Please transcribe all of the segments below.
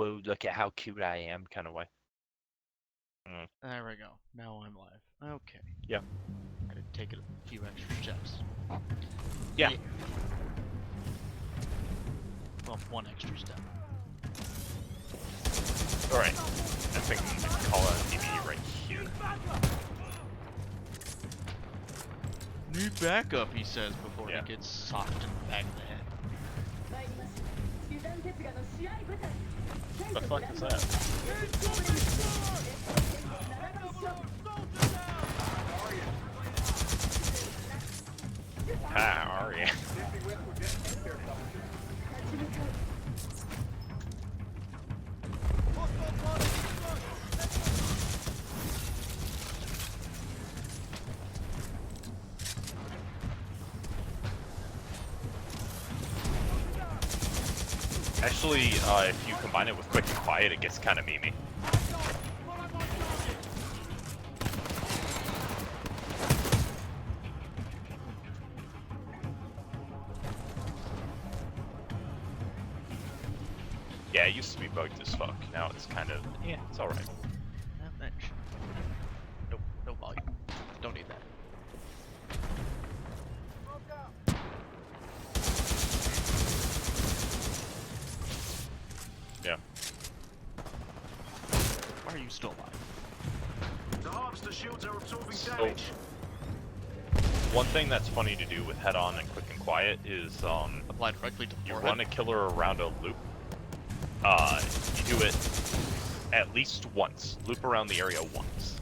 whoa, look at how cute I am kind of way. There we go. Now I'm live. Okay. Yeah. Gotta take a few extra steps. Yeah. Well, one extra step. Alright. I think I'm gonna call out DB right here. Need backup, he says before he gets socked in the back of the head. What the fuck is that? How are you? Actually, if you combine it with quick and quiet, it gets kind of memey. Yeah, it used to be bugged as fuck. Now it's kind of, yeah, it's alright. Not much. Nope, no volume. Don't need that. Yeah. Why are you still alive? The harvester shields are absorbing damage. One thing that's funny to do with head-on and quick and quiet is apply directly to the you forehead. run a killer around a loop. You do it at least once. Loop around the area once.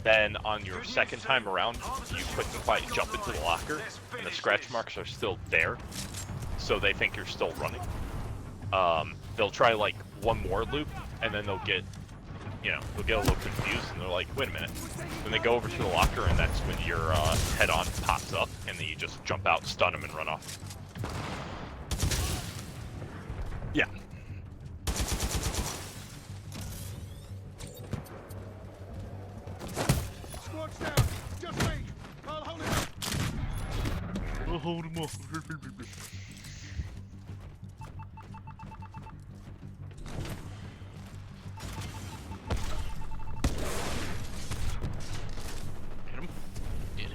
Then on your second time around, you quick and quiet jump into the locker, and the scratch marks are still there, so they think you're still running. They'll try like one more loop, and then they'll get, they'll get a little confused, and they're like, wait a minute. Then they go over to the locker, and that's when your head-on pops up, and then you just jump out, stun them, and run off. Yeah. Squad's down. Just me. I'll hold him up. We'll hold him up. Hit him. Did.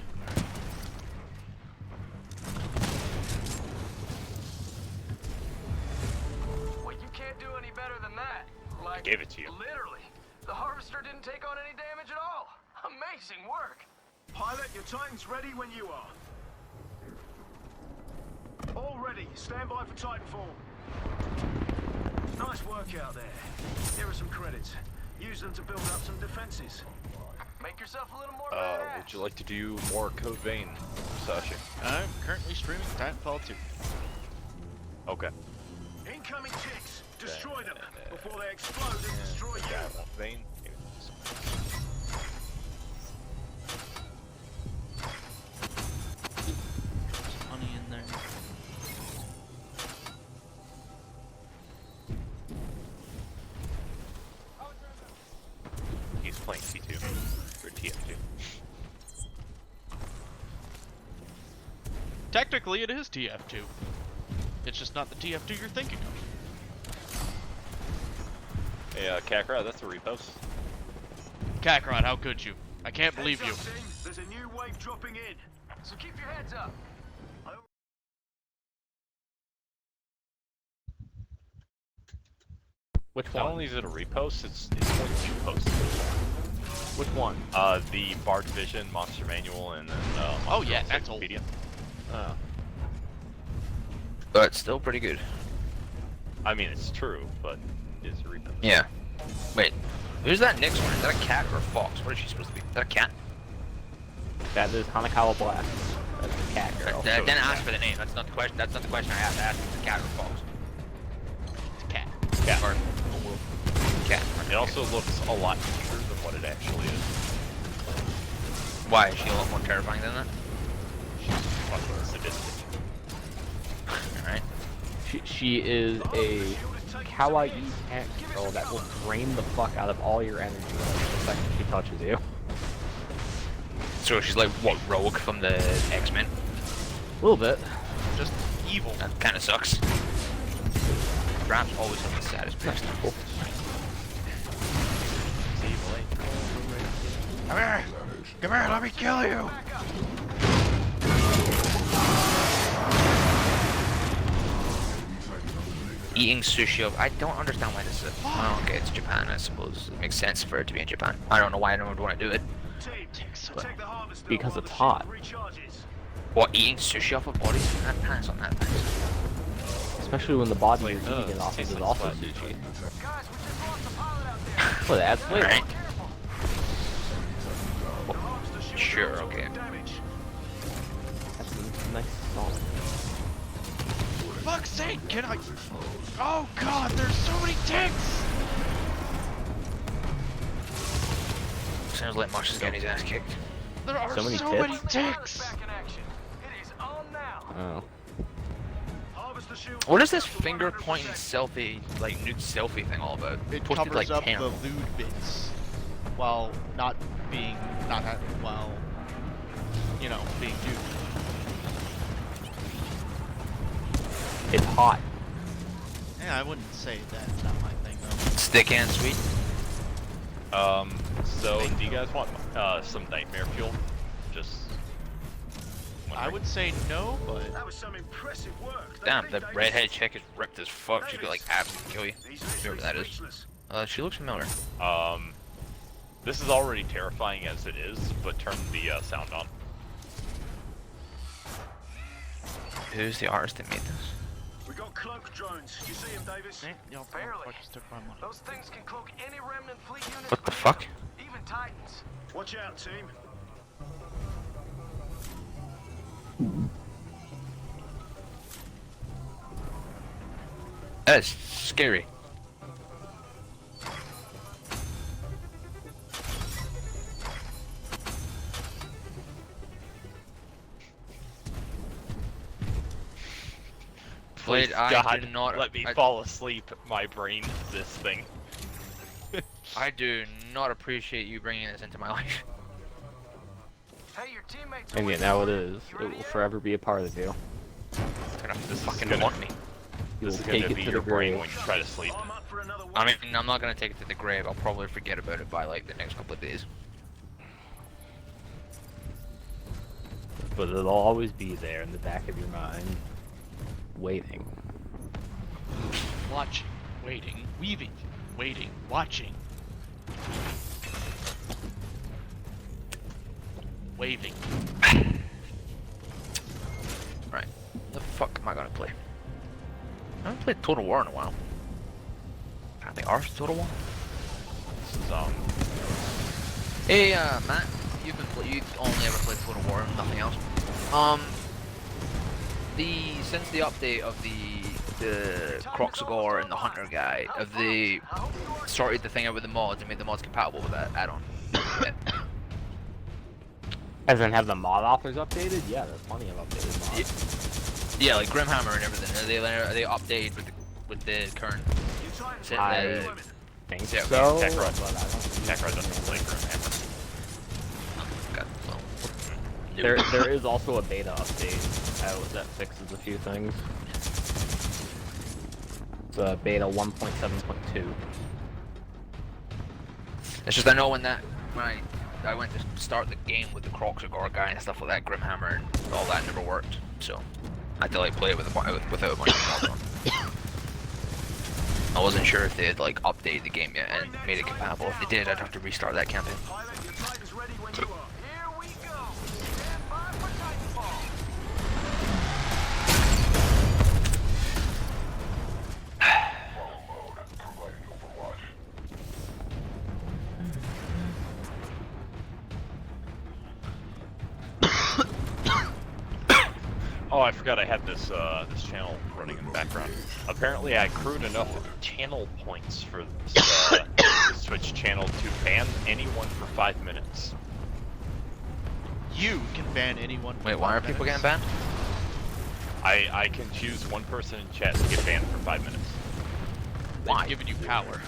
Well, you can't do any better than that. Like, I gave it to you. Literally. The harvester didn't take on any damage at all. Amazing work. Pilot, your Titan's ready when you are. All ready. Stand by for Titanfall. Nice work out there. Here are some credits. Use them to build up some defenses. Make yourself a little more badass. Would you like to do more Code Vein, Sashi? I'm currently streaming Titanfall 2. Okay. Incoming ticks. Destroy them before they explode and destroy Yeah, I you. want Vein. Honey in there. He's playing T2 or TF2. Technically, it is TF2. It's just not the TF2 you're thinking of. Hey, Kakarot, that's a repost. Kakarot, how could you? I can't believe you. Heads up, team. There's a new wave dropping in. So keep your heads up. Which one? Not only is it a repost, it's more than two posts. Which one? The Bard Division, Monster Manual, and then Oh yeah, that's old. Encyclopedia. But still pretty good. I mean, it's true, but it's a repost. Yeah. Wait, who's that next one? Is that a cat or a fox? What is she supposed to be? Is that a cat? That is Hanakawa Black. That's the cat girl. Then ask for the name. That's not the question. That's not the question I asked. I asked if it's a cat or a fox. It's a cat. Yeah. Or cat. It also looks a lot cuter than what it actually is. Why? Is she a lot more terrifying than that? She's fucking sadistic. Alright. She is a kawaii cat girl that will drain the fuck out of all your energy the second she touches you. So she's like, what, Rogue from the X-Men? A little bit. Just evil. That kind of sucks. Raps always have the saddest picks. Come here! Come here, let me kill you! Eating sushi. I don't understand why this is. Oh, okay, it's Japan. I suppose it makes sense for it to be in Japan. I don't know why anyone would want to do it. But because it's hot. What, eating sushi off of bodies? You can't pass on that. Especially when the body you're eating it off of is also sushi. Well, that's flavor. Alright. Sure, okay. That's a nice song. Fuck's sake, can I? Oh god, there's so many ticks! Sounds like Marsh is getting his ass kicked. There are So many many ticks! Back in action. It is on now. Oh. What is this finger pointing selfie, like nude selfie thing all about? It Posted, covers like, up 10 the of them. lewd bits while not being, while, you know, being nude. It's hot. Yeah, I wouldn't say that's not my thing though. Stick and sweet. So do you guys want some nightmare fuel? Just. I would say no, but That was some impressive work. Damn, the redhead chick is ripped as fuck. She's got like abs that can kill you. Whoever that is. She looks familiar. This is already terrifying as it is, but turn the sound on. Who's the artist that made this? We got cloak drones. You see him, Davis? Barely. just took my money. Those things can cloak any remnant fleet unit. What the fuck? Even Titans. Watch out, team. That's scary. Please, I God, do not. let me I, fall asleep. My brain, this thing. I do not appreciate you bringing this into my life. Hey, your teammates. And yet now it is. It will forever be a part of you. It's gonna This is fucking gonna- haunt me. You will This is take gonna it be to your the brain grave. when you try to sleep. I'm up for another I mean, I'm not gonna take it to the grave. I'll probably forget about it by like the next couple of days. But it'll always be there in the back of your mind. Waiting. Watching, waiting, weaving, waiting, watching. Waving. Right. The fuck am I gonna play? I haven't played Total War in a while. I think ours Total War. This is Hey, Matt, you only ever played Total War and nothing else. Since the update of the Croxagore and the Hunter guy, have they sorted the thing out with the mods and made the mods compatible with that add-on? As in, have the mod authors updated? Yeah, there's plenty of updated mods. Yeah, like Grimhammer and everything. Are they updated with the current? I think Yeah, so, Tech but Rod. I don't think Tech Rod doesn't play Grimhammer. God, well, there is also a beta update that fixes a few things. It's beta 1.7.2. It's just I know when I went to start the game with the Croxagore guy and stuff like that, Grimhammer and all that never worked, so I had to like play it without a bunch of mods on. I wasn't sure if they had like updated the game yet and made it compatible. If they did, I'd have to restart that campaign. Pilot, your plane is ready when you are. Here we go. Stand by for Titanfall. Oh, I forgot I had this this channel running in the background. Apparently, I accrued enough channel points for this, this Twitch channel to ban anyone for 5 minutes. You can ban anyone. for Wait, why are 5 people getting minutes. banned? I can choose one person in chat to get banned for 5 minutes. They've Why? given you power.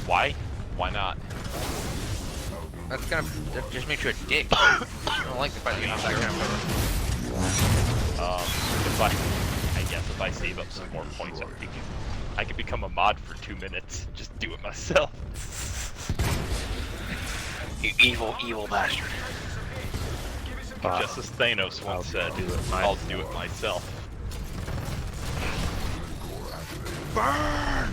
Why? Why not? That just makes you a dick. I don't like the fact that you have that kind of power. If I yes, if I save up some more points, I can become a mod for 2 minutes. Just do it myself. You evil, evil bastard. Just as Thanos once said, I'll do it myself. Burn!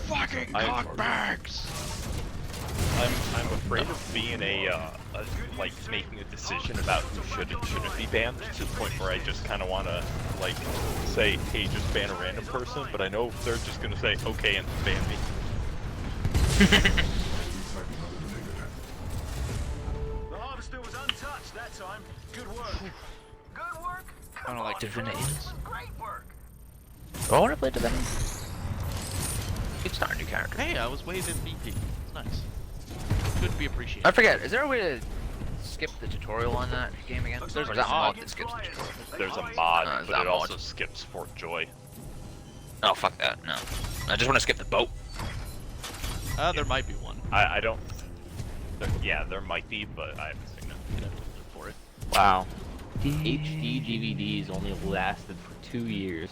Fucking cockbags! I'm afraid of being like making a decision about who should and shouldn't be banned to the point where I just kind of want to like say, hey, just ban a random person, but I know they're just gonna say okay and ban me. The harvester was untouched that time. Good work. Good work. I don't like Divinity. Great work. Oh, I want to play Divinity. It's not a new character. Hey, I was waving BP. It's nice. Good to be appreciated. I forget, is there a way to skip the tutorial on that game again? There's Or a is that mod. that skips the tutorial? There's a mod, is but that it mod? also skips Fort Joy. Oh, fuck that, no. I just want to skip the boat. There might be one. I don't. Yeah, there might be, but I haven't seen it. You'd have to look for it. Wow. HD DVDs only lasted for 2 years.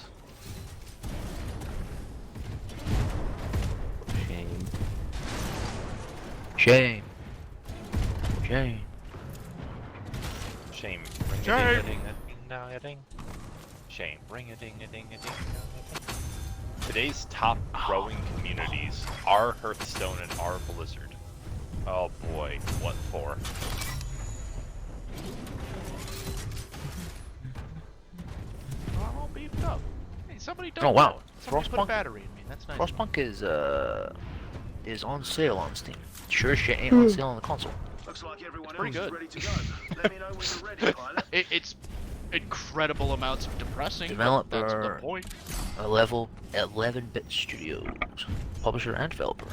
Shame. Shame. Shame. Shame. Ring a Shame. ding a ding a ding a ding. Shame. Ring a ding a ding a ding a ding. Today's top growing communities are Hearthstone and are Blizzard. Oh boy, what for? Oh, I'm all beefed up. Hey, somebody done Oh, wow. Somebody put a Frostpunk? battery in me. That's nice. Frostpunk is on sale on Steam. Sure as shit ain't on sale on the console. Looks like everyone pretty else good. is ready to go. Let me know when you're ready, pilot. It's incredible amounts of depressing. but Developer. That's the point. A level 11-bit studios. Publisher and developer.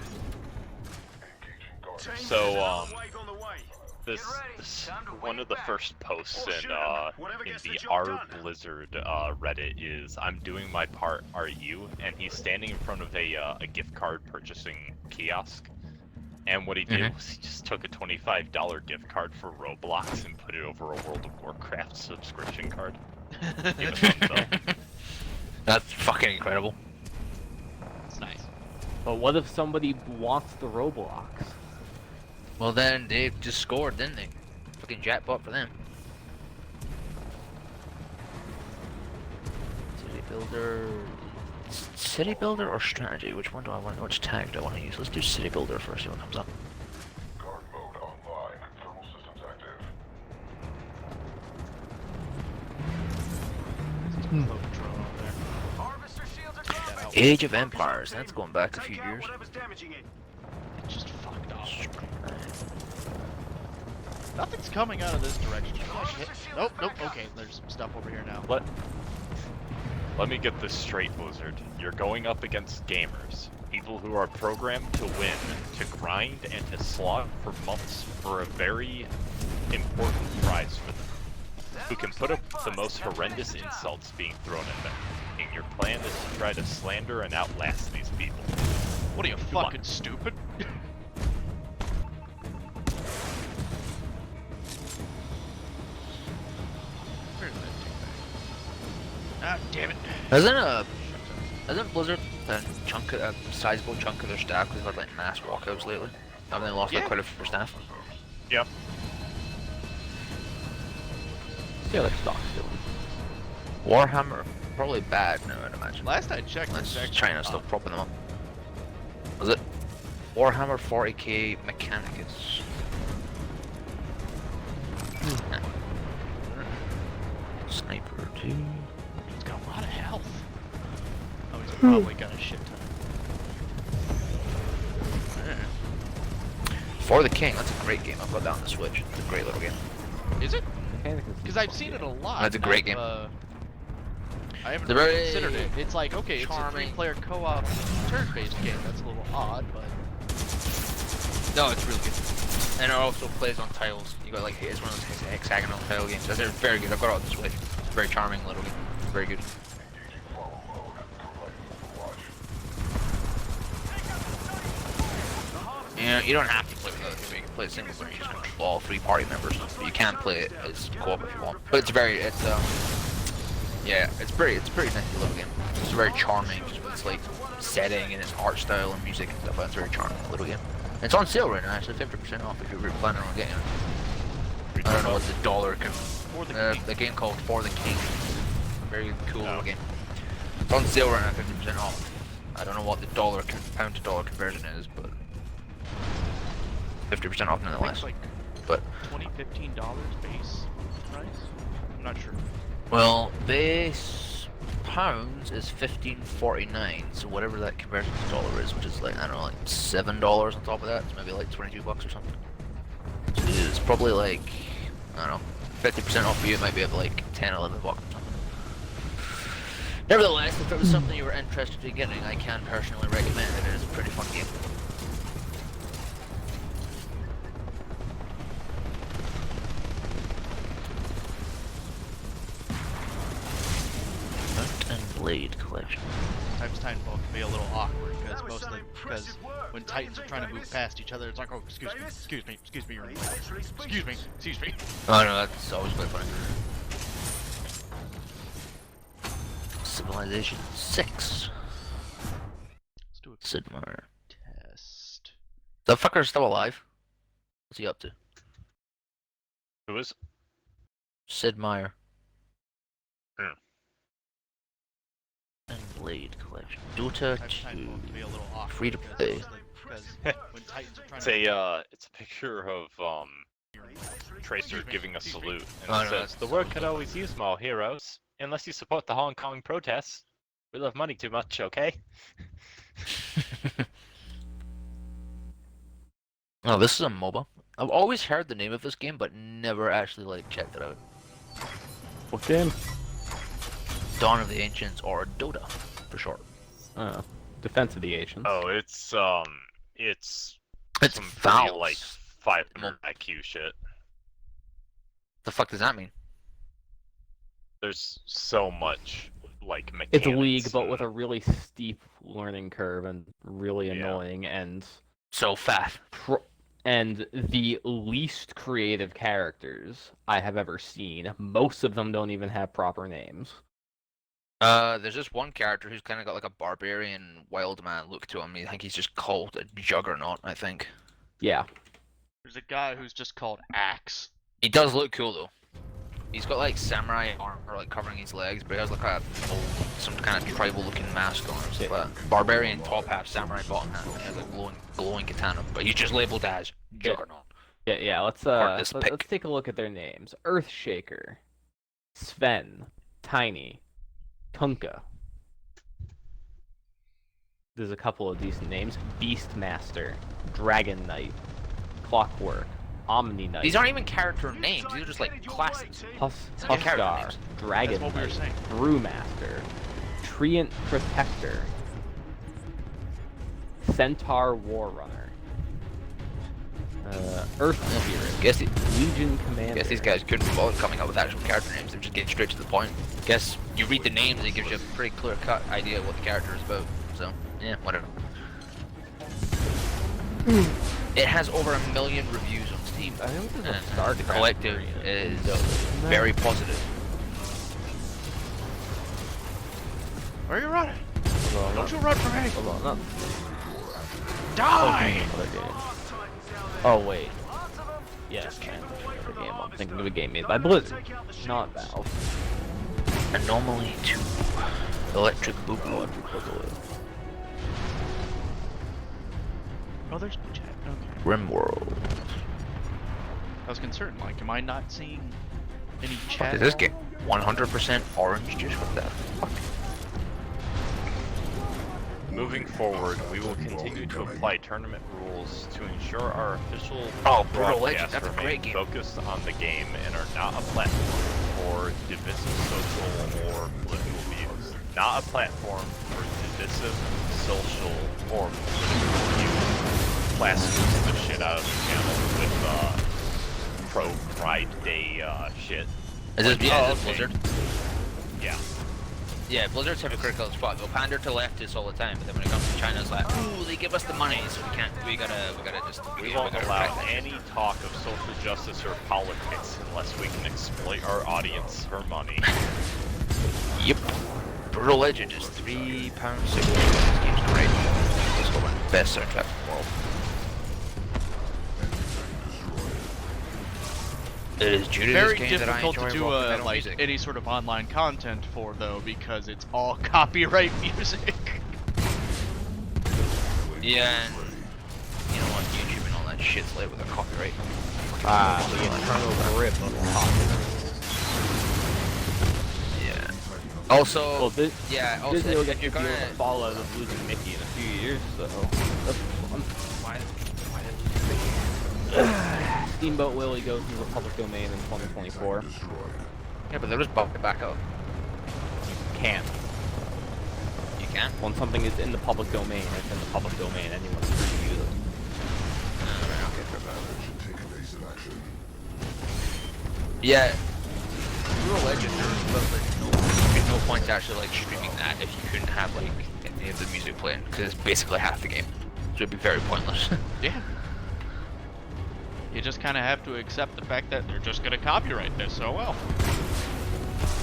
Team, So, there's another wave on the way. This one of the first posts in Whatever the gets the R job done. Blizzard Reddit is I'm doing my part, are you? And he's standing in front of a gift card purchasing kiosk. And what he did was he just took a $25 gift card for Roblox and put it over a World of Warcraft subscription card. Give a thumbs up. That's fucking incredible. It's nice. But what if somebody wants the Roblox? Well then, they just scored, didn't they? Fucking jackpot for them. City builder... City builder or strategy? Which one do I want? Which tag do I want to use? Let's do city builder first, see what comes up. Guard mode online. Thermal systems active. Harvester shields are dropping. Age of Empires, that's going back a few Take out years. whatever's damaging it. It's just fucked up. Nothing's coming out of this direction. Oh, shit. Nope, nope. Okay, there's some stuff over here now. Let me get this straight, Blizzard. You're going up against gamers, people who are programmed to win, to grind, and to slog for months for a very important prize for them, who can put up the most horrendous insults being thrown at them. And your plan is to try to slander and outlast these people. What are you, Come on. fucking stupid? Where's that thing back? Ah, damn it. Hasn't Blizzard a sizable chunk of their staff because they've had like mass walkouts lately? Haven't they lost like Yeah. quite a few staff? Yep. Yeah, like stock still. Warhammer, probably bad now, I'd imagine. Last I checked, Unless it's actually China's still propping them up. Was it? Warhammer 40k Mechanicus. Sniper 2. He's got a lot of health. Oh, he's probably got a shit ton. For the King, that's a great game. I've got that on the Switch. It's a great little game. Is it? Mechanicus Because I've seen it a lot. That's a great game. I haven't They're really very considered it. It's like, okay, it's a charming. 3-player co-op turn-based game. That's a little odd, but... No, it's really good. And it also plays on tiles. You got like, it's one of those hexagonal tile games. They're very good. I've got it on the Switch. It's a very charming little game. Very good. Yeah, you don't have to play with other people. You can play it single player. You just control all 3 party members. But you can play it as co-op if you want. But it's very, Yeah, it's pretty nice little game. It's very charming, just with its like setting and its art style and music and stuff. It's very charming little game. And it's on sale right now, actually 50% off if you're planning on getting it. I don't know what the dollar can. The game called For the King. Very cool little game. It's on sale right now, 50% off. I don't know what the pound to dollar conversion is, but 50% off nonetheless. Like But $15 base price? I'm not sure. well, base pounds is 15.49, so whatever that conversion to dollar is, which is like I don't know, like $7 on top of that, it's maybe like 22 bucks or something. So it's probably like I don't know, 50% off for you, it might be up like 10, 11 bucks or something. Nevertheless, if it was something you were interested in getting, I can personally recommend it. It is a pretty fun game. Mount and Blade collection. Sometimes Titanfall can be a little awkward because when Titans are trying to move past each other, it's like, oh, excuse me, you're excuse me. Oh no, that's always quite funny. Civilization 6. Let's do a Sid Meier. test. The fucker's still alive. What's he up to? Who is? Sid Meier. Hmm. And Blade collection. Dota Sometimes 2. Titanfall can be a little awkward Free to play. because when Titans are trying It's to it's a picture of Tracer giving a salute, and Oh, it no, says, that's- "The world could always use more heroes, unless you support the Hong Kong protests. We love money too much, okay?" Oh, this is a MOBA. I've always heard the name of this game, but never actually like checked it out. What game? Dawn of the Ancients, or Dota, for short. Defense of the Ancients. Oh, it's It's some pretty, Valve. like 500 IQ shit. The fuck does that mean? There's so much like mechanics. It's a League, but and- with a really steep learning curve and really Yeah. annoying and So fat. and the least creative characters I have ever seen. Most of them don't even have proper names. There's this one character who's kind of got like a barbarian wild man look to him. I think he's just called a Juggernaut, I think. Yeah. There's a guy who's just called Axe. He does look cool though. He's got like samurai armor like covering his legs, but he has like some kind of tribal looking mask on and stuff like that. Barbarian top half, samurai bottom half, and he has a glowing katana, but he's just labeled as Juggernaut. Yeah, let's this let's pick. take a look at their names. Earthshaker, Sven, Tiny, Tunka. There's a couple of decent names. Beastmaster, Dragon Knight, Clockwork, Omni Knight. These aren't even character names, these are just like classes. Huskar, character names. Dragon That's what we were Knight, saying. Brewmaster, Treant Protector, Centaur Warrunner, Earth Spirit, Guess, Legion Commander. guess these guys couldn't be bothered coming up with actual character names, they're just getting straight to the point. Guess you read the names, it gives you a pretty clear cut idea of what the character is about. So, yeah, whatever. It has over 1 million reviews on Steam. I think this is a And Starcraft the collective variant. is Isn't that- very positive. Where are you running? Hold on, Don't you run from me! hold on, not Die! another game. Oh wait. Yes, man. Another game. I'm thinking of a game made by Blizzard, not Valve. Anomaly 2. Electric Boogaloo. Oh, there's no chat. Okay. Rimworld. I was concerned, like, am I not seeing any What chat? is this game? 100% orange juice? What the fuck? Moving forward, we will continue to apply tournament rules to ensure our official Oh, Brutal Legend, broadcasts that's a remain great game. focused on the game and are not a platform for divisive social or political views. Not a platform for divisive social or political views. Blasphemous the shit out of the channel with pro-Pride Day shit. Is this, Oh, is this okay. Blizzard? Yeah. Yeah, Blizzard's hypocritical as fuck. They'll pander to leftists all the time, but then when it comes to China, it's like, ooh, they give us the money, so we gotta just, We we won't gotta allow protect that any talk of social justice or politics unless we can exploit our audience for money. Yep. Brutal Legend is £3.60. This game's great. It's one of the best soundtrack in the world. It is due to Very this game that I difficult enjoy to do rock and metal like music. any sort of online content for though, because it's all copyright music. Yeah, and you know what, YouTube and all that shit's laid with a copyright. Ah, the internal grip of Yeah. Also, Well, yeah, also Disney will if get you're to deal gonna... with the fallout of losing Mickey in a few years, so that's fun. Steamboat Willie goes into the public domain in 2024. Yeah, but they'll just bump it back up. Can't. You can? When something is in the public domain, it's in the public domain. Anyone's free to use it. Alright, okay, fair enough. Yeah. Brutal Legend, there's no point to actually like streaming that if you couldn't have like any of the music playing, because it's basically half the game. So it'd be very pointless. Yeah. You just kind of have to accept the fact that they're just going to copyright this, so well.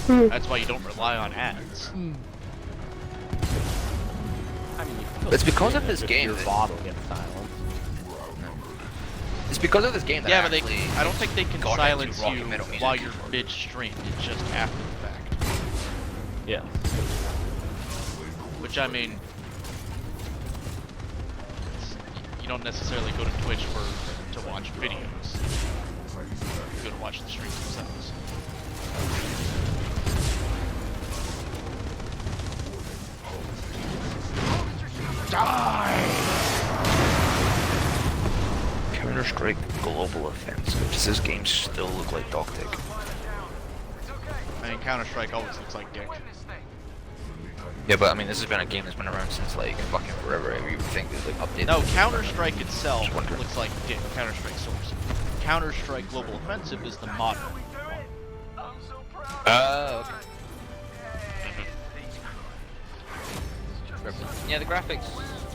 That's why you don't rely on ads. I mean, you can It's because still of this if game Your that- VOD will get silenced. It's because of this game that Yeah, but they, actually I don't think they can got silence into rock you and metal music. while you're mid-stream. It's just after the fact. Yeah. Which, I mean... You don't necessarily go to Twitch to watch videos. You go to watch the streams themselves. Counter-Strike Global Offensive. Does this game still look like dog dick? I mean, Counter-Strike always looks like dick. Yeah, but I mean, this has been a game that's been around since like fucking forever. You would think there's like updates. No, Counter-Strike itself Just wondering. looks like dick. Counter-Strike Source. Counter-Strike Global Offensive is the modern one. Okay. Yeah, the graphics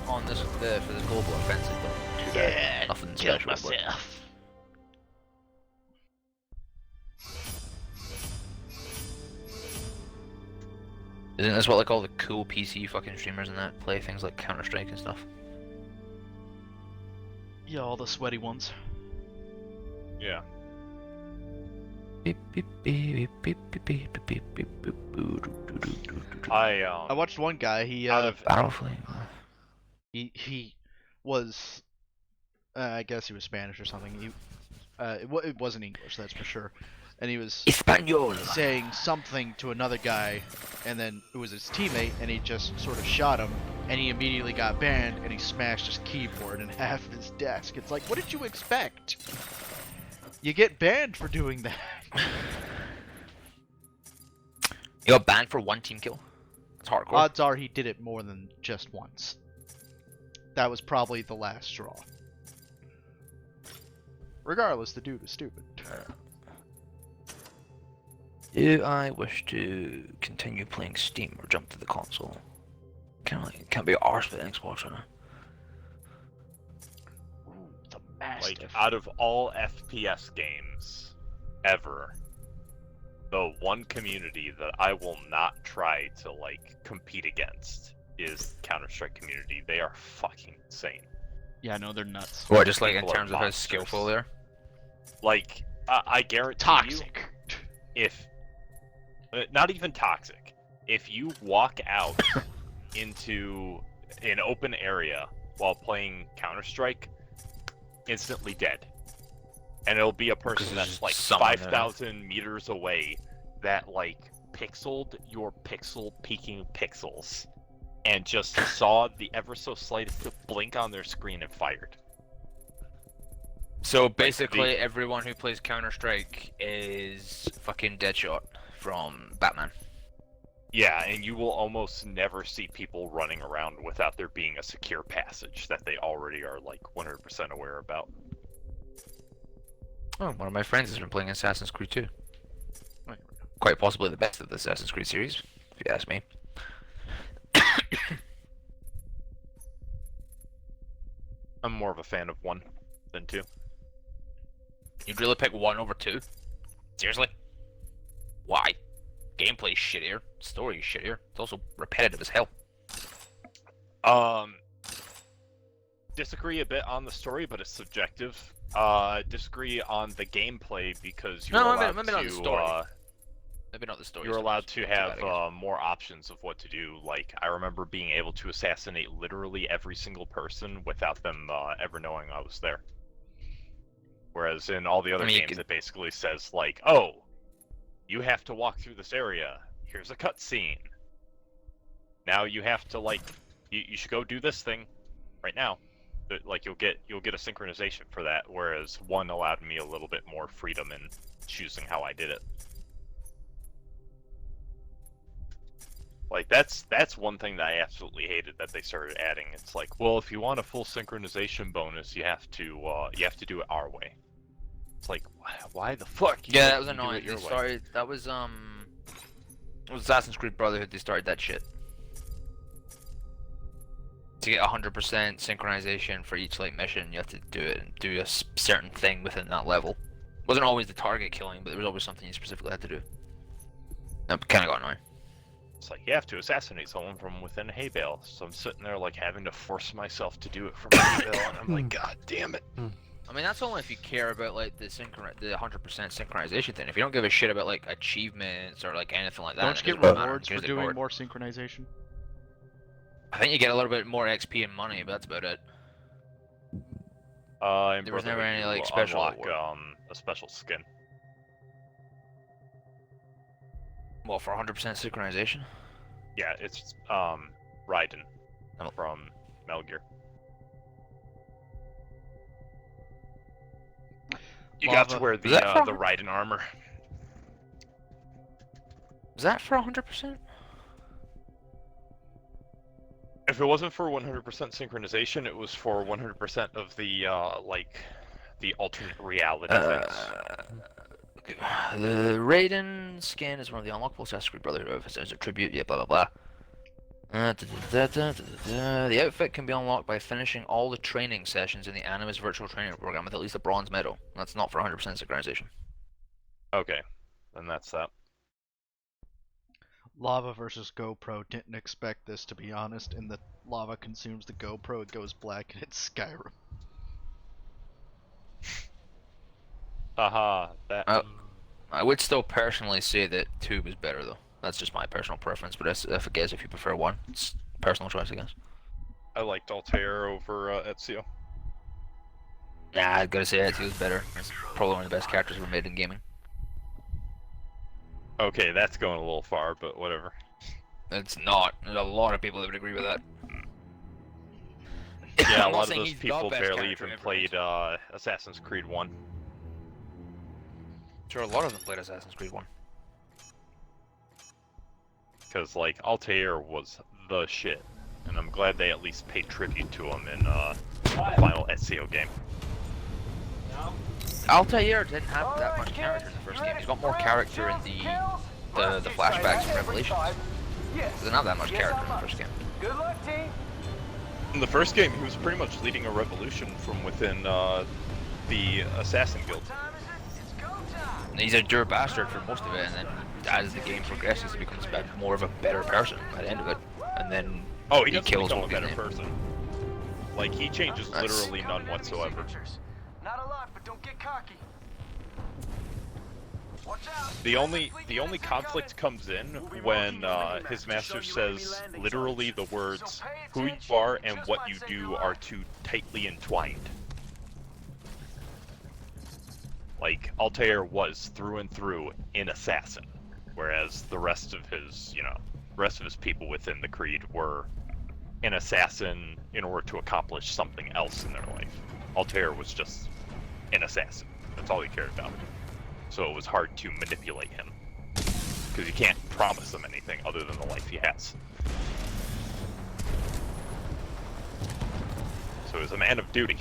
on this for this Global Offensive don't too bad. Nothing special. But... Isn't this what like all the cool PC fucking streamers and that play things like Counter-Strike and stuff? Yeah, all the sweaty ones. Yeah. I I watched one guy. He out of Battleflame. he was I guess he was Spanish or something. He it wasn't English, that's for sure. And he was Espanol. saying something to another guy, and then it was his teammate, and he just sort of shot him, and he immediately got banned, and he smashed his keyboard and half of his desk. It's like, what did you expect? You get banned for doing that. You got banned for one team kill? That's hardcore. Odds are he did it more than just once. That was probably the last straw. Regardless, the dude was stupid. Do I wish to continue playing Steam or jump to the console? Can't be arsed with Xbox right now. Ooh, the Mastiff. like out of all FPS games ever, the one community that I will not try to like compete against is Counter-Strike community. They are fucking insane. Yeah, no, they're nuts. What, just like in People are terms of how monsters. skillful they are? Like I guarantee Toxic. you, if not even toxic, if you walk out into an open area while playing Counter-Strike, instantly dead. And it'll be a person there's that's like someone there. 5,000 meters away that like pixeled your pixel peeking pixels and just saw the ever so slightest blink on their screen and fired. So basically, everyone who plays Counter-Strike is fucking Deadshot from Batman. Yeah, and you will almost never see people running around without there being a secure passage that they already are like 100% aware about. Oh, one of my friends has been playing Assassin's Creed 2. Quite possibly the best of the Assassin's Creed series, if you ask me. I'm more of a fan of 1 than 2. You'd really pick 1 over 2? Seriously? Why? Gameplay's shittier. Story's shittier. It's also repetitive as hell. Disagree a bit on the story, but it's subjective. Disagree on the gameplay because you're No, allowed maybe not the to. story. Maybe not the story. You're so allowed much. to Too have bad, I guess. more options of what to do. Like, I remember being able to assassinate literally every single person without them ever knowing I was there. Whereas in all the other mean, you games, could- it basically says, like, oh, you have to walk through this area. Here's a cutscene. Now you have to, like, you should go do this thing right now. Like, you'll get a synchronization for that, whereas 1 allowed me a little bit more freedom in choosing how I did it. Like, that's one thing that I absolutely hated that they started adding. It's like, well, if you want a full synchronization bonus, you have to do it our way. It's like, why the fuck? Yeah, that was you do annoying. it your They way? started. That was it was Assassin's Creed Brotherhood. They started that shit. To get 100% synchronization for each like mission, you have to do it and do a certain thing within that level. Wasn't always the target killing, but there was always something you specifically had to do. That kind of got annoying. It's like, you have to assassinate someone from within a hay bale. So I'm sitting there, like, having to force myself to do it from a hay bale, and I'm like, God damn it. I mean, that's only if you care about like the 100% synchronization thing. If you don't give a shit about like achievements or like anything like that, Don't you it get doesn't matter. rewards You for just ignore doing it. more synchronization? I think you get a little bit more XP and money, but that's about it. In There was never Brotherhood, any, you like, special unlock reward. a special skin. Well, for 100% synchronization. Yeah, it's Raiden Oh. from Metal Gear. You got to Lava. wear Is that the from- Raiden armor. Was that for 100%? If it wasn't for 100% synchronization, it was for 100% of the the alternate reality things. Okay. The Raiden skin is one of the unlockable Assassin's Creed Brotherhood as a tribute. Yeah, blah blah blah. The outfit can be unlocked by finishing all the training sessions in the Animus virtual training program with at least a bronze medal. That's not for 100% synchronization. Okay, then that's that. Lava versus GoPro. Didn't expect this, to be honest. And the lava consumes the GoPro, it goes black, and it's Skyrim. Haha, that. I would still personally say that 2 was better though. That's just my personal preference, but I guess if you prefer 1, it's personal choice, I guess. I liked Altair over Ezio. Nah, I gotta say it was better. It's probably one of the best characters ever made in gaming. Okay, that's going a little far, but whatever. It's not. There's a lot of people that would agree with that. Yeah, a I'm not lot of saying those he's the people best barely character even ever played made. Assassin's Creed 1. Sure, a lot of them played Assassin's Creed 1. Because, like, Altair was the shit. And I'm glad they at least paid tribute to him in the final Ezio game. Altair didn't have that much character in the first game. He's got more character in the flashbacks and revelations. He doesn't have that much character in the first game. Good luck, team. In the first game, he was pretty much leading a revolution from within the Assassin Guild. Time is it? It's go time. And he's a dure bastard for most of it, and then as the game progresses, he becomes more of a better person at the end of it. And then Oh, he he doesn't kills become a what we better name. person. Like, he changes That's- literally none whatsoever. Not a lot, but don't get cocky. Watch out. The only conflict comes in when his master says literally the words, "Who you are and what you do are too tightly entwined." Like, Altair was through and through an assassin, whereas the rest of his, people within the Creed were an assassin in order to accomplish something else in their life. Altair was just an assassin. That's all he cared about. So it was hard to manipulate him, because you can't promise him anything other than the life he has. So he was a man of duty.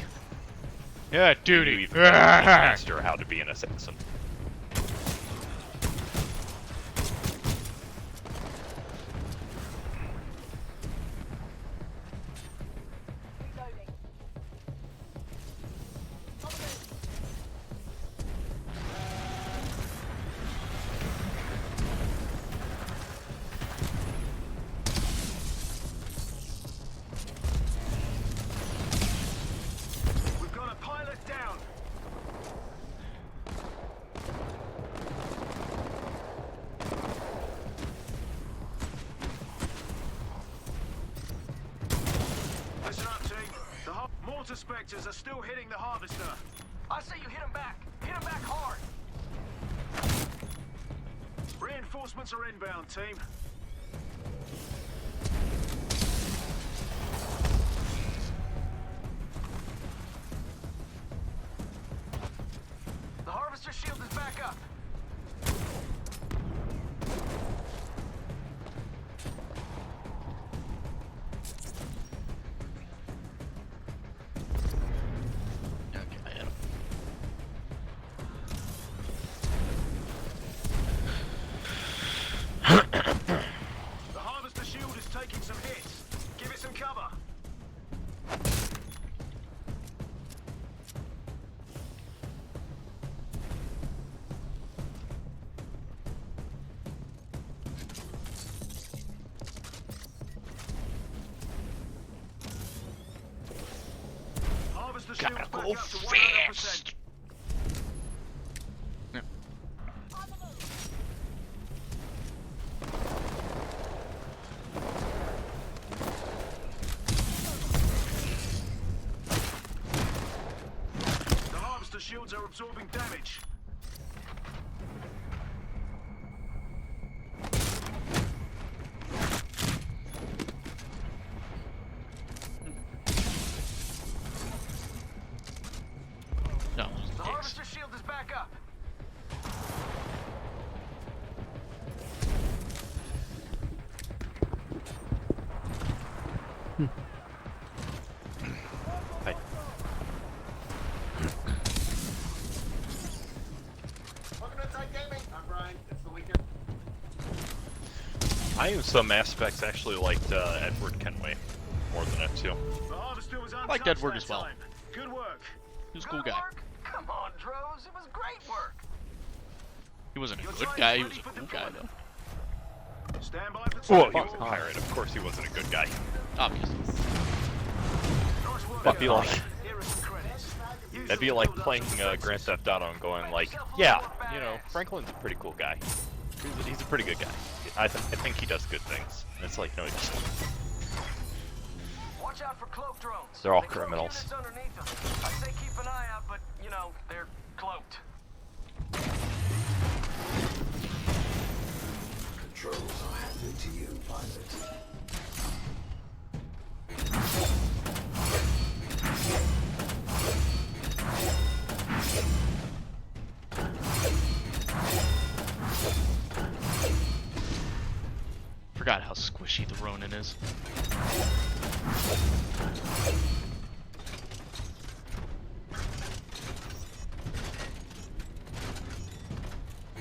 Yeah, He knew duty. even better than his master how to be an assassin. Delta Spectres are still hitting the harvester. I say you hit him back. Hit him back hard. Reinforcements are inbound, team. The harvester shield is back up. Okay, I hit him. The harvester shield is taking some hits. Give it some cover. Harvester shield's Gotta back go up to 100%. fast. Yep. The harvester shields are absorbing damage. No, The dicks. harvester shield is back up. Hi. Welcome to Titan Gaming. I'm Brian. It's the weekend. I in some aspects actually liked Edward Kenway more than F2. The harvester was liked untouched Edward that as well. time. Good work. He was a cool guy. Work? Come on, Droz. It was great work. He wasn't a Your good time's guy, he ready was a for cool guy deployment. though. Stand by for Well, he takeoff. was a pirate. Of course, he wasn't a good guy. Obviously. Nice work, That'd be guys. like Here are some credits. Use that'd be them to like build up playing some defenses. Grand Theft Auto and going like, yeah, you know, Franklin's a pretty cool guy. He's a pretty good guy. I think he does good things. And it's like, no, he doesn't. Watch out for cloak drones. They're all They cloak criminals. units underneath them. I say keep an eye out, but you know they're cloaked. Controls are handed to you, pilot. Forgot how squishy the Ronin is.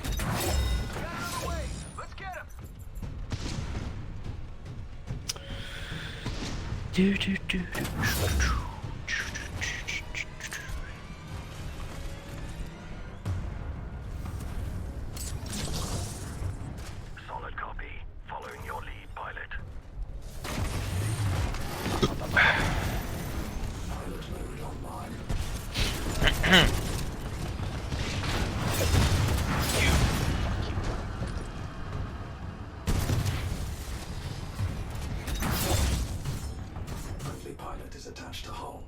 Got another wave. Let's get him. Solid copy. Following your lead, pilot. Pilot mode online. Friendly pilot is attached to hull.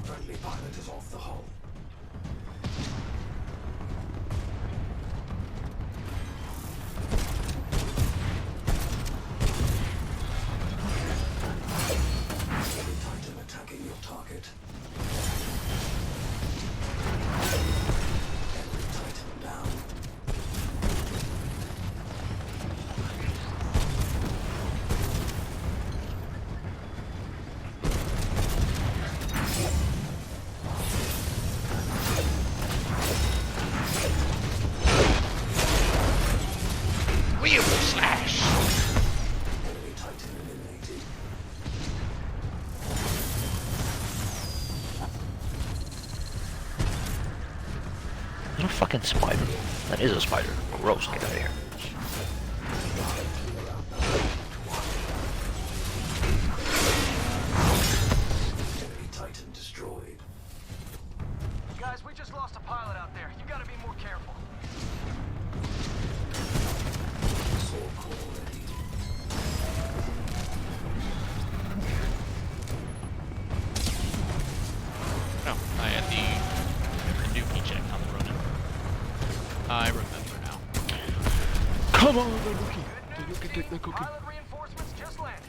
Friendly pilot is off the hull. Enemy Titan attacking your target. Enemy Titan down. Wheel slash! Enemy Titan eliminated. There's a fucking spider. That is a spider. Gross, get out of here. Enemy Titan destroyed. Guys, we just lost a pilot out there. You gotta be more careful. Sword core ready. take that cookie. Pilot reinforcements just landed.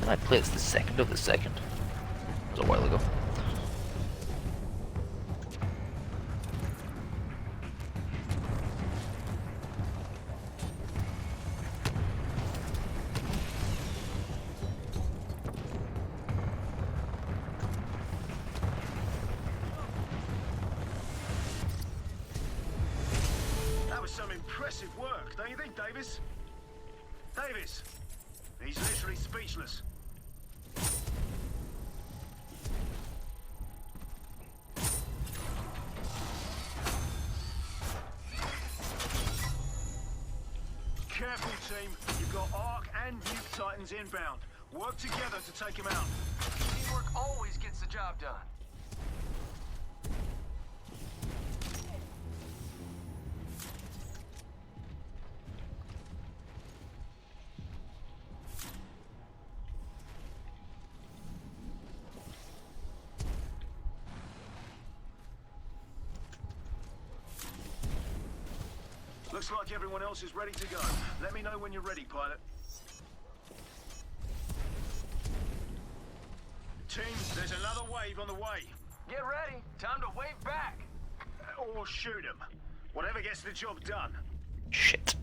Did I play it's the 2nd of the 2nd? It was a while ago. That was some impressive work, don't you think, Davis? Davis! He's literally speechless. Careful, team. You've got Arc and Nuke Titans inbound. Work together to take him out. Teamwork always gets the job done. Looks like everyone else is ready to go. Let me know when you're ready, pilot. Team, there's another wave on the way. Get ready. Time to wave back. Or shoot him. Whatever gets the job done. Shit.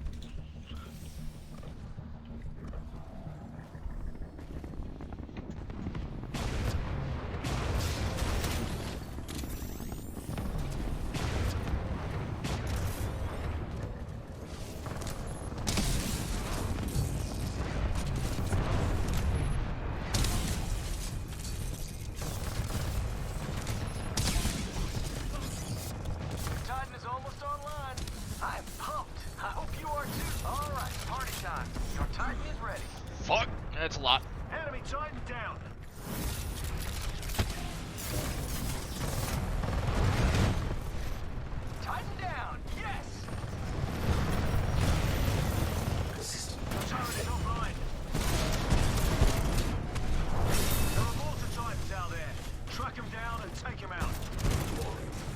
Titan is almost online. I'm pumped. I hope you are too. All right, party time. Your Titan is ready. Fuck, that's a lot. Enemy Titan down. Titan down. Yes. The turret is offline. There are mortar Titans out there. Track him down and take him out.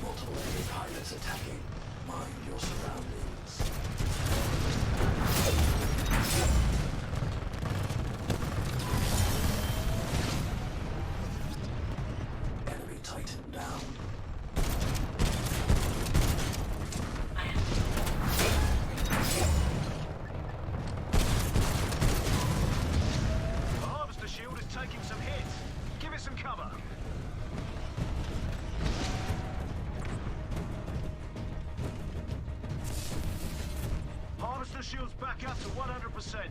Multiple enemy pilots attacking. Mind your surroundings. Enemy Titan down. The harvester shield is taking some hits. Give it some cover. Harvester shield's back up to 100%.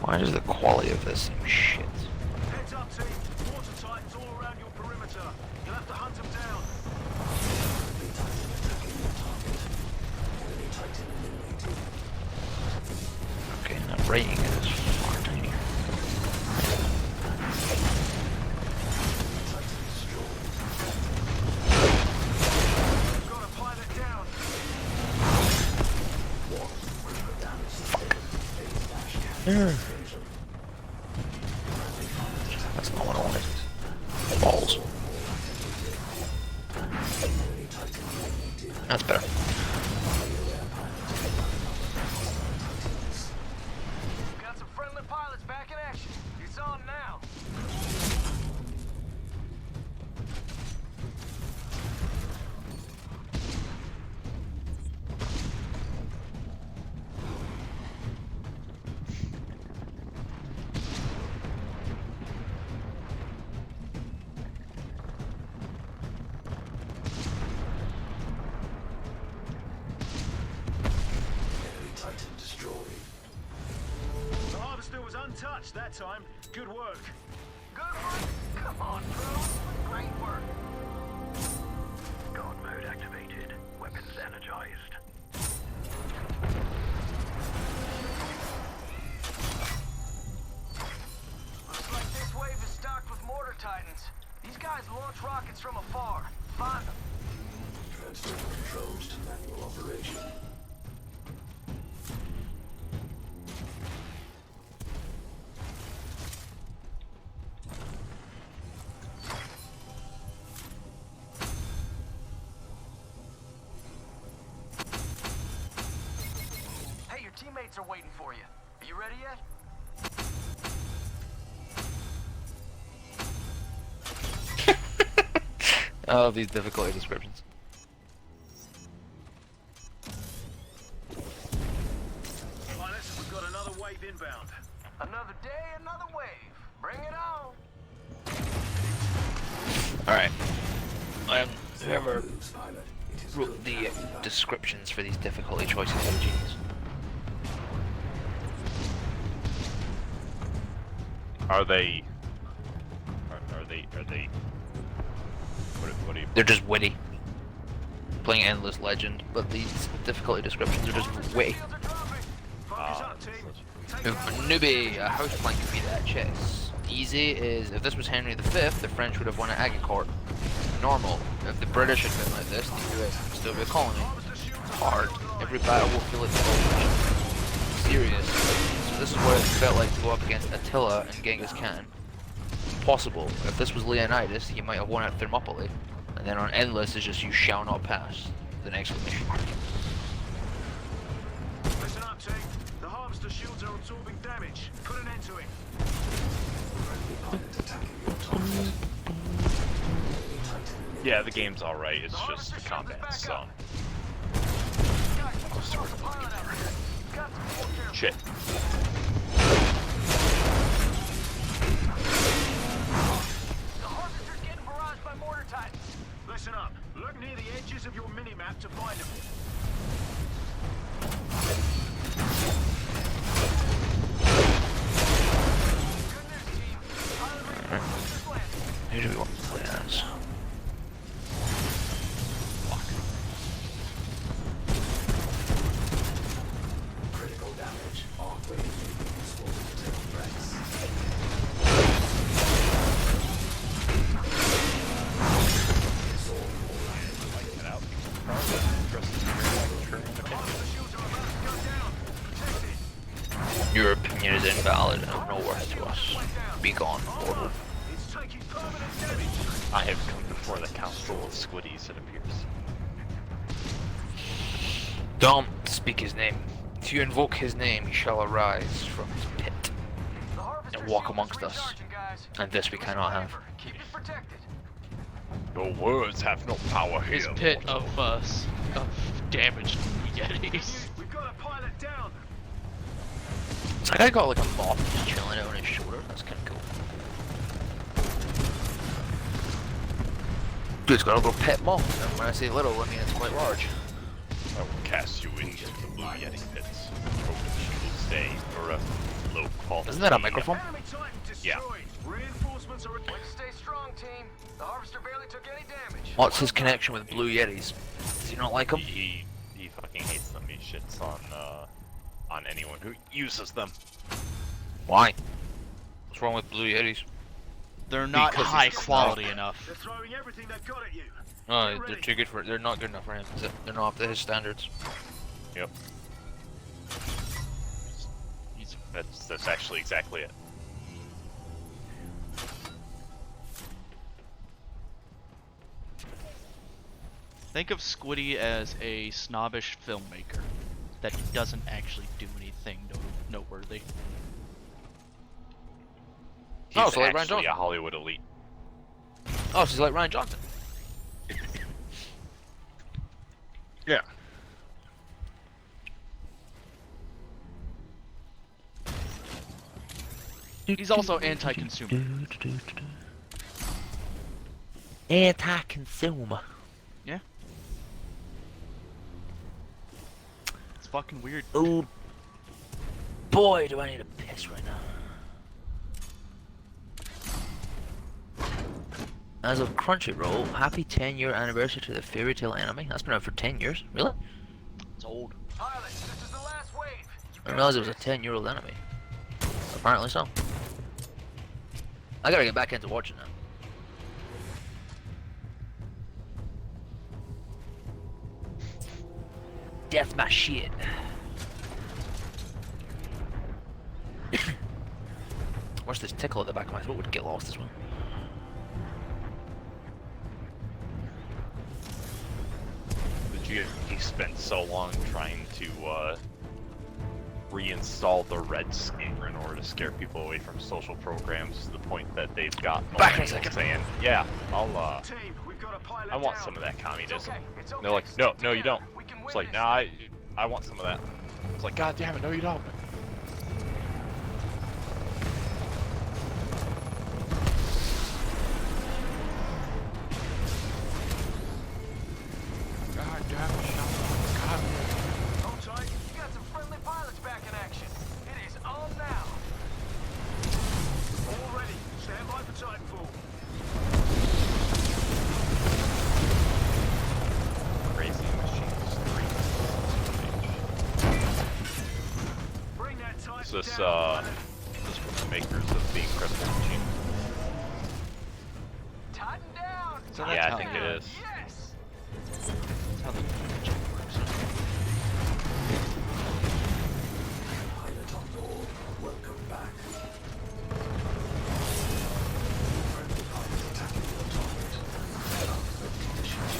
Why is the quality of this seem shit? Heads up, team. Water Titans all around your perimeter. You'll have to hunt them down. Enemy Titan attacking your target. Enemy Titan eliminated. Okay, not rating it is far tiny. Titan destroyed. You've got a pilot down. Critical damage sustained. Phase dash capture. That's not what I wanted. Balls. Enemy Titan eliminated. That's better. Got some friendly pilots back in action. It's on now. Enemy Titan destroyed. The harvester was untouched that time. Good work. Good work? Come on, bro. Great work. Guard mode activated. Weapons energized. Looks like this wave is stocked with mortar Titans. These guys launch rockets from afar. Find them. Transferring controls to manual operation. teammates are waiting for you. Are you ready yet? I love these difficulty descriptions. Right, listen, we've got another wave inbound. Another day, another wave. Bring it on. Alright. Whoever Moves, pilot. It is wrote good the to have you back. descriptions for these difficulty choices are genius. Are they? Are they? What do you? They're just witty. Playing Endless Legend, but these difficulty descriptions are just witty. Shields are dropping. Focus up, team. Take out the Newbie, a house plank could be that chess. Easy is, if this was Henry V, the French would have won at Agincourt. Normal, if the British had been like this, the US would still be a colony. Hard, every battle will feel its own. Serious, so this is what it felt like to go up against Attila and Genghis Khan. Possible, if this was Leonidas, he might have won at Thermopylae. And then on Endless is just you shall not pass. The next exclamation mark. Listen up, team. The harvester shields are absorbing damage. Put an end to it. Friendly pilot attacking your target. Enemy Titan Yeah, the game's alright. It's just the combat. So shit. The harvester's getting barraged by mortar titans. Listen up. Look near the edges of your mini-map to find them. Good news, team. Pilot reinforcements landing. Who do we want to play as? critical damage. Arc wave may be useful to detect threats. Get out. Trust your Shields are about to go down. Protect it. Your opinion is invalid and of no worth to us. Be gone, order. It's taking permanent damage. I have come before the council of squiddies, it appears. Don't speak his name. If you invoke his name, he shall arise from his pit. The harvester's And walk shield is amongst us. recharging, guys. And this we cannot have. Keep it protected. Your words have no power His here. pit of damaged Yetis. We've got a pilot down. It's like I got like a moth just chilling out on his shoulder. That's kind of cool. Dude's got a little pet moth. And when I say little, I mean it's quite large. I will cast you into the Blue Yeti pits. Hope that you will stay for a low quality. Isn't that a microphone? Enemy Titan destroyed. Yeah. Reinforcements are... Way to stay strong, team. The harvester barely took any damage. What's his connection with Blue Yetis? Does he not like them? He fucking hates them. He shits on anyone who uses them. Why? What's wrong with Blue Yetis? They're not Because high he's a quality snob. enough. They're throwing everything they've got at you. No, they're too good for. They're not good enough for him. They're not up to his standards. Yep. That's actually exactly it. Think of Squiddy as a snobbish filmmaker that doesn't actually do anything noteworthy. He's Oh, so like Ryan actually Johnson. a Hollywood elite. Oh, she's like Ryan Johnson. Yeah. He's also anti-consumer. Anti-consumer. Yeah. It's fucking weird. Oh boy, do I need a piss right now. As of Crunchyroll, happy 10-year anniversary to the fairy tale anime. That's been out for 10 years. Really? It's old. Pilot, this is the last wave. I didn't realize it was a 10-year-old anime. Apparently so. I gotta get back into watching now. That's my shit. Watch this tickle at the back of my throat would get lost as well. He spent so long trying to reinstall the Red Scare in order to scare people away from social programs to the point that they've got Back in a millennials second. saying, "Yeah, Team, we've got a pilot I want down. some of that communism." It's okay. It's okay. They're like, "No, no, you don't." We can It's win like, this "Nah, thing. I want some of that." It's like, "God damn it, no, you don't." God damn it, shut up. God. Hold tight. You got some friendly pilots back in action. It is on now. All ready. Stand by for Titanfall. Crazy Machines 3. Bring that Titan Is this, down. this from the makers of the Incredible Machine? Tighten down. So Yeah, that's I think how- it is. Yes. That's how the engine works. Pilot on board. Welcome back. Friendly pilots attacking your target. Conflict conditions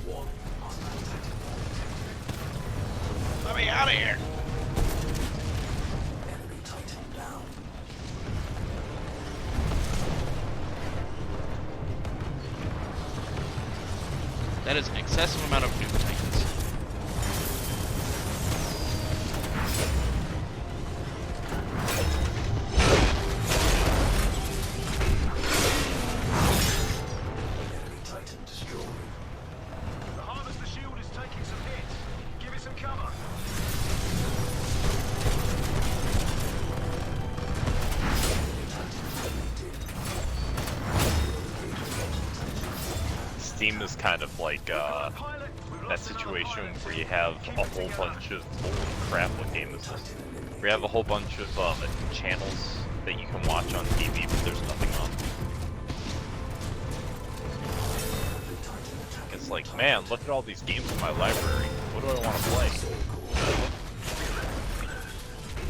low. One hostile Titanfall detected. Let me out of here! Enemy Titan down. That is an excessive amount of new titans. Enemy Titan destroyed. The harvester shield is taking some hits. Give it some cover. Steam is kind of like, Pilot, we've that lost another situation pilot. where you have Keep a it whole together. bunch of, holy crap, what game is this? We have a whole bunch of channels that you can watch on TV, but there's nothing on. It's like, man, look at all these games in my library. What do I want to play?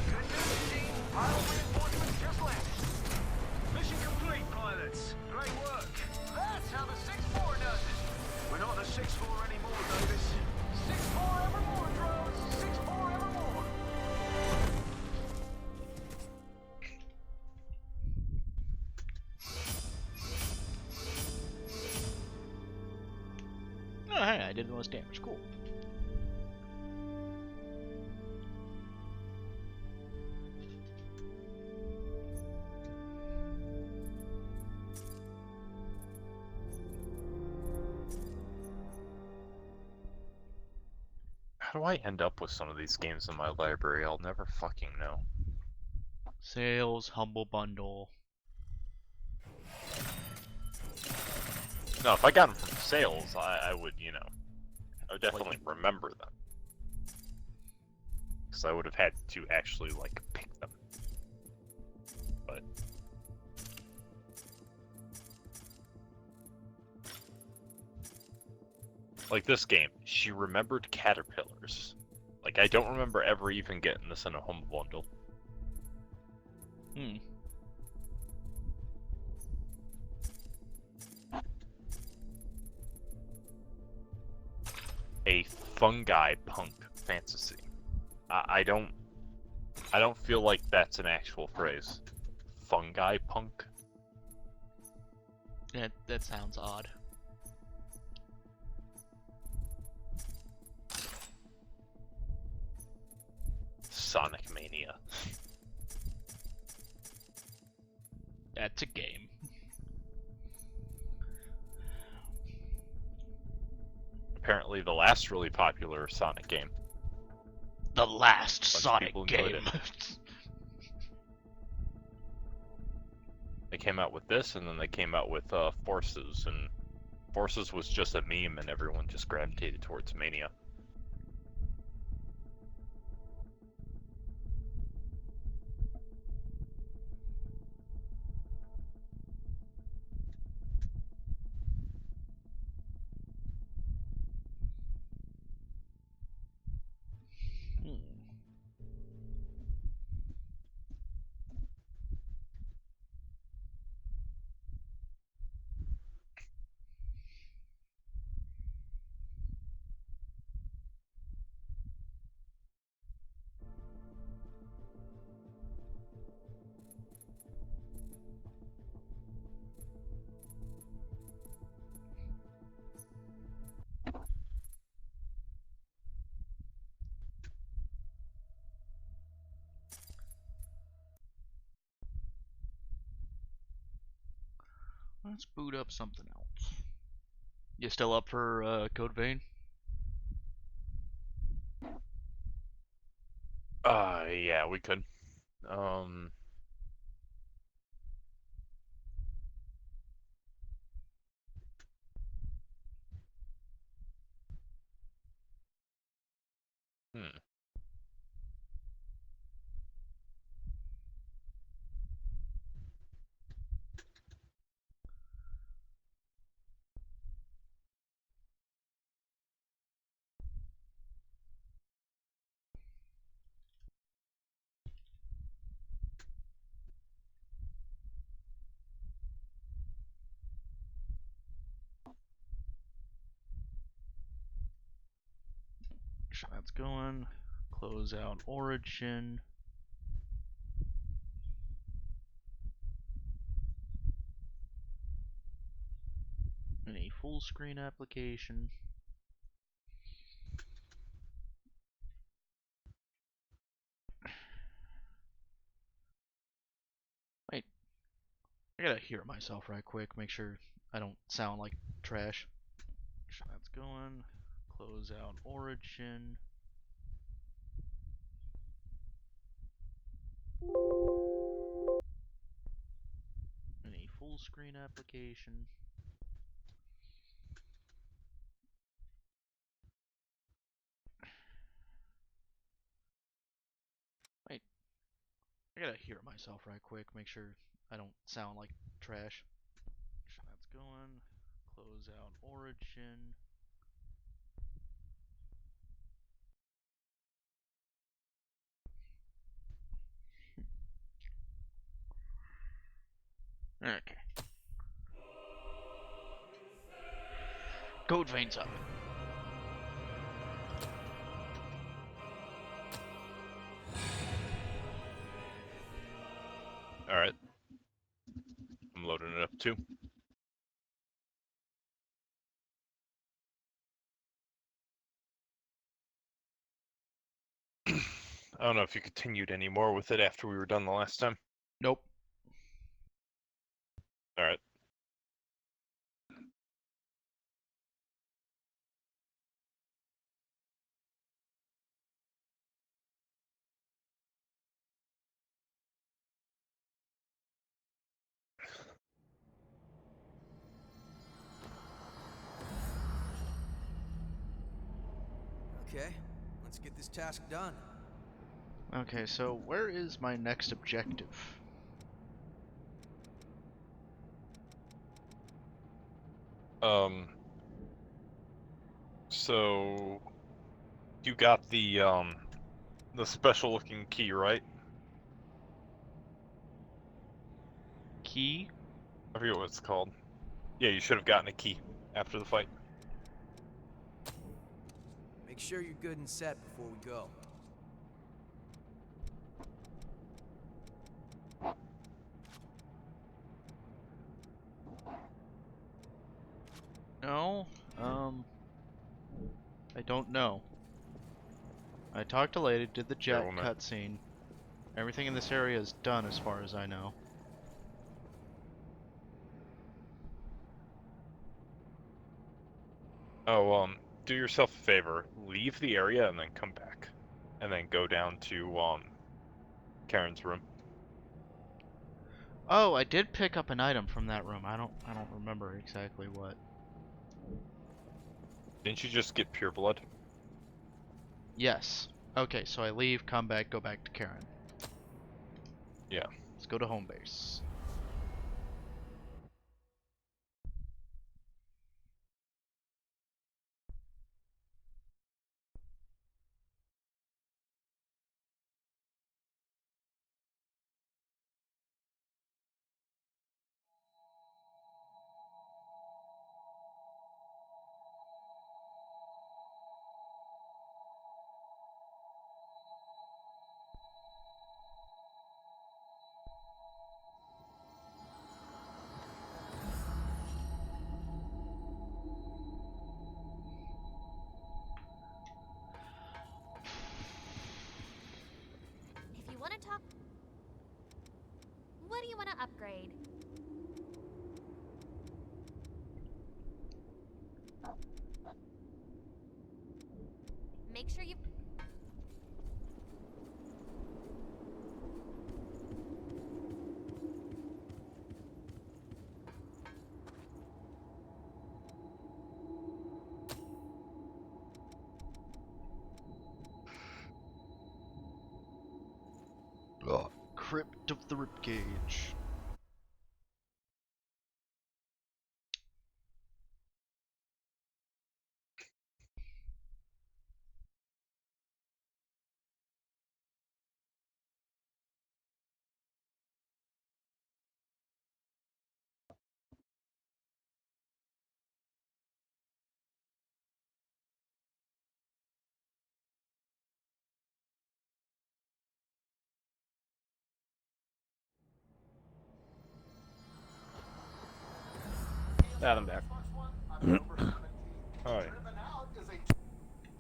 Good news, team. Pilot reinforcements just landed. Mission complete, pilots. Great work. That's how the 6-4 does it. We're not the 6-4 anymore, Davis. 6-4 evermore, drones. 6-4 evermore. Oh, hey, I did the most damage. Cool. How do I end up with some of these games in my library? I'll never fucking know. Sales, Humble Bundle. No, if I got them from sales, I would, you know, I would definitely remember them. Because I would have had to actually, like, pick them. But... like this game, she remembered caterpillars. Like, I don't remember ever even getting this in a home bundle. Hmm. A fungi punk fantasy. I don't feel like that's an actual phrase. Fungi punk? That sounds odd. Sonic Mania. That's a game. Apparently the last really popular Sonic game. The last Bunch of Sonic people enjoyed game. They came out with this, and then they came out with Forces, and Forces was just a meme, and everyone just gravitated towards Mania. Hmm. Let's boot up something else. You still up for Code Vein? Yeah, we could. Hmm. Make sure that's going. Close out Origin. Any full screen application. Wait. I gotta hear myself right quick, make sure I don't sound like trash. Make sure that's going. Close out Origin. Any full screen application. Wait. I gotta hear myself right quick, make sure I don't sound like trash. Make sure that's going. Close out Origin. Okay. Code Vein's up. Alright. I'm loading it up too. I don't know if you continued any more with it after we were done the last time. Nope. Alright. Okay, let's get this task done. Okay, so where is my next objective? So you got the special looking key, right? Key? I forget what it's called. Yeah, you should have gotten a key after the fight. Make sure you're good and set before we go. No. I don't know. I talked to Lady, did the jet woman. cutscene. Everything in this area is done as far as I know. Oh, do yourself a favor. Leave the area and then come back. And then go down to, Karen's room. Oh, I did pick up an item from that room. I don't remember exactly what. Didn't you just get pure blood? Yes. Okay, so I leave, come back, go back to Karen. Yeah. Let's go to home base. If you want to talk... What do you want to upgrade? make sure you. Crypt of the Ribcage. I'm back. Hi.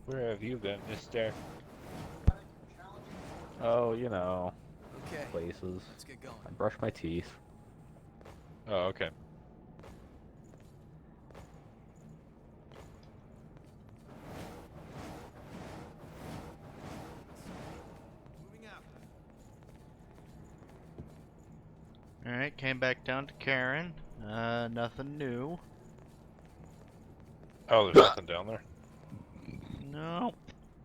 Where have you been, mister? Oh, you know, Okay, places. let's get going. I brush my teeth. Oh, okay. Moving out. Alright, came back down to Karen. Nothing new. Oh, there's nothing down there? No.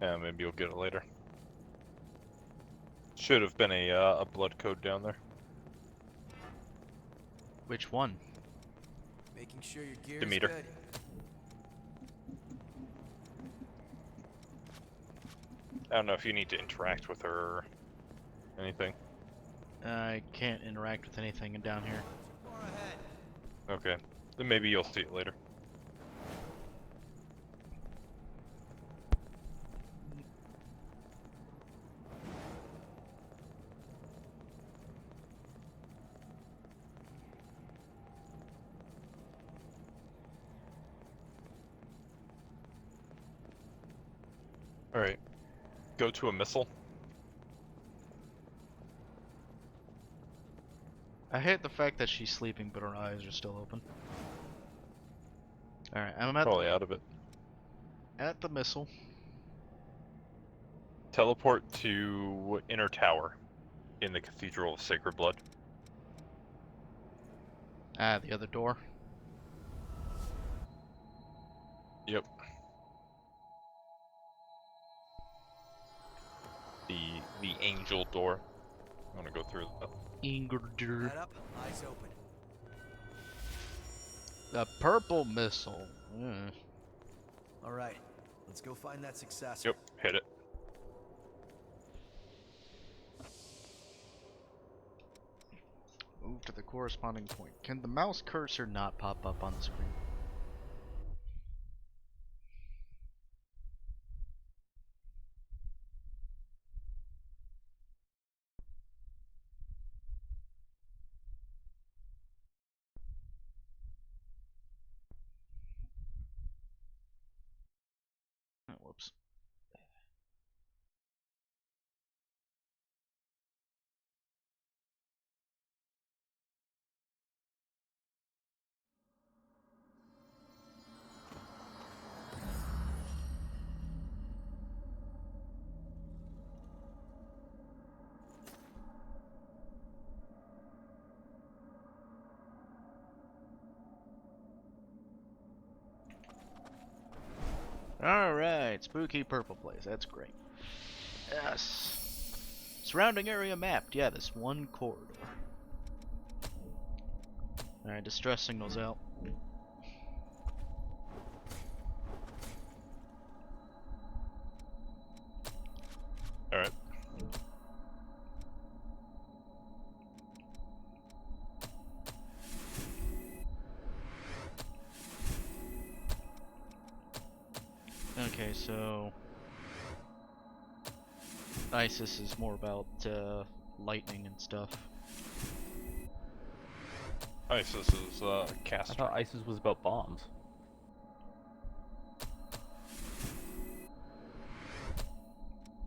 Yeah, maybe you'll get it later. Should have been a blood code down there. Which one? Making sure your gear's Demeter. good. I don't know if you need to interact with her or anything. I can't interact with anything down here. Far ahead. Okay. Then maybe you'll see it later. Alright. Go to a missile. I hate the fact that she's sleeping, but her eyes are still open. Alright, I'm Probably out of it. at the missile. Teleport to Inner Tower in the Cathedral of Sacred Blood. Ah, the other door. Yep. The angel door. I want to go through that. Ingrid. Head up, eyes open. The purple missile. Mm. All right, let's go find that successor. Yep, hit it. Move to the corresponding point. Can the mouse cursor not pop up on the screen? Oh, whoops. Alright, spooky purple place. That's great. Yes. Surrounding area mapped. Yeah, this one corridor. Alright, distress signals out. Alright. Okay, so ISIS is more about lightning and stuff. ISIS is I caster. thought ISIS was about bombs.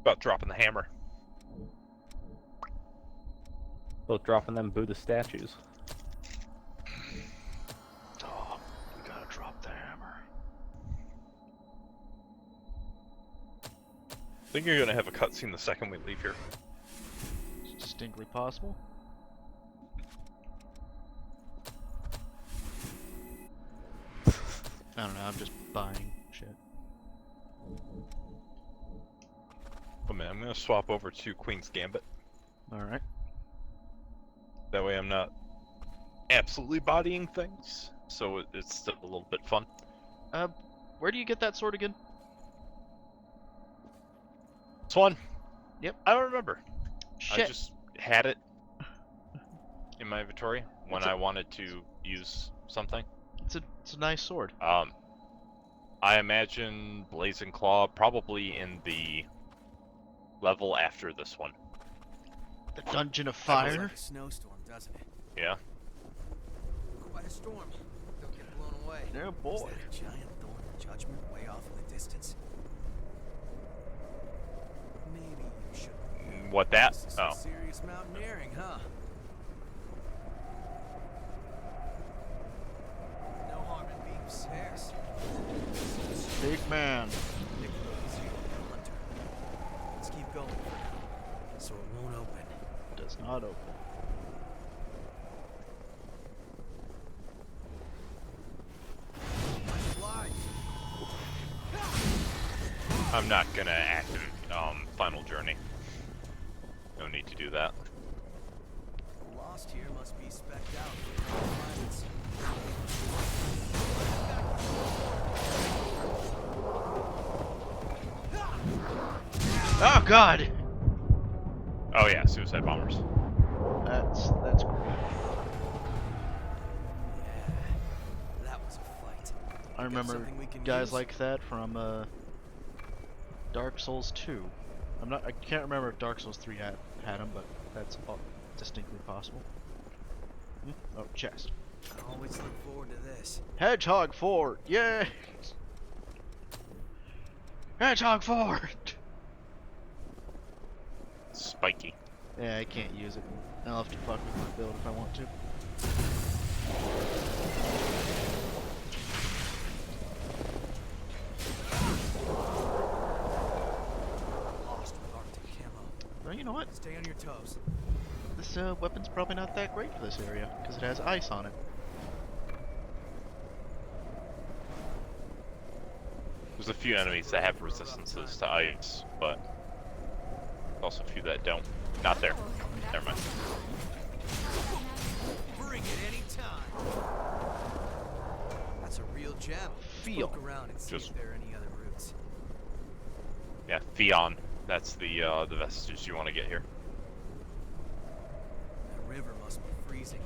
About dropping the hammer. About dropping them Buddha statues. Oh, we gotta drop the hammer. think you're gonna have a cutscene the second we leave here. It's distinctly possible. I don't know, I'm just buying shit. Oh man, I'm gonna swap over to Queen's Gambit. Alright. That way I'm not absolutely bodying things, so it's still a little bit fun. Where do you get that sword again? This one? Yep. I don't remember. Shit. I just had it in my inventory when I wanted to use something. It's a nice sword. I imagine Blazing Claw probably in the level after this one. The Dungeon of Looks Fire? like a snowstorm, doesn't it? Yeah. Quite a storm. Don't get blown away. Yeah, Is boy. that a giant thorn of judgment way off in the distance? Maybe you should. What that? This is Oh. some serious mountaineering, huh? No harm in being scarce. Big man. Nick knows you, Hunter. Let's keep going for now, so it won't open. Does not open. I'm not gonna activate Final Journey. No need to do that. Lost here must be specced out. Oh god! Oh yeah, suicide bombers. That's great. That was a fight. I remember something we can guys use? like that from Dark Souls 2. I can't remember if Dark Souls 3 had them, but that's distinctly possible. Oh, chest. I always look forward to this. Hedgehog Fort! Yay! Hedgehog Fort! Spiky. Yeah, I can't use it. I'll have to fuck with my build if I want to. Lost with Arctic camo. Well, you know what? Stay on your toes. This weapon's probably not that great for this area, because it has ice on it. There's a few enemies that have resistances to ice, but also a few that don't. Not there. Never mind. Bring it anytime. That's a real gem. Feel. Look around and see Just- if there are any other routes. Yeah, Theon. That's the vestiges you want to get here. The river must be freezing.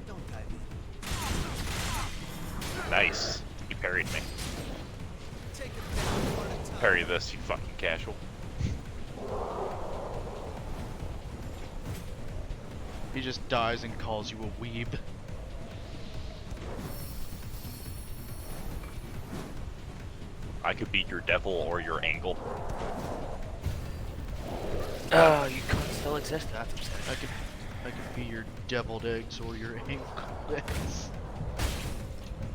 Don't dive in. Nice. You parried me. Take it down one at a time. Parry this, you fucking casual. He just dies and calls you a weeb. I could beat your devil or your angle. Oh, you can't still exist. That's upsetting. I could be your deviled eggs or your eggs.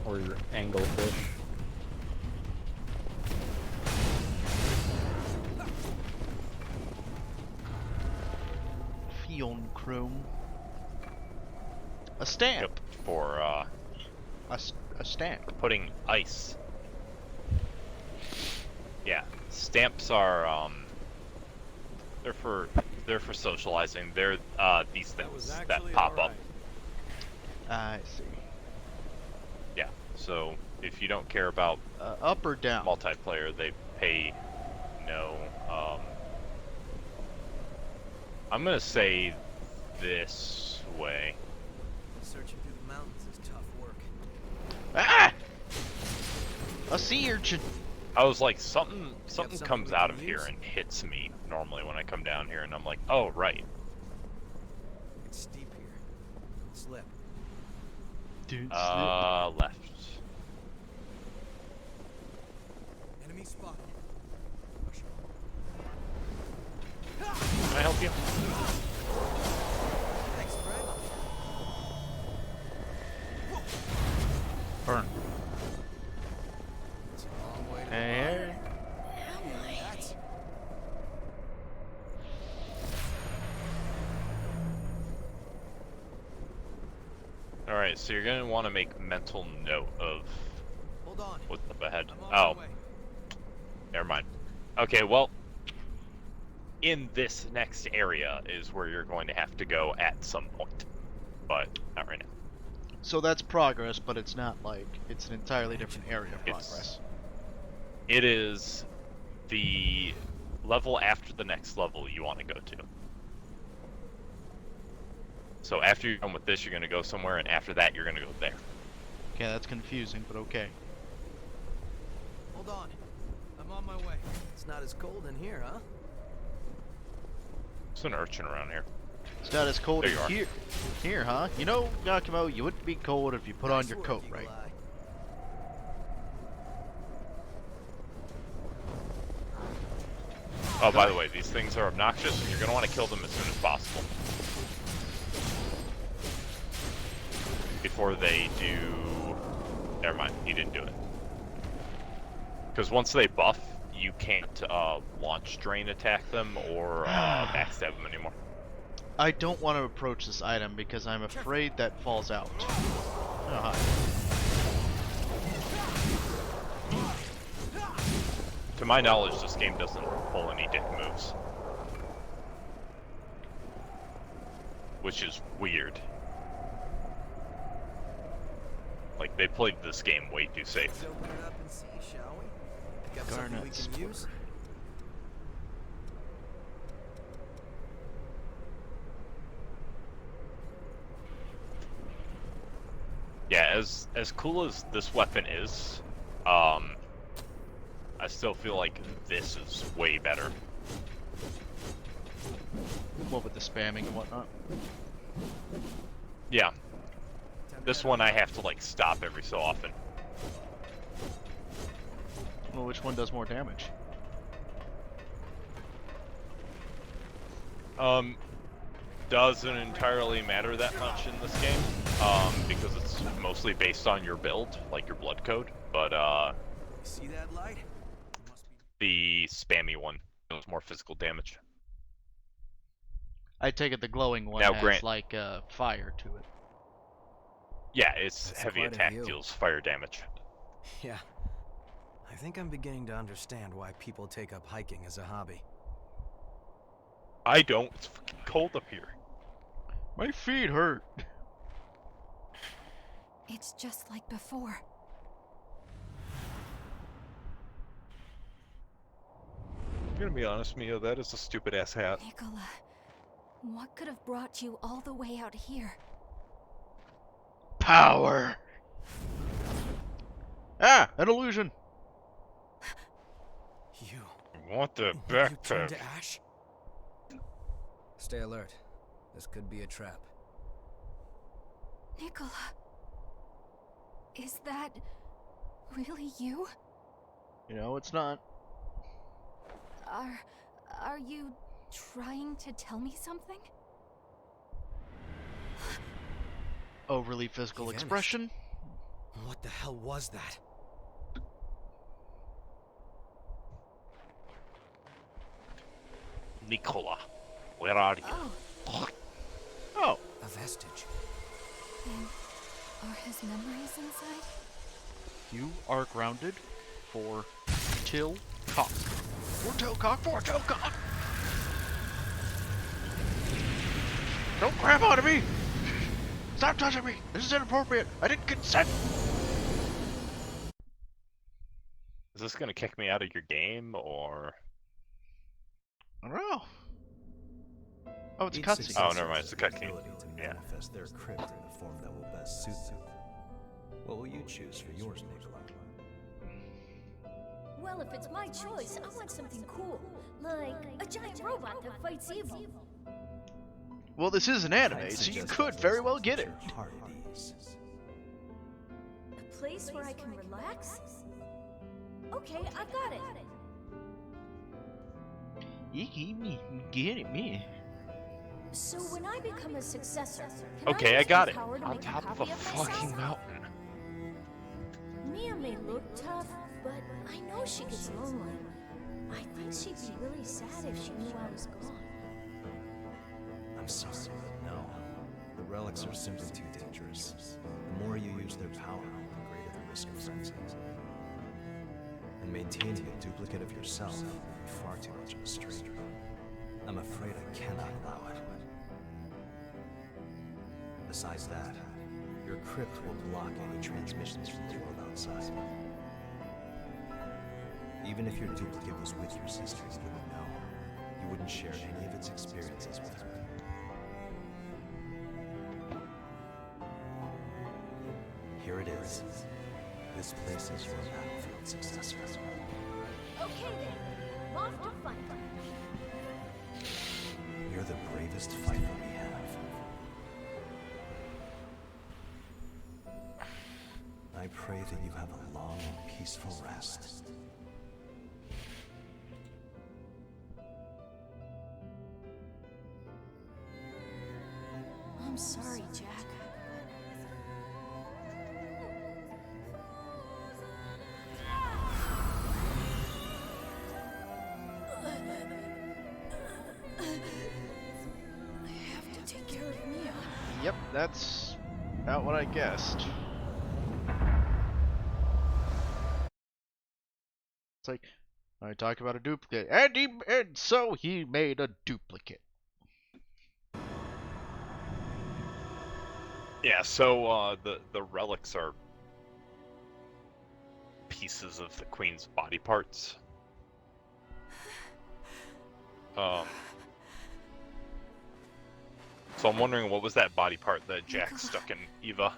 Or your anglefish. Fion Chrome. A stamp. Yep. For A stamp. putting ice. Yeah, stamps are they're for socializing. They're these things that pop up. I see. Yeah. So if you don't care about Up or down? multiplayer, they pay no. I'm gonna say this way. Searching through the mountains is tough work. Ah! A sea urchin. I was like, something something comes we out can of here use? and hits me normally when I come down here, and I'm like, oh right. It's steep here. Slip. Dude, Left. Enemy spotted. Can I help you? Thanks, friend. burn. It's a long way to Hey, That's So you're gonna want to make mental note of Hold on. what's up ahead. I'm on my Oh, way. never mind. Okay, well, in this next area is where you're going to have to go at some point, but not right now. So that's progress, but it's not like it's an entirely different area of It's- progress. It is the level after the next level you want to go to. So after you're done with this, you're going to go somewhere, and after that, you're going to go there. Okay, that's confusing, but okay. Hold on. I'm on my way. It's not as cold in here, huh? There's an urchin around here. It's not as cold There as you are. here. Here, huh? You know, Yakumo, you wouldn't be cold if you put on Nice your work, coat, Eagle right? Eye. Oh, by the way, these things are obnoxious, and you're going to want to kill them as soon as possible. Before they do... Never mind, he didn't do it. Because once they buff, you can't launch drain attack them or backstab them anymore. I don't want to approach this item because I'm afraid that falls out. Oh, hi. To my knowledge, this game doesn't pull any dick moves. Which is weird. Like, they played this game way too safe. Let's open it up and see, shall we? Got something we Garnet can use? Yeah, as cool as this weapon is, I still feel like this is way better. What with the spamming and whatnot? Yeah, Time to this head one on I out. have to like stop every so often. Well, which one does more damage? Doesn't entirely matter that much in this game, because it's mostly based on your build, like your blood code, but See that light? It must be the spammy one does more physical damage. I take it the glowing one Now, has Grant- like fire to it. Yeah, its That's heavy quite a attack view. deals fire damage. Yeah. I think I'm beginning to understand why people take up hiking as a hobby. I don't, it's fucking cold up here. My feet hurt. It's just like before. I'm gonna be honest, Mia, that is a stupid ass hat. Nicola, what could have brought you all the way out here? Power. Ah, an illusion. You. Want the You turned backpack? to ash? Stay alert. This could be a trap. Nicola, is that really you? You know, it's not. Are you trying to tell me something? Overly physical He vanished. expression. What the hell was that? Nicola, where are you? Oh, Oh, A vestige. then are his memories inside? you are grounded for till cock. For till cock, for till cock. Don't grab onto me. Stop touching me. This is inappropriate. I didn't consent. Is this gonna kick me out of your game, or... I don't know. Oh, it's a Each cutscene. successor Oh, never mind, it's a has the cutscene. ability to Yeah. manifest their crypt in the form that will best suit them. What will you choose for yours, Nikolai? Well, if it's my choice, I want something cool. Like a giant robot that fights evil. Well, this is an anime, I'd so you suggest could that very place well that get puts it. your heart at ease. A place where I can relax? Okay, I got it. You get it, me. So when I become a successor, can Okay, I use got my it. power to On make top of copy a myself? fucking mountain. Mia may look tough, but I know she gets lonely. I think she'd be really sad if she knew I was gone. I'm sorry, but no. The relics are simply too dangerous. The more you use their power, the greater the risk of frenzy. And maintaining a duplicate of yourself would be far too much of a strain. I'm afraid I cannot allow it. Besides that, your crypt will block any transmissions from the world outside. Even if your duplicate was with your sister, you wouldn't know. You wouldn't share any of its experiences with her. Here it is. This place is your battlefield successor. Okay then, off to fight. You're the bravest fighter we have. I pray that you have a long and peaceful rest. I'm sorry, Jack. I have to take care of Mia. Yep, that's about what I guessed. It's like, I talk about a duplicate, and so he made a duplicate. Yeah, so the relics are pieces of the queen's body parts. So I'm wondering, what was that body part that Jack stuck in Eva?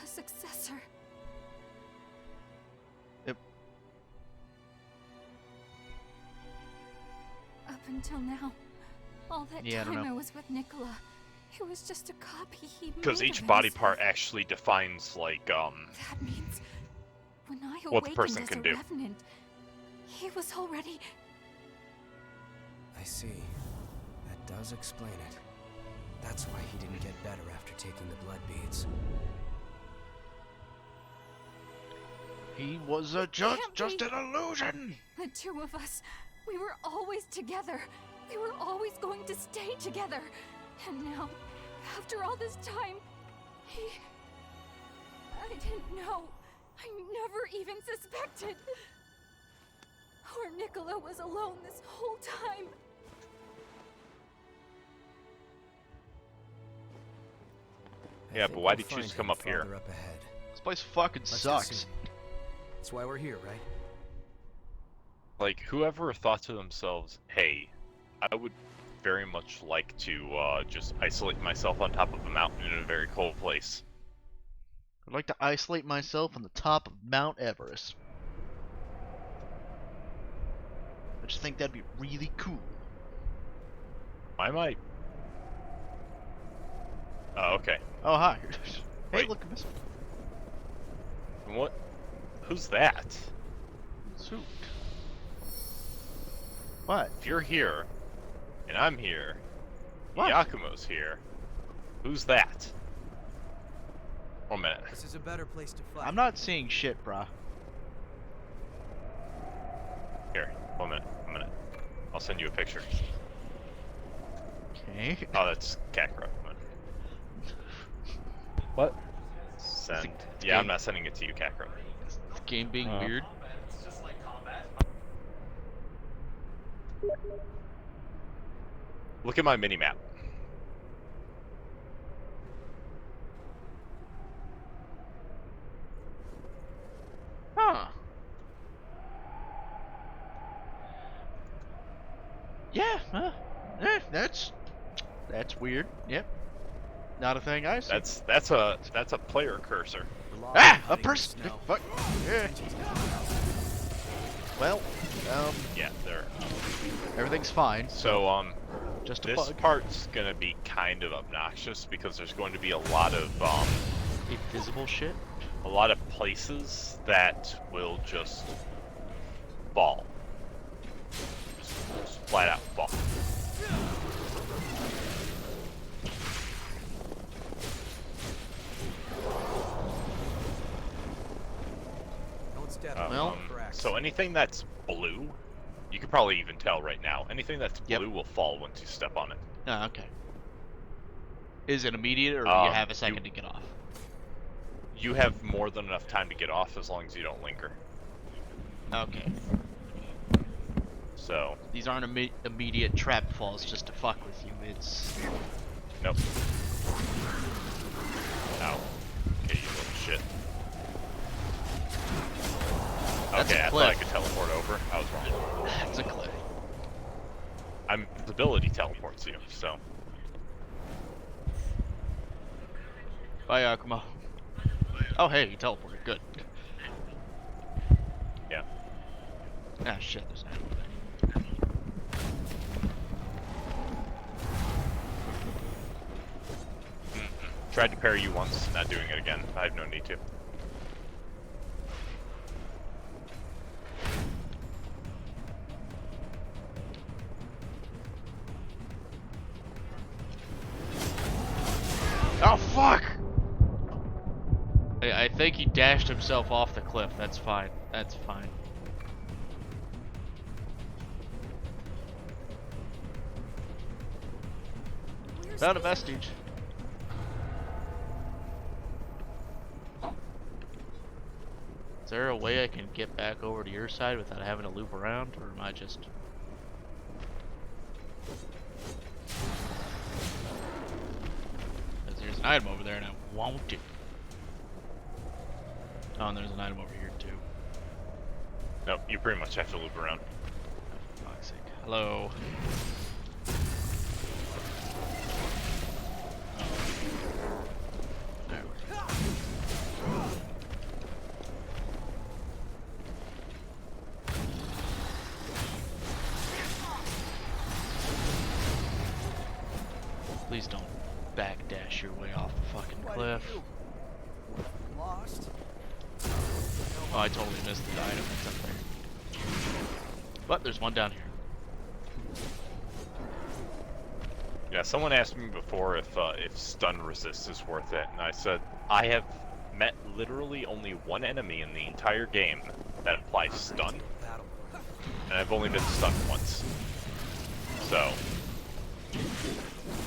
A successor. Yep. Up until now, all that Yeah, I don't time know. I was with Nicola, it was just a copy he made Because of each body himself. part actually defines, like, That means when I what the awakened person as can a do. revenant, he was already. I see. That does explain it. That's why he didn't get better after taking the blood beads. He was just an illusion! The two of us, we were always together. We were always going to stay together. And now, after all this time, I didn't know. I never even suspected. Poor Nicola was alone this whole time. Yeah, but why did you choose to come up here? Up ahead. This place fucking Let's sucks. just see. That's why we're here, right? Like, whoever thought to themselves, hey, I would very much like to just isolate myself on top of a mountain in a very cold place. I'd like to isolate myself on the top of Mount Everest. I just think that'd be really cool. Why am I... Oh, okay. Oh, hi. Hey, Wait. look at this. What? Who's that? Suit. What? If you're here, and I'm here, What? Yakumo's here, who's that? 1 minute. This is a better place to fight. I'm not seeing shit, brah. Here, 1 minute, 1 minute. I'll send you a picture. Okay. Oh, that's Kakarot. What? Send. Yeah, I'm not sending it to you, Kakarot. This game being weird. Look at my mini-map. Huh. Yeah, that's weird. Yep. Not a thing I see. That's a player cursor. Ah! A person! Fuck. Yeah. Well, Yeah, there. everything's fine. So, Just a this bug. part's gonna be kind of obnoxious because there's going to be a lot of, Invisible shit? a lot of places that will just fall. Just flat out fall. Don't step Well, So anything that's blue, you could probably even tell right now, anything that's Yep. blue will fall once you step on it. Oh, okay. Is it immediate, or do you have a second you- to get off? You have more than enough time to get off as long as you don't linger. Okay. So. These aren't immediate trap falls just to fuck with you. It's. Nope. Ow. Okay, you little shit. That's okay, a I cliff. thought I could teleport over. I was wrong. That's a cliff. Invisibility teleports you, so. Bye, Akuma. Oh, hey, you teleported. Good. Yeah. Ah, shit, there's an animal there. Tried to parry you once, not doing it again. I have no need to. Oh, fuck! I think he dashed himself off the cliff. That's fine. That's fine. Found a vestige. Is there a way I can get back over to your side without having to loop around, or am I just... Because there's an item over there and I want it. Oh, and there's an item over here too. Nope, you pretty much have to loop around. For fuck's sake. Hello. There we go. Please don't backdash your way off the fucking cliff. Lost? Oh, I totally missed the item that's up there. But there's one down here. Yeah, someone asked me before if stun resist is worth it, and I said I have met literally only one enemy in the entire game that applies stun, and I've only been stunned once. So,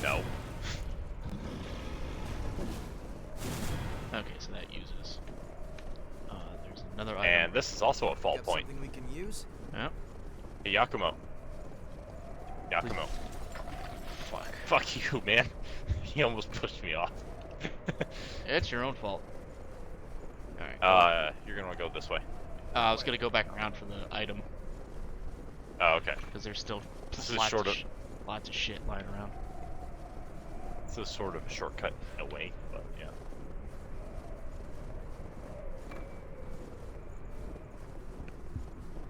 no. Okay, so that uses. There's another item. And this is also a fall Got point. something we can use? Yep. Hey, Yakumo. Yakumo. Fuck. Fuck you, man. He almost pushed me off. It's your own fault. Alright. You're gonna go this way. I was gonna go back around for the item. Oh, okay. Because there's still This is lots sort of. lots of shit lying around. This is sort of a shortcut in a way, but yeah.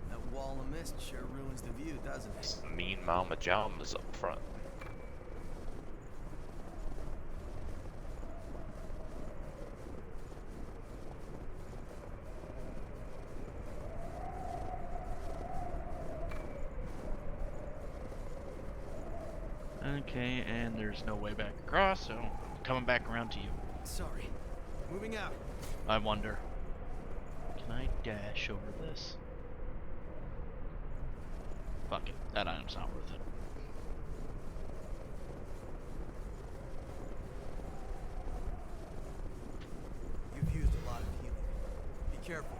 That wall of mist sure ruins the view, doesn't it? Mean Mama Jams up front. Okay, and there's no way back across, so I'm coming back around to you. Sorry. Moving out. I wonder. Can I dash over this? Fuck it. That item's not worth it. You've used a lot of healing. Be careful.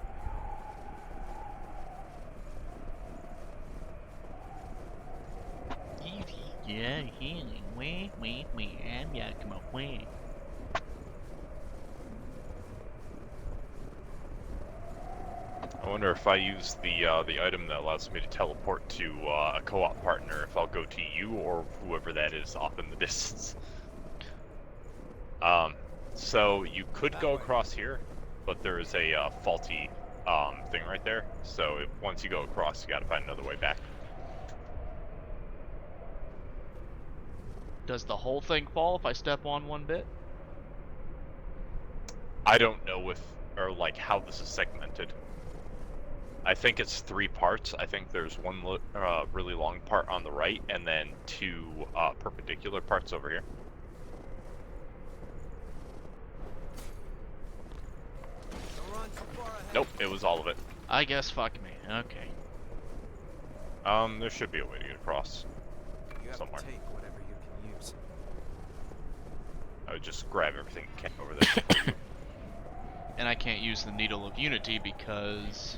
Easy. Yeah, healing. Wait, and yeah, come on, wait. I wonder if I use the item that allows me to teleport to a co-op partner, if I'll go to you or whoever that is off in the distance. So you could go across here, but there is a faulty thing right there. So once you go across, you gotta find another way back. Does the whole thing fall if I step on one bit? I don't know if, or like how this is segmented. I think it's 3 parts. I think there's one really long part on the right, and then 2 perpendicular parts over here. Nope, it was all of it. I guess fuck me. Okay. There should be a way to get across You have somewhere. to take whatever you can use. I would just grab everything you can over there. And I can't use the Needle of Unity because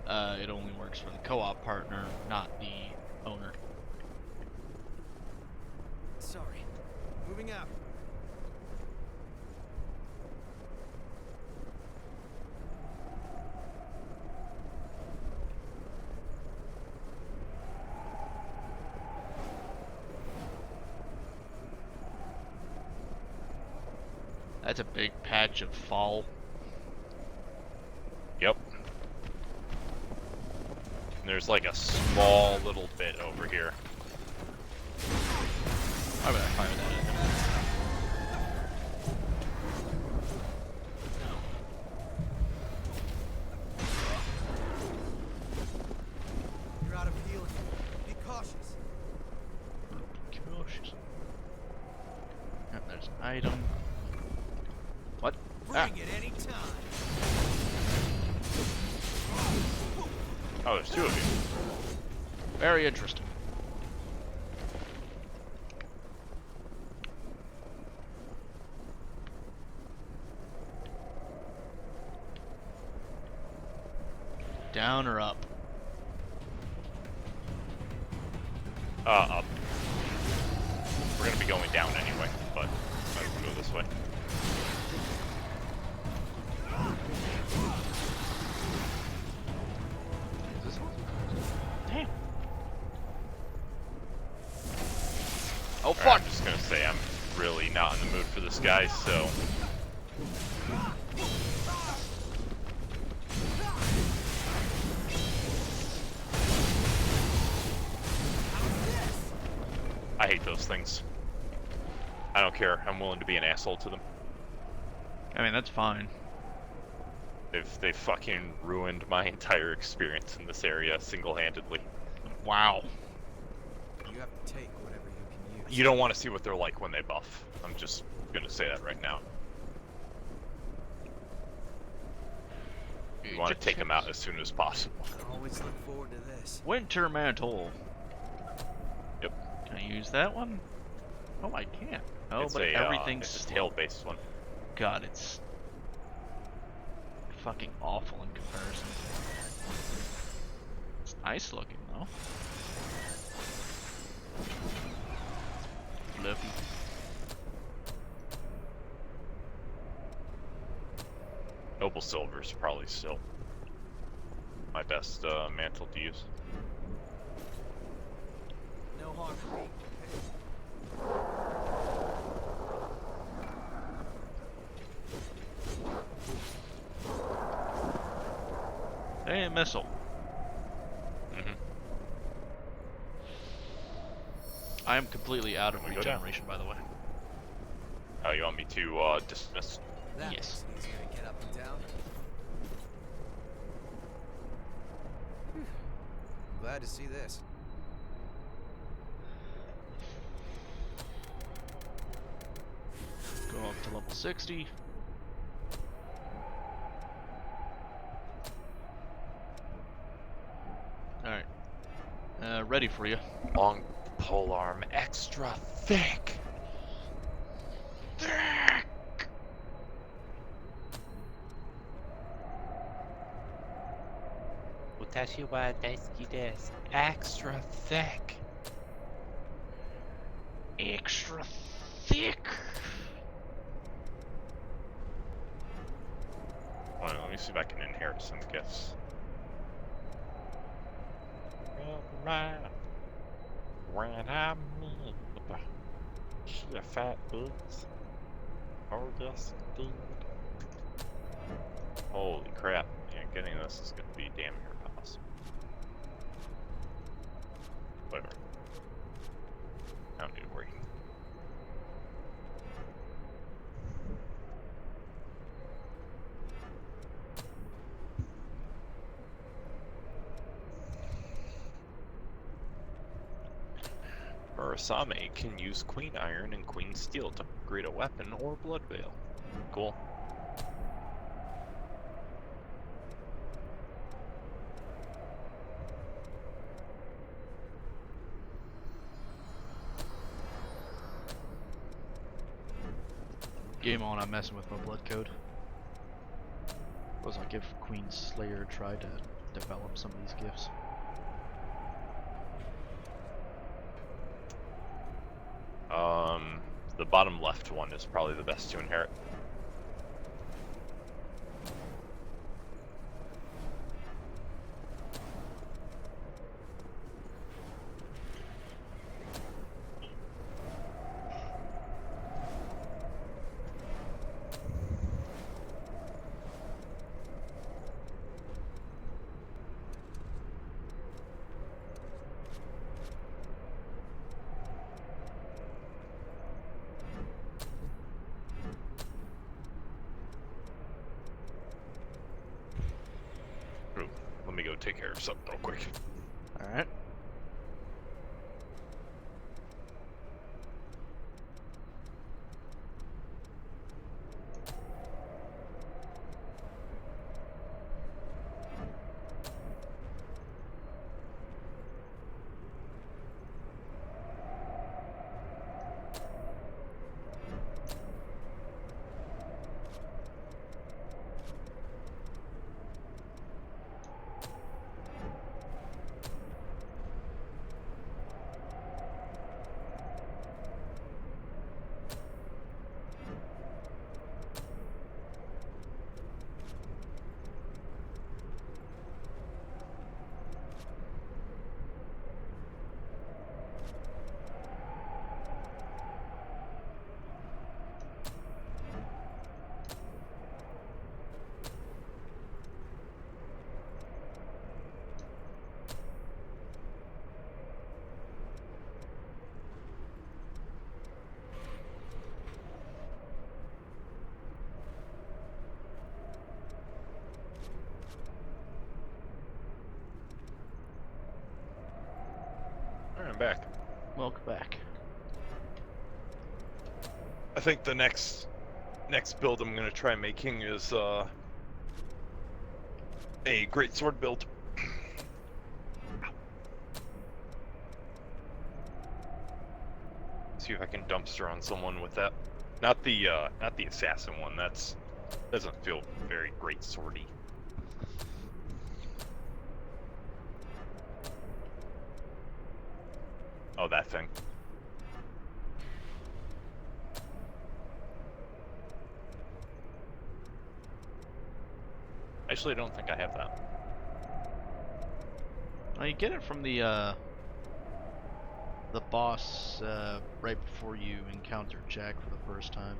it only works for the co-op partner, not the owner. Sorry. Moving out. That's a big patch of fall. Yep. And there's like a small little bit over here. Why would I fire that at him? You're out of healing. Be cautious. Cautious. Yep, there's an item. What? Bring it any time. Oh, there's two of you. Very interesting. Down or up? Up. We're gonna be going down anyway, but might as well go this way. Is this one? Damn. Oh Alright, fuck! I'm just gonna say I'm really not in the mood for this guy, so. I hate those things. I don't care. I'm willing to be an asshole to them. I mean, that's fine. They've fucking ruined my entire experience in this area single-handedly. Wow. You have to take whatever you can use. You don't want to see what they're like when they buff. I'm just gonna say that right now. You want to take them out as soon as possible. I always look forward to this. Winter Mantle. Yep. Can I use that one? Oh, I can't. Oh, It's but everything's it's a slow. tail-based one. God, it's fucking awful in comparison. It's nice looking though. Fluffy. Noble Silver's probably still my best mantle to use. No harm for me. Hey, missile. I am completely out of Can we go down? regeneration, by the way. Oh, you want me to dismiss? That Yes. makes it easier to get up and down. Glad to see this. Go up to level 60. Alright. Ready for you. Long polearm, extra thick. Utashi wa daisuki desu. Extra thick. Extra thick. Alright, let me see if I can inherit some gifts. When I meet she a fat bitch. Oh yes indeed. Holy crap. Yeah, getting this is gonna be damn near impossible. Whatever. I don't need to worry. Murasame can use Queen Iron and Queen Steel to upgrade a weapon or Blood Veil. Cool. Game on, I'm messing with my blood code. Was like if Queen Slayer tried to develop some of these gifts. The bottom left one is probably the best to inherit. Let me go take care of something real quick. Alright. Alright, I'm back. Welcome back. I think the next build I'm gonna try making is a greatsword build. See if I can dumpster on someone with that. Not the assassin one. Doesn't feel very greatswordy. Oh, that thing. Actually, I don't think I have that. Oh, you get it from the boss right before you encounter Jack for the first time.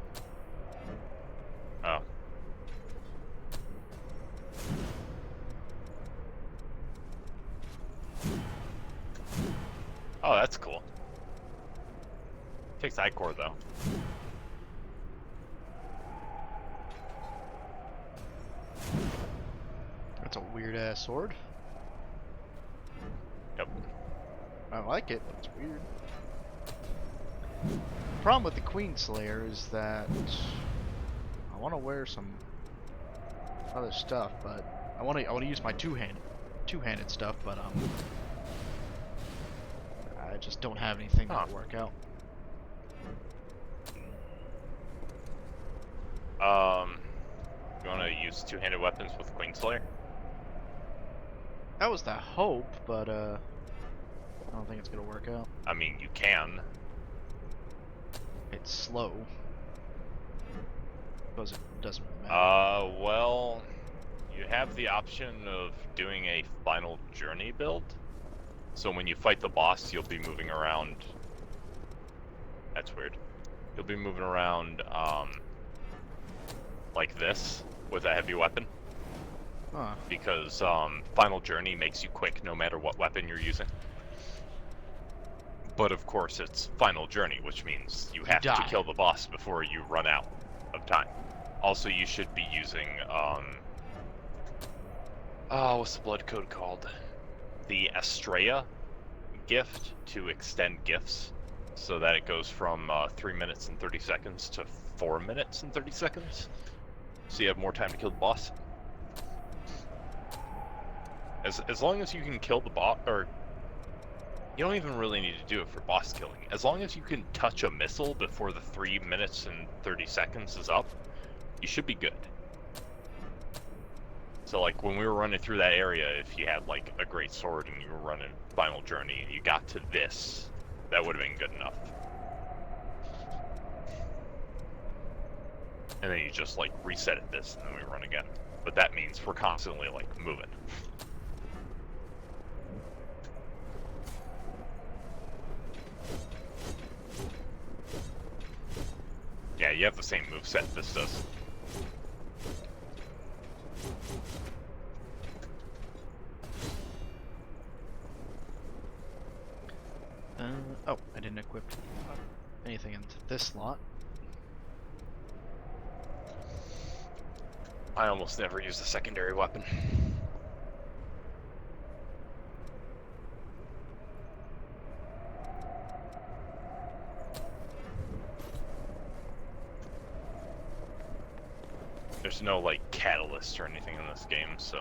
Oh. Oh, that's cool. Takes I-core though. That's a weird ass sword. Yep. I like it, but it's weird. The problem with the Queen Slayer is that I want to wear some other stuff, but I want to use my two-handed stuff, but I just don't have anything that'll work out. You want to use two-handed weapons with Queen Slayer? That was the hope, but I don't think it's gonna work out. I mean, you can. It's slow. Because it doesn't really matter. Well, you have the option of doing a final journey build. So when you fight the boss, you'll be moving around. That's weird. You'll be moving around, like this, with a heavy weapon. Huh. Because, final journey makes you quick no matter what weapon you're using. But of course, it's final journey, which means you have to kill the boss before you run out of time. Also, you should be using, what's the blood code called? The Estrella gift to extend gifts so that it goes from 3 minutes and 30 seconds to 4 minutes and 30 seconds. So you have more time to kill the boss. As long as you can kill the boss, or you don't even really need to do it for boss killing. As long as you can touch a missile before the 3 minutes and 30 seconds is up, you should be good. So like when we were running through that area, if you had like a great sword and you were running Final Journey and you got to this, that would have been good enough. And then you just like reset at this and then we run again. But that means we're constantly like moving. Yeah, you have the same moveset this does. Oh, I didn't equip anything into this slot. I almost never use the secondary weapon. There's no like catalyst or anything in this game, so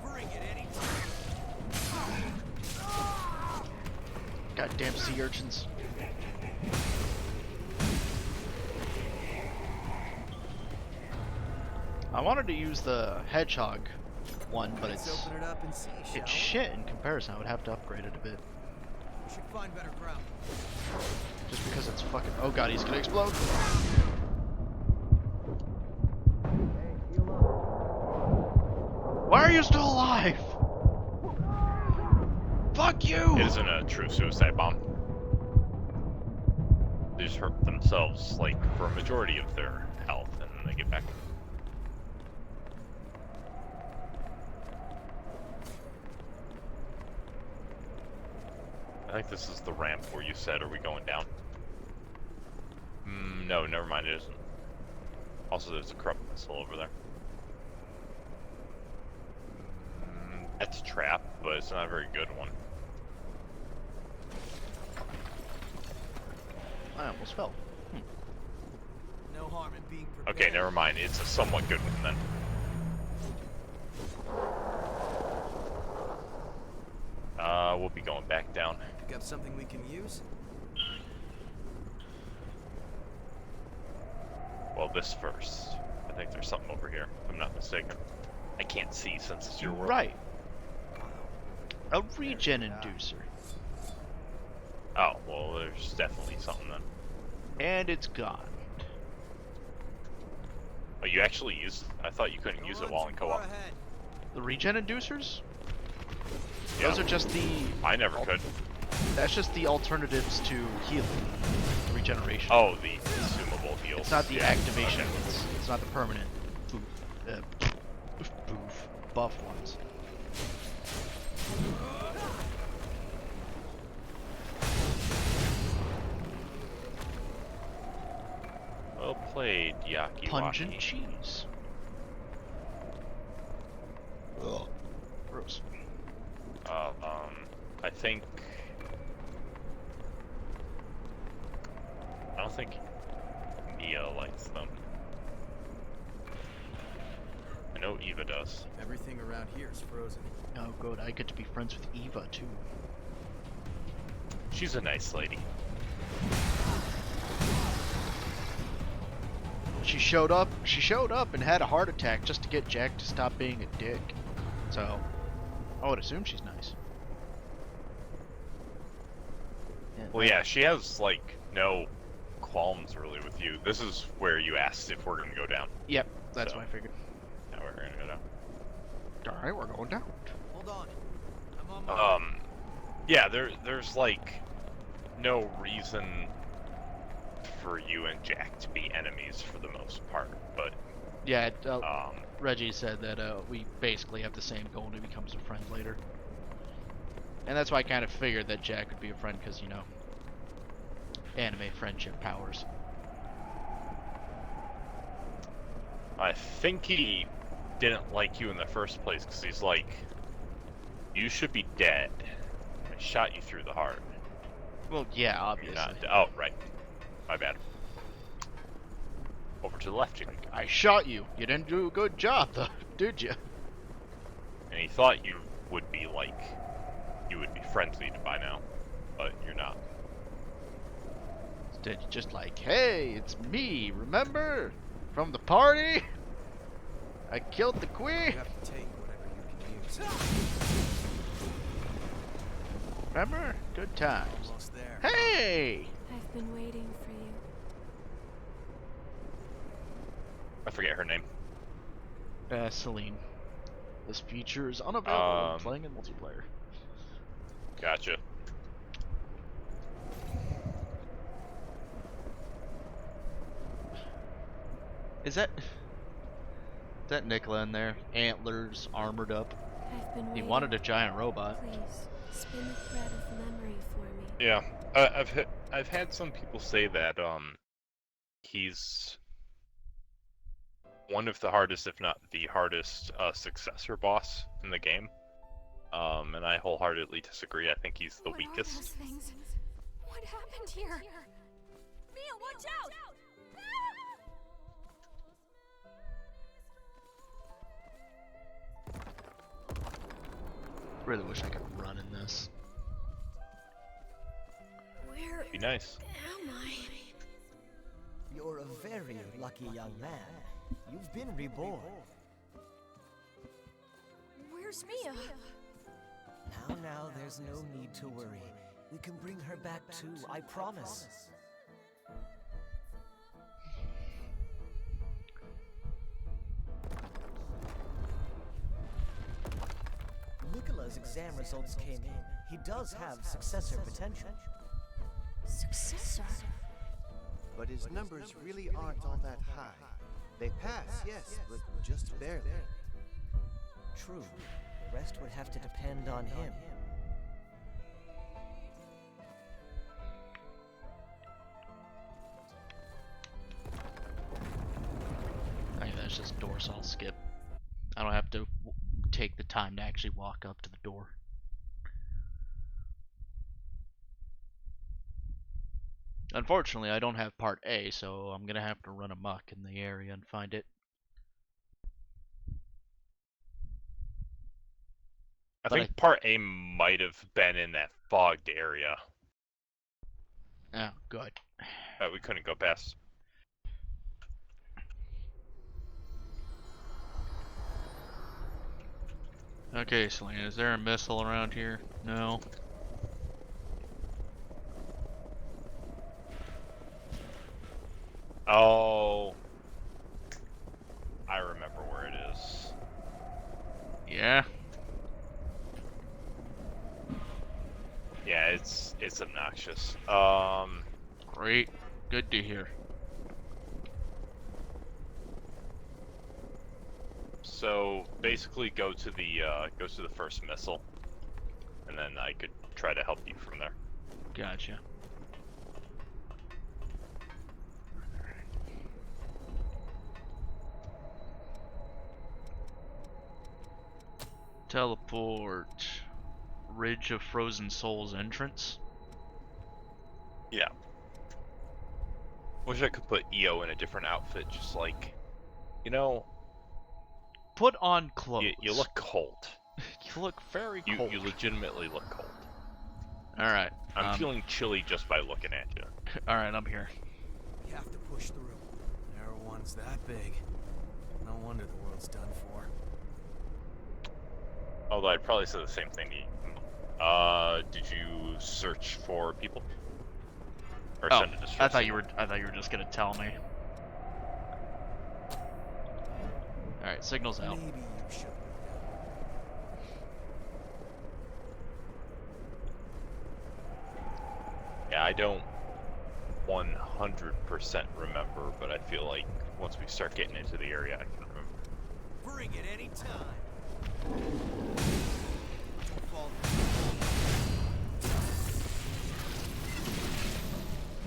Bring it anytime. Goddamn sea urchins. I wanted to use the hedgehog one, but Let's it's open it up and see, shall it's we? shit in comparison. I would have to upgrade it a bit. We should find better ground. Just because it's fucking. Oh god, he's gonna explode. Why are you still alive? Fuck you! it isn't a true suicide bomb. They just hurt themselves like for a majority of their health and then they get back. I think this is the ramp where you said, are we going down? No, never mind, it isn't. Also, there's a corrupt missile over there. That's a trap, but it's not a very good one. I almost fell. No harm in being prepared. Okay, never mind, it's a somewhat good one then. We'll be going back down. Got something we can use? Well, this first. I think there's something over here, if I'm not mistaken. I can't see since it's your world. Right. A regen inducer. Oh, well, there's definitely something then. And it's gone. Oh, you actually used... I thought you couldn't use it while in co-op. The regen inducers? Yeah. Those are just the... I never could. That's just the alternatives to healing. Regeneration. Oh, the consumable heals. It's not the Yeah, activation. okay. It's not the permanent buff ones. Well played, Yaki Pungent Waki. cheese. Ugh. Gross. I think... I don't think Mia likes them. I know Eva does. Everything around here is frozen. Oh good, I get to be friends with Eva too. She's a nice lady. She showed up and had a heart attack just to get Jack to stop being a dick. So, I would assume she's nice. Well, yeah, she has, like, no qualms really with you. This is where you asked if we're gonna go down. Yep, that's So. what I figured. Now we're gonna go down. Alright, we're going down. Hold on. I'm on my Yeah, there's like no reason for you and Jack to be enemies for the most part, but Yeah, Reggie said that we basically have the same goal and he becomes a friend later. And that's why I kind of figured that Jack would be a friend because, you know, anime friendship powers. I think he didn't like you in the first place because he's like, you should be dead. I shot you through the heart. Well, yeah, You're obviously. not. Oh, right. My bad. Over to the left, Jake. I shot you. You didn't do a good job, though, did you? And he thought you would be like, you would be friendly by now, but you're not. Then you're just like, hey, it's me, remember? From the party? I killed the queen. You have to take whatever you can use. Remember? Good times. Almost there. Hey! I've been waiting for you. I forget her name. Celine. This feature is unavailable when playing in multiplayer. Gotcha. Is that Nicola in there? Antlers, armored up. I've been He waiting. wanted a giant robot. Please, spin the thread of memory for me. Yeah, I've had some people say that he's one of the hardest, if not the hardest, successor boss in the game. And I wholeheartedly disagree. I think he's the weakest. What are those things? What happened here? Mia, watch out! Really wish I could run in this. Where Be nice. am I? You're a very lucky young man. You've been reborn. Where's Mia? Now, there's no need to worry. We can bring her back too, I promise. Nicola's exam results came in. He does have successor potential. Successor? But his numbers really aren't all that high. They pass, yes, but just barely. True. The rest would have to depend on him. I think that's just doors I'll skip. I don't have to take the time to actually walk up to the door. Unfortunately, I don't have part A, so I'm gonna have to run amok in the area and find it. I think part A might have been in that fogged area Oh, good. that we couldn't go past. Okay, Selena, is there a missile around here? No. Oh, I remember where it is. Yeah? Yeah, it's obnoxious. Great. Good to hear. So basically, go to the first missile, and then I could try to help you from there. Gotcha. Teleport. Ridge of Frozen Souls entrance. Yeah. Wish I could put EO in a different outfit, just like, you know. Put on clothes. You look cold. You look very cold. You legitimately look cold. Alright. I'm feeling chilly just by looking at you. Alright, I'm here. You have to push through. There are ones that big. No wonder the world's done for. Although I'd probably say the same thing to you. Did you search for people? Or send a distress I thought you were just gonna tell me. Alright, signal's out. Maybe you should. Yeah, I don't 100% remember, but I feel like once we start getting into the area, I can remember. Bring it any time. Don't fall.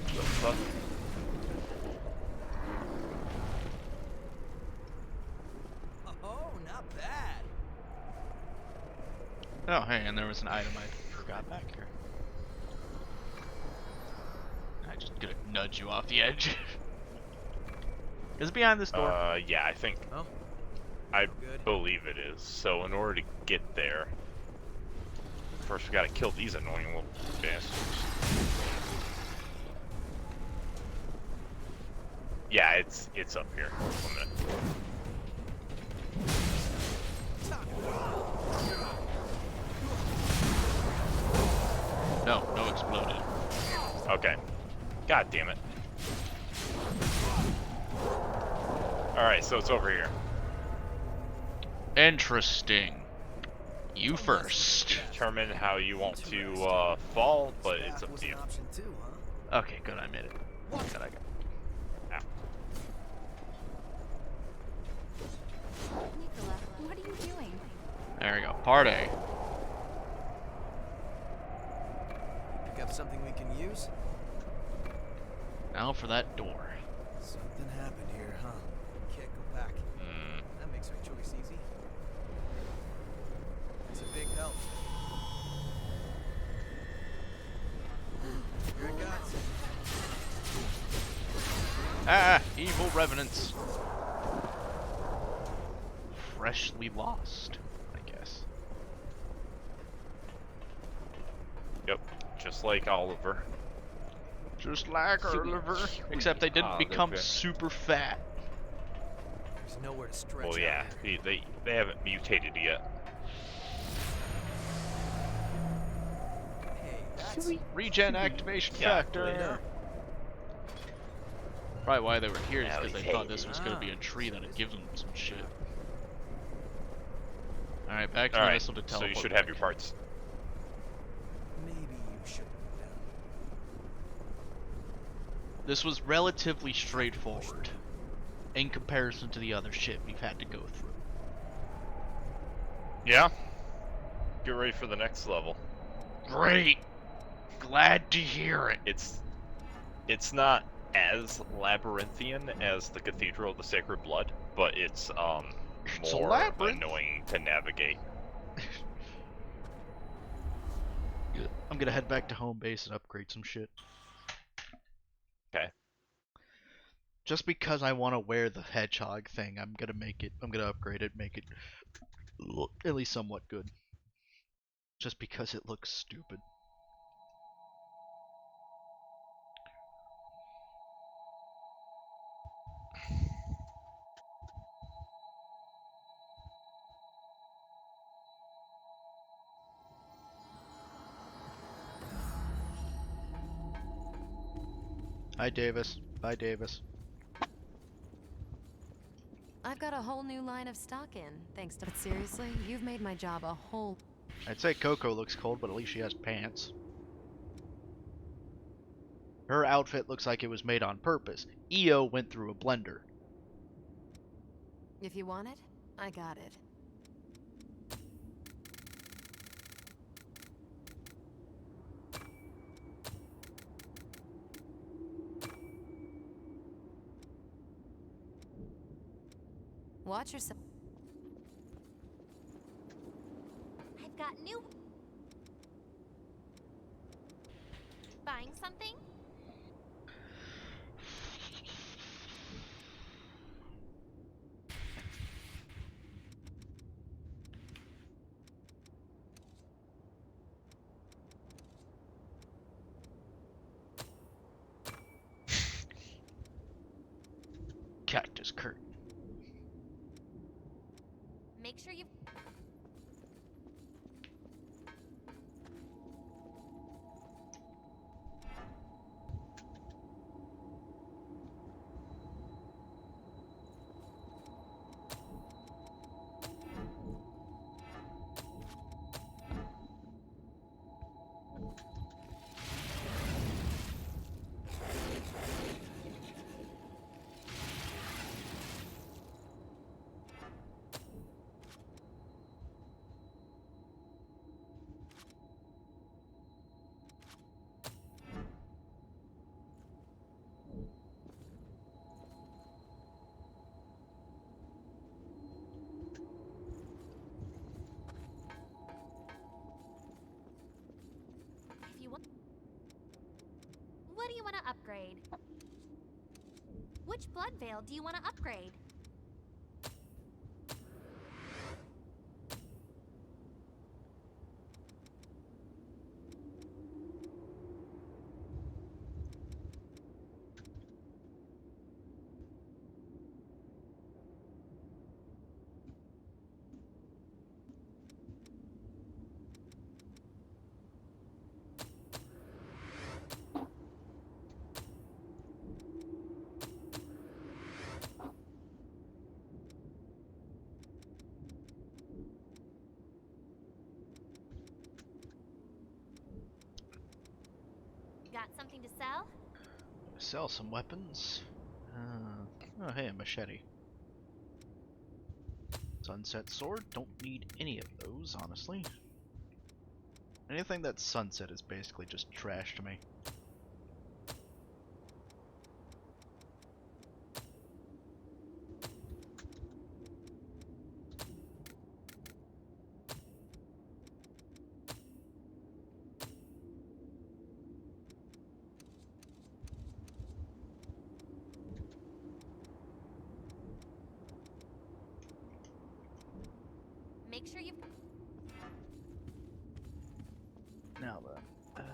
The fuck? Oh, not bad. Oh, hey, and there was an item I forgot back here. I just gonna nudge you off the edge. Is it behind this door? Yeah, I think. Oh. I believe it is. So in order to get there, first we gotta kill these annoying little bastards. Yeah, it's up here. 1 minute. No exploded. Okay. God damn it. Alright, so it's over here. Interesting. You first. Determine how you want to fall, but it's up to you. Okay, good, I made it. Good, I got it. Ow. Nicola, what are you doing? There we go. Party. Pick up something we can use? Now for that door. Something happened here, huh? Can't go back. That makes our choice easy. It's a big help. Here it goes. Ah, evil revenants. Freshly lost, I guess. Yep, just like Oliver. Just like Oliver. Except they didn't become super fat. There's nowhere to stretch. Well, yeah, they haven't mutated yet. Hey, that's Regen activation Yeah, factor. Probably why they were here is because they Okay. thought this was going to be a tree that'd give them some shit. Alright, back to the Alright, missile to so teleport. you should have your parts. maybe you should. This was relatively straightforward in comparison to the other shit we've had to go through. Yeah? Get ready for the next level. Great! Glad to hear it. It's not as labyrinthian as the Cathedral of the Sacred Blood, but it's It's a more labyrinth. annoying to navigate. I'm gonna head back to home base and upgrade some shit. Okay. Just because I want to wear the hedgehog thing, I'm gonna upgrade it, make it at least somewhat good. Just because it looks stupid. Hi, Davis. Bye, Davis. I've got a whole new line of stock in, thanks to. But seriously, you've made my job a whole. I'd say Coco looks cold, but at least she has pants. Her outfit looks like it was made on purpose. EO went through a blender. If you want it, I got it. Watch yourself. I've got new. Buying something? Cactus curtain. Make sure you. If you want. What do you want to upgrade? Which blood veil do you want to upgrade? Something to sell? Sell some weapons. Oh, hey, a machete. Sunset sword. Don't need any of those, honestly. Anything that's sunset is basically just trash to me. Make sure you... Now then,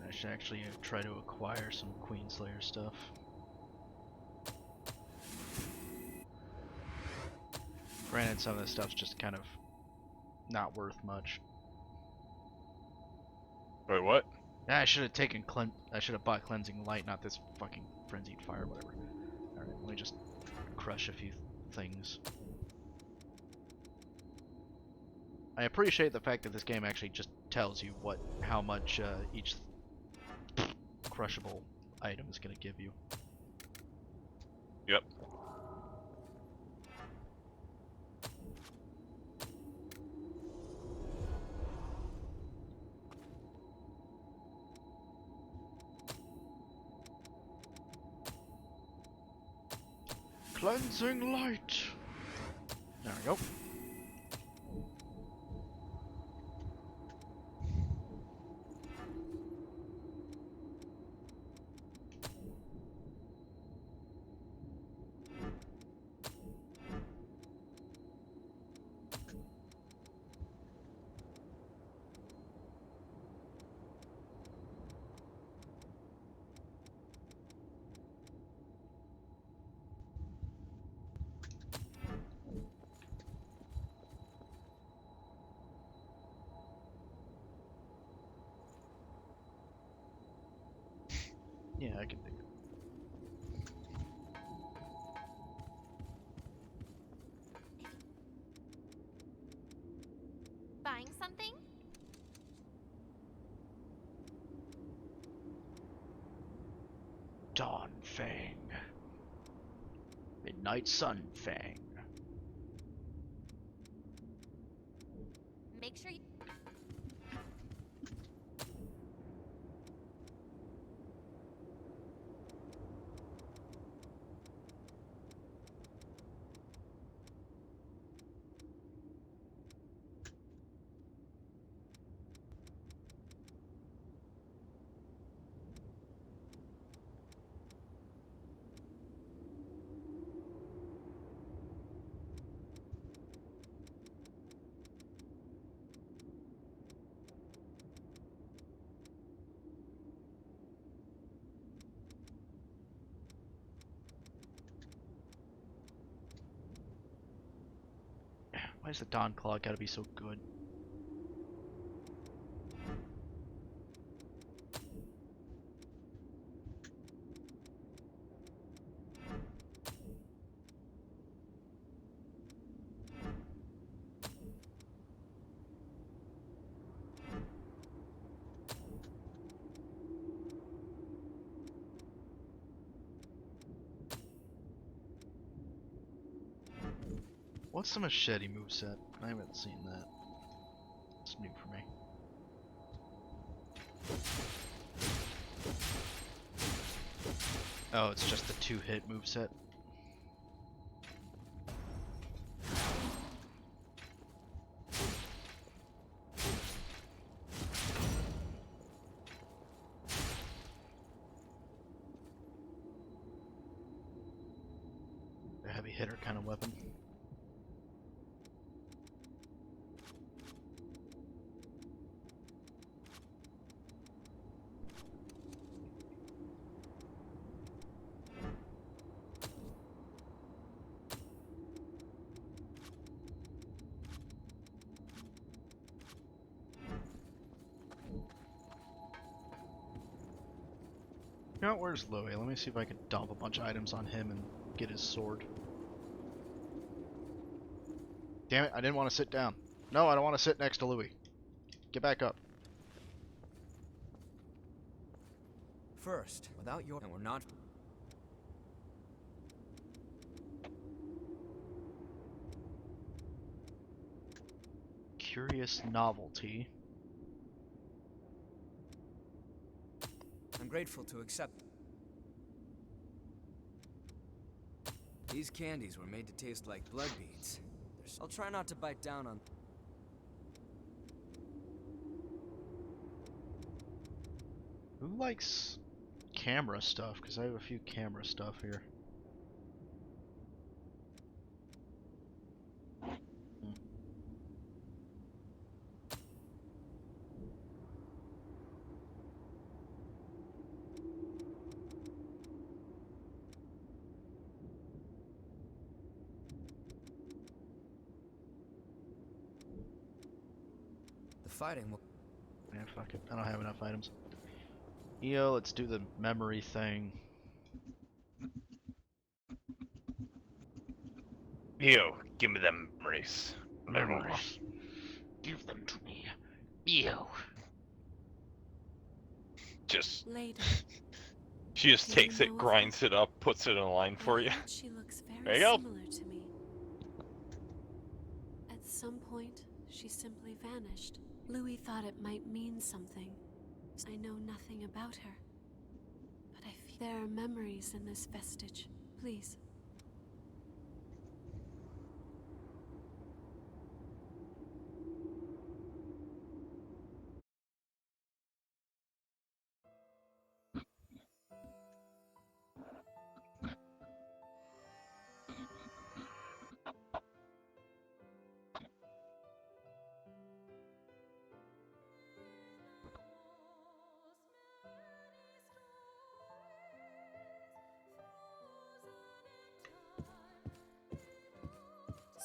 I should actually try to acquire some Queenslayer stuff. Granted, some of this stuff's just kind of not worth much. Wait, what? I should have taken I should have bought cleansing light, not this fucking frenzied fire, whatever. All right, let me just crush a few things. I appreciate the fact that this game actually just tells you how much each crushable item is going to give you. Yep. Cleansing light. There we go. Yeah, I can think. Buying something? Dawn Fang. Midnight Sun Fang. Make sure you... Why is the Dawn Claw gotta be so good? What's the machete moveset? I haven't seen that. It's new for me. Oh, it's just the 2-hit moveset. A heavy hitter kind of weapon. You know, where's Louie? Let me see if I can dump a bunch of items on him and get his sword. Damn it, I didn't want to sit down. No, I don't want to sit next to Louis. Get back up. First, without your... And we're not... Curious novelty. I'm grateful to accept... These candies were made to taste like blood beads. I'll try not to bite down on... Who likes camera stuff? Because I have a few camera stuff here. The fighting will... Yeah, fuck it. I don't have enough items. EO, let's do the memory thing. Yo, give me them memories. Memories. Give them to me. EO. Just... Later. She just takes it, grinds it up, puts it in a line for you. She looks There very you go. similar to me. At some point, she simply vanished. Louis thought it might mean something. I know nothing about her. But I feel there are memories in this vestige. Please.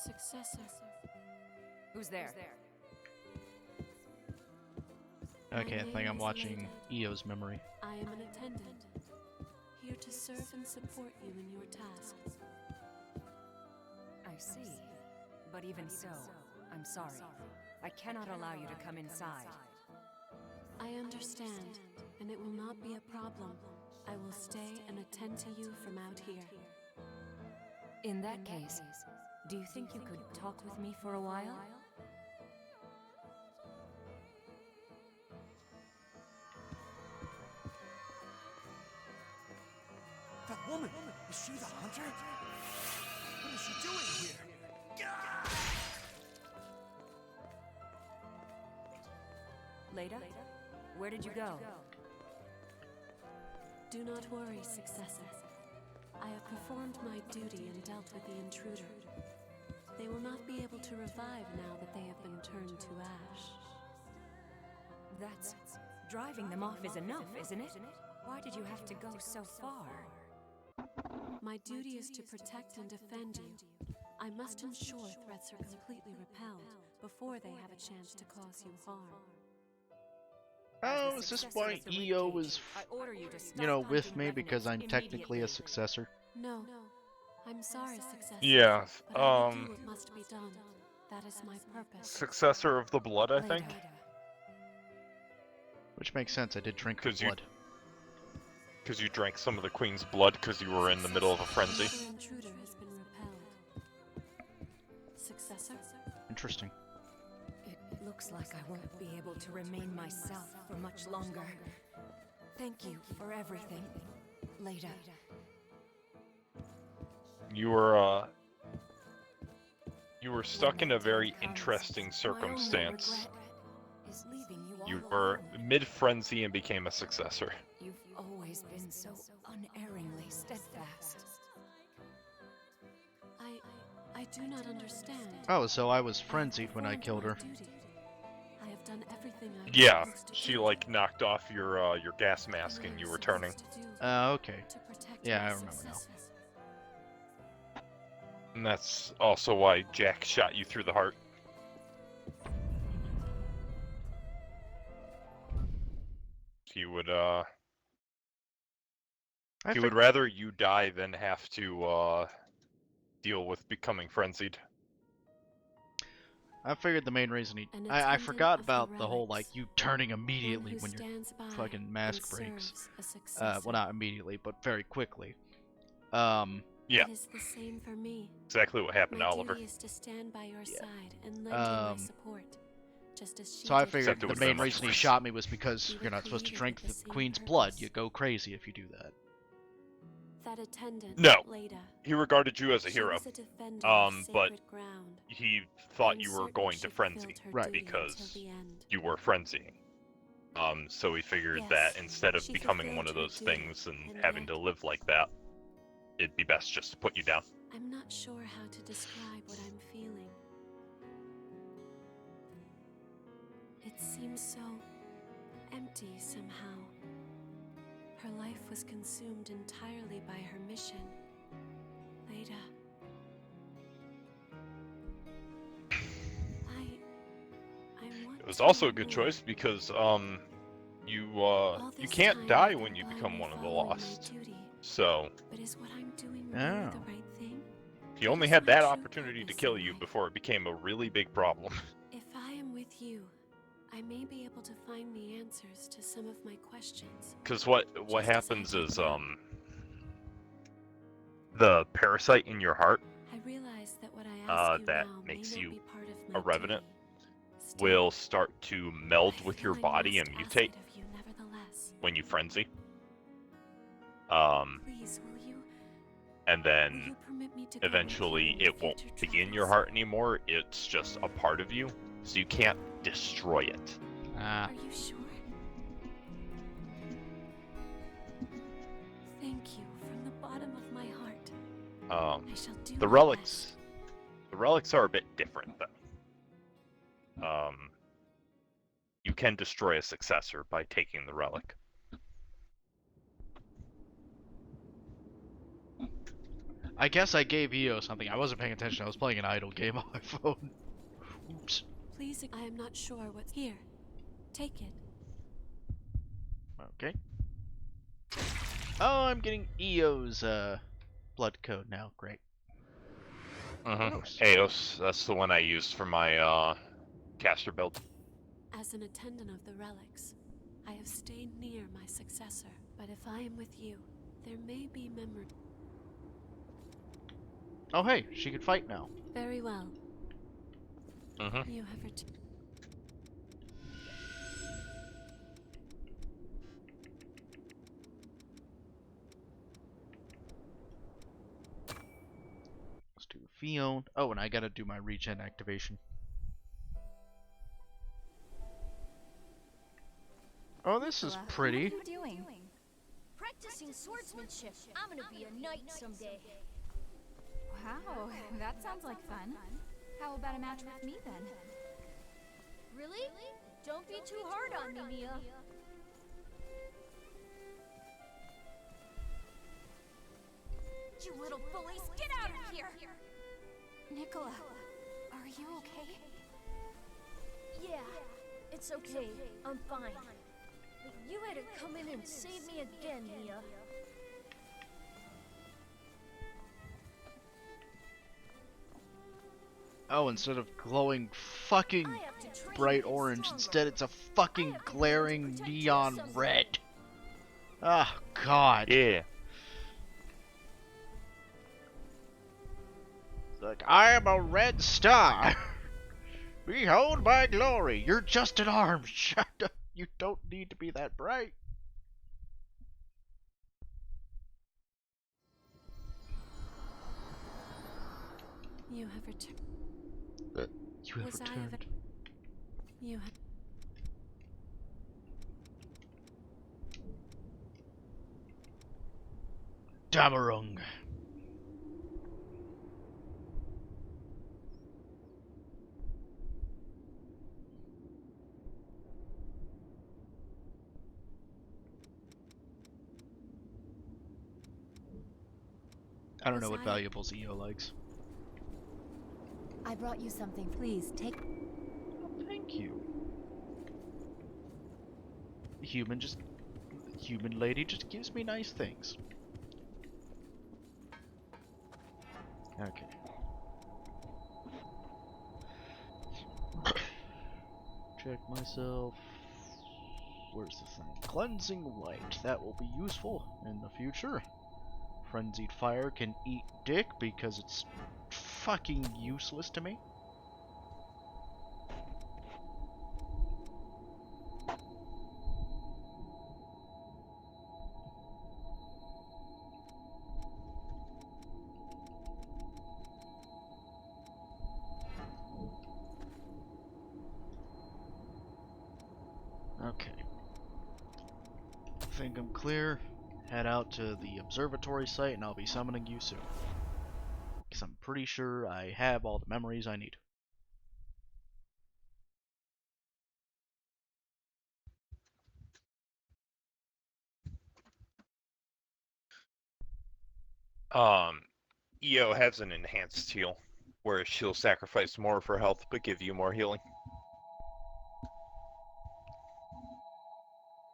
Successor. Who's there? Okay, I think I'm watching EO's memory. I am an attendant, here to serve and support you in your task. I see. But even so, I'm sorry. I cannot allow you to come inside. I understand, and it will not be a problem. I will stay and attend to you from out here. In that case, do you think you could talk with me for a while? That woman! Is she the hunter? What is she doing here? Leda? Where did you go? Do not worry, Successor. I have performed my duty and dealt with the intruder. They will not be able to revive now that they have been turned to ash. That's... driving them off is enough, isn't it? Why did you have to go so far? My duty is to protect and defend you. I must ensure threats are completely repelled before they have a chance to cause you harm. Oh, is this why EO was, you know, with me because I'm technically a successor? No. I'm sorry, Successor. Yeah, but I will do what must be done. That is my purpose. Successor of the blood, I think. Which makes sense, I did drink her blood. Because you drank some of the queen's blood because you were in the middle of a frenzy. The intruder has been repelled. Successor? Interesting. It looks like I won't be able to remain myself for much longer. Thank you for everything, Leda. You were stuck in a very interesting circumstance. You were mid-frenzy and became a successor. You've always been so unerringly steadfast. I do not understand. Oh, so I was frenzied when I killed her. I have done everything I Yeah, she like knocked off your gas mask and you were turning. Okay. Yeah, I remember now. And that's also why Jack shot you through the heart. He would he would rather you die than have to deal with becoming frenzied. I figured the main reason he... An I attendant forgot of the about the whole, like, relics. you turning One immediately who when your stands by fucking mask and breaks. serves a successor. Well, not immediately, but very quickly. Yeah. It is the same for me. Exactly what happened My to Oliver. duty is to stand by your side and lend you my support, just as she So I did figured Except it the would've been main much reason he worse. shot me was because We were you're not supposed to created drink with the the same queen's blood. purpose. You go crazy if you do that. That attendant, No. Leda. He regarded you as a She hero. was a defender of But sacred ground. he thought I'm you were certain going she to frenzy. fulfilled her duty Because until the end. you were frenzying. So he figured Yes, that instead of she becoming one of fulfilled those her duty, things and and having yet- to live like that, it'd be best just to put you down. I'm not sure how to describe what I'm feeling. It seems so empty somehow. Her life was consumed entirely by her mission. Leda. I want It was to also know a good more. choice because you All you this can't time die I've when been you blindly become one of the following my lost. duty. So But is what I'm doing really Oh. the right thing? he only Is had my that true opportunity to purpose kill in you life? before it became a really big problem. If I am with you, I may be able to find the answers to some of my questions. Because what Just as I happens did is now. the parasite in your heart I realize that what I ask you that now makes may you not be part of my a revenant duty. Still, will start to meld I with feel your I body must and ask mutate it of you nevertheless. when you frenzy. Please, will you And then permit me to go eventually with you in it won't future be in your travels? heart anymore. It's just a part of you, so you can't destroy it. Ah. Are you sure? Thank you from the bottom of my heart. I shall do The my relics, the relics are a bit different though. You can destroy a successor by taking the relic. I guess I gave EO something. I wasn't paying attention. I was playing an idle game on my phone. Oops. Please, I am not sure what's here. Take it. Okay. Oh, I'm getting EO's blood code now. Great. Eos, that's the one I used for my caster build. As an attendant of the relics, I have stayed near my successor. But if I am with you, there may be memory. Oh, hey, she could fight now. Very well. Mm-hmm. You have returned. Let's do Fion. Oh, and I gotta do my regen activation. Oh, this is pretty. What are you doing? Practicing swordsmanship. I'm gonna be a knight someday. Wow, that sounds like fun. How about a match with me then? Really? Don't be too hard on me, Mia. You little bullies, get out of here! Nicola, are you okay? Yeah, it's okay. I'm fine. But you had to come in and save me again, Mia. Oh, instead of glowing fucking bright orange, instead it's a fucking glaring neon red. Ah, God. Yeah. Like, I am a red star. Behold my glory. You're just an arm. Shut up. You don't need to be that bright. You have returned. You have returned. You have. Damarung. I don't know what valuables EO likes. I brought you something. Please take. Oh, thank you. Human lady just gives me nice things. Okay. Check myself. Where's the thing? Cleansing light. That will be useful in the future. Frenzied fire can eat dick because it's fucking useless to me. Okay. Think I'm clear. Head out to the observatory site and I'll be summoning you soon. Because I'm pretty sure I have all the memories I need. EO has an enhanced heal, where she'll sacrifice more of her health but give you more healing.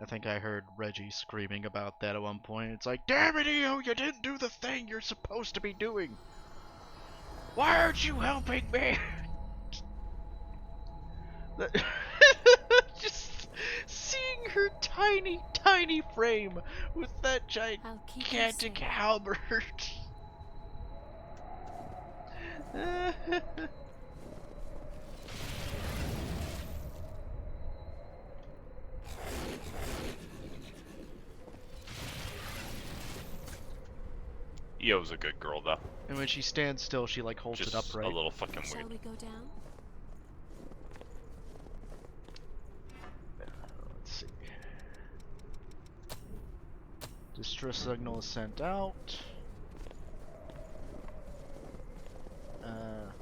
I think I heard Reggie screaming about that at one point. It's like, damn it, EO, you didn't do the thing you're supposed to be doing. Why aren't you helping me? Just seeing her tiny, tiny frame with that gigantic halberd. EO's a good girl, though. And when she stands still, she like holds Just it upright. a little fucking Shall weird. we go down? Let's see. Distress signal is sent out. Where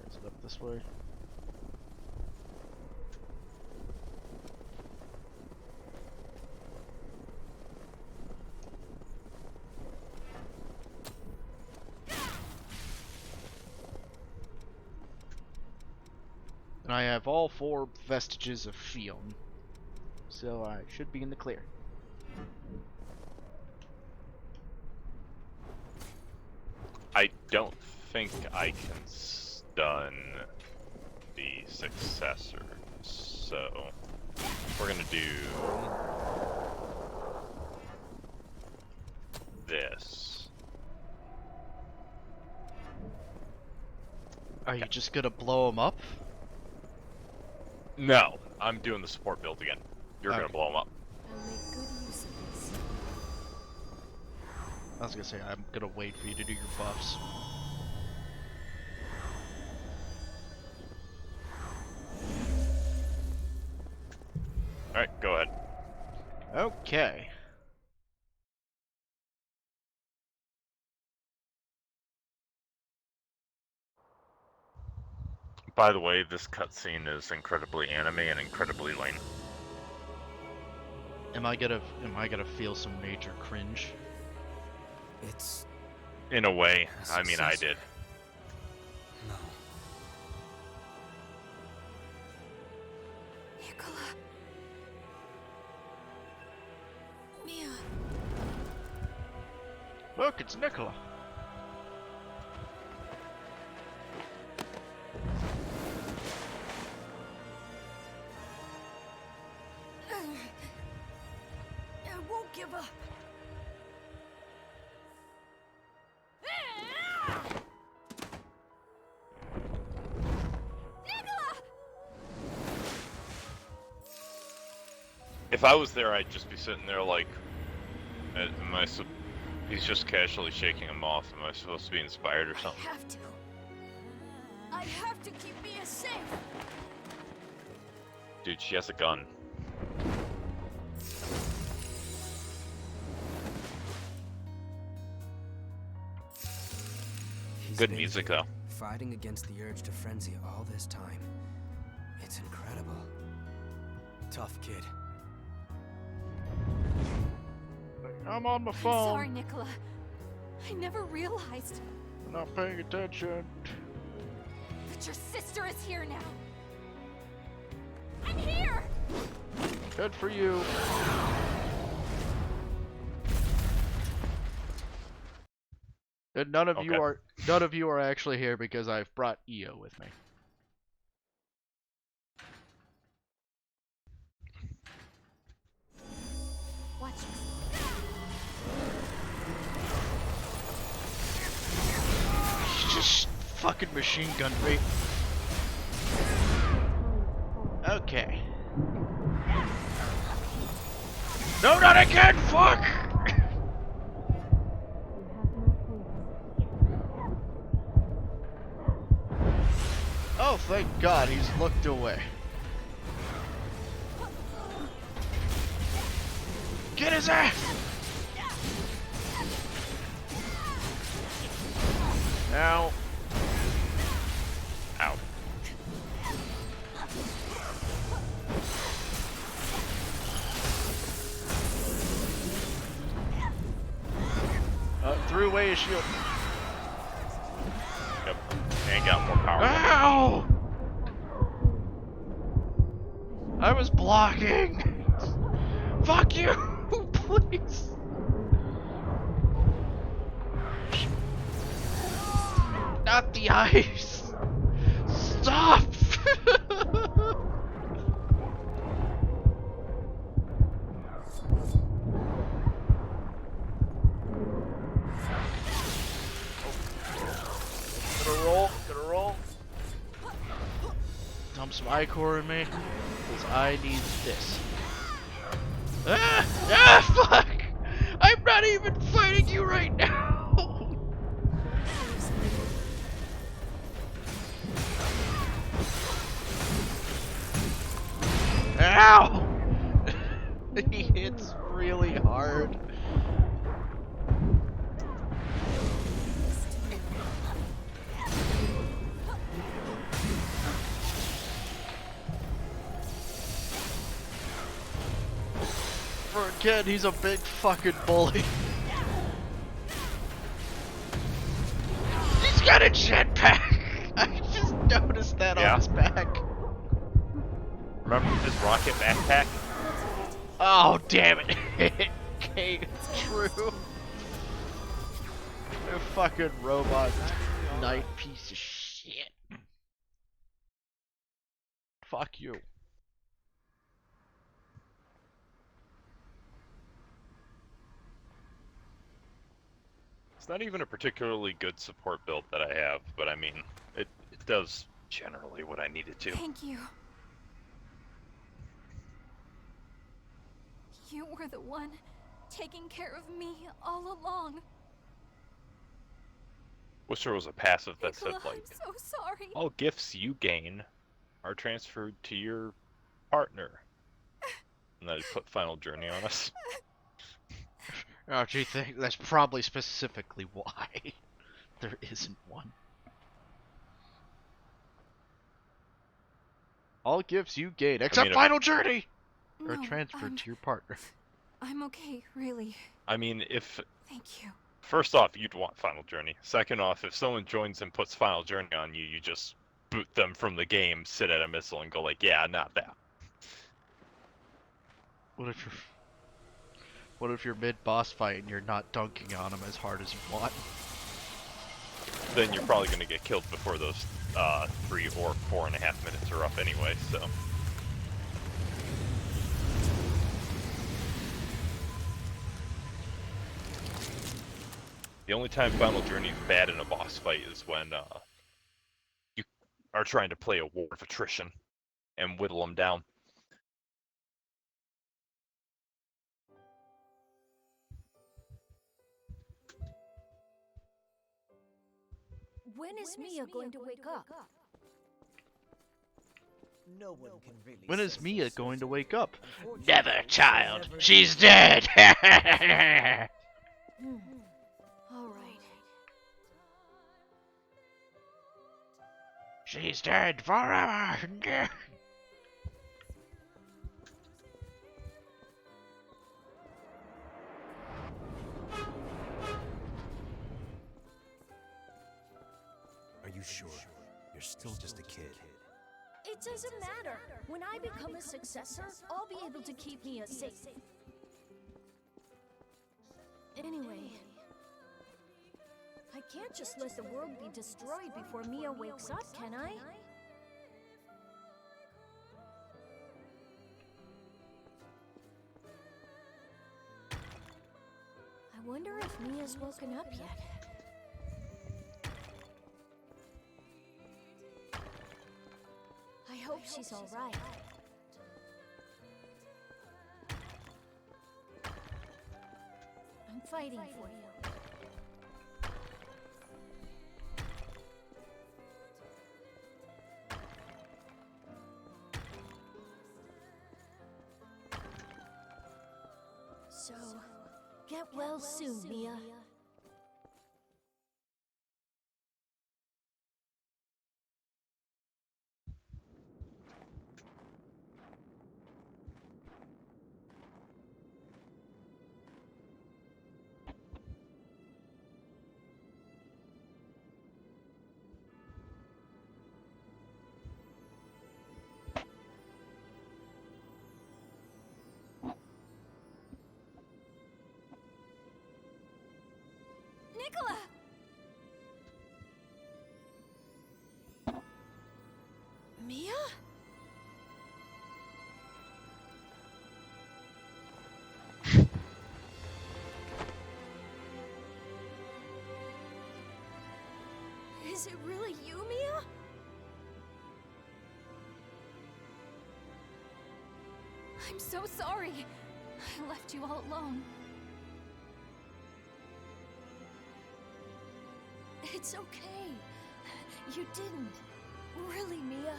is it? Up this way? And I have all 4 vestiges of Fion, so I should be in the clear. I don't think I can stun the successor, so we're gonna do this. Are you just gonna blow him up? No, I'm doing the support build again. You're gonna blow them up. I'll make good use of this. I was gonna say, I'm gonna wait for you to do your buffs. Alright, go ahead. Okay. By the way, this cutscene is incredibly anime and incredibly lame. Am I gonna feel some major cringe? It's... In a way, I mean, I did. No. Nicola. Mia. Look, it's Nicola. I won't give up. If I was there, I'd just be sitting there like, he's just casually shaking him off. Am I supposed to be inspired or something? I have to keep Mia safe. Dude, she has a gun. He's Good been music, here, though. fighting against the urge to frenzy all this time. It's incredible. Tough kid. I'm on my I'm phone. sorry, Nicola. I never realized I'm not paying attention. that your sister is here now. I'm here! Good for you. And none of you are actually here because I've brought EO with me. fucking machine gun me. Okay. No, not again! Fuck! Oh, thank God, he's looked away. Get his ass! Ow. Ow. Threw away his shield. Yep. And got more power. Ow! I was blocking! Fuck you! Please! Not the ice! Stop! Gonna roll. Dump some ichor in me, because I need this. Fuck! I'm not even fighting you right now! Ow! He hits really hard. For a kid, he's a big fucking bully. He's got a jetpack! I just noticed that on his back. Remember his rocket backpack? Oh, damn it. It came true. A fucking robot knight piece of shit. Fuck you. It's not even a particularly good support build that I have, but I mean, it does generally what I need it to. Thank you. You were the one taking care of me all along. Wish there was a passive that said, Nicola, like, I'm so sorry. all gifts you gain are transferred to your partner. And then put Final Journey on us. Oh, do you think that's probably specifically why there isn't one? All gifts you gain, except Final Journey, are transferred to your partner. I'm okay, really. I mean, if... Thank you. First off, you'd want Final Journey. Second off, if someone joins and puts Final Journey on you, you just boot them from the game, sit at a missile, and go like, yeah, not that. What if you're mid-boss fight and you're not dunking on them as hard as you want? Then you're probably going to get killed before those 3 or 4.5 minutes are up anyway, so... The only time Final Journey is bad in a boss fight is when you are trying to play a war of attrition and whittle them down. When is Mia going to wake up? No one can really. When is Mia going to wake up? Never, child. She's dead. All right. She's dead forever. Are you sure? You're still just a kid. It doesn't matter. When I become a successor, I'll be able to keep Mia safe. Anyway, I can't just let the world be destroyed before Mia wakes up, can I? I wonder if Mia's woken up yet. she's all right. I'm fighting for you. So, get well soon, Mia. Nicola! Mia? Is it really you, Mia? I'm so sorry. I left you all alone. It's okay. You didn't. Really, Mia.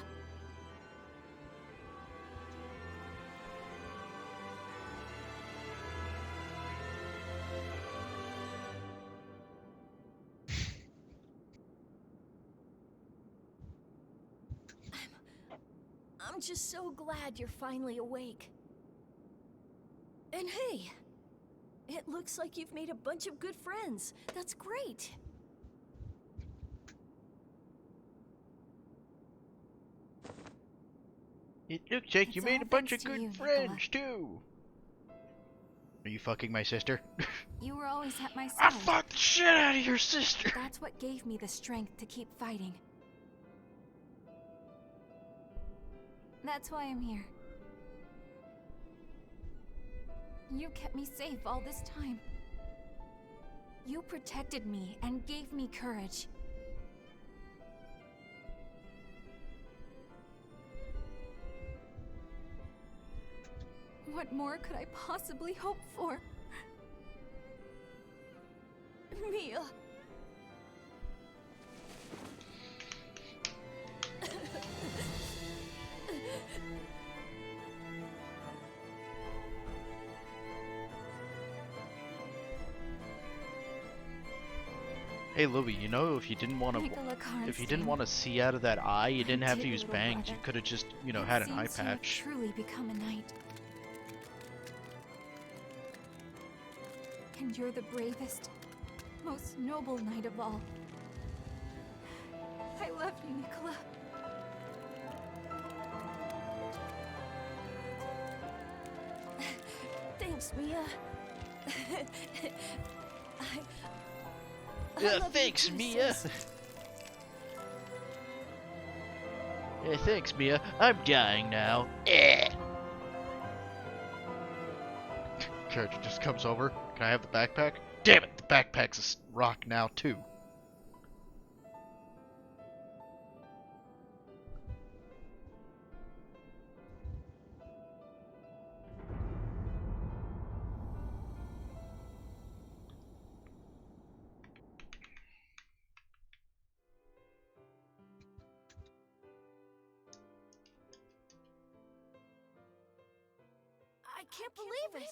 I'm just so glad you're finally awake. And hey, it looks like you've made a bunch of good friends. That's great. It looks like It's you made all a bunch thanks of to good you, friends, too. Are you fucking my sister? You were always at my I side. fucked the shit out of your sister! That's what gave me the strength to keep fighting. That's why I'm here. You kept me safe all this time. You protected me and gave me courage. What more could I possibly hope for? Mia. Hey Louie, you know if you didn't want to see out of that eye, you didn't have to use bangs. You could have just, you know, had an eye Seems you have patch. truly become a knight. And you're the bravest, most noble knight of all. I love you, Nicola. Thanks, Mia. Yeah, love you thanks, too, Mia. sis. Yeah, thanks, Mia. I'm dying now. Eh. Character just comes over. Can I have the backpack? Damn it, the backpack's a rock now too. I can't believe it.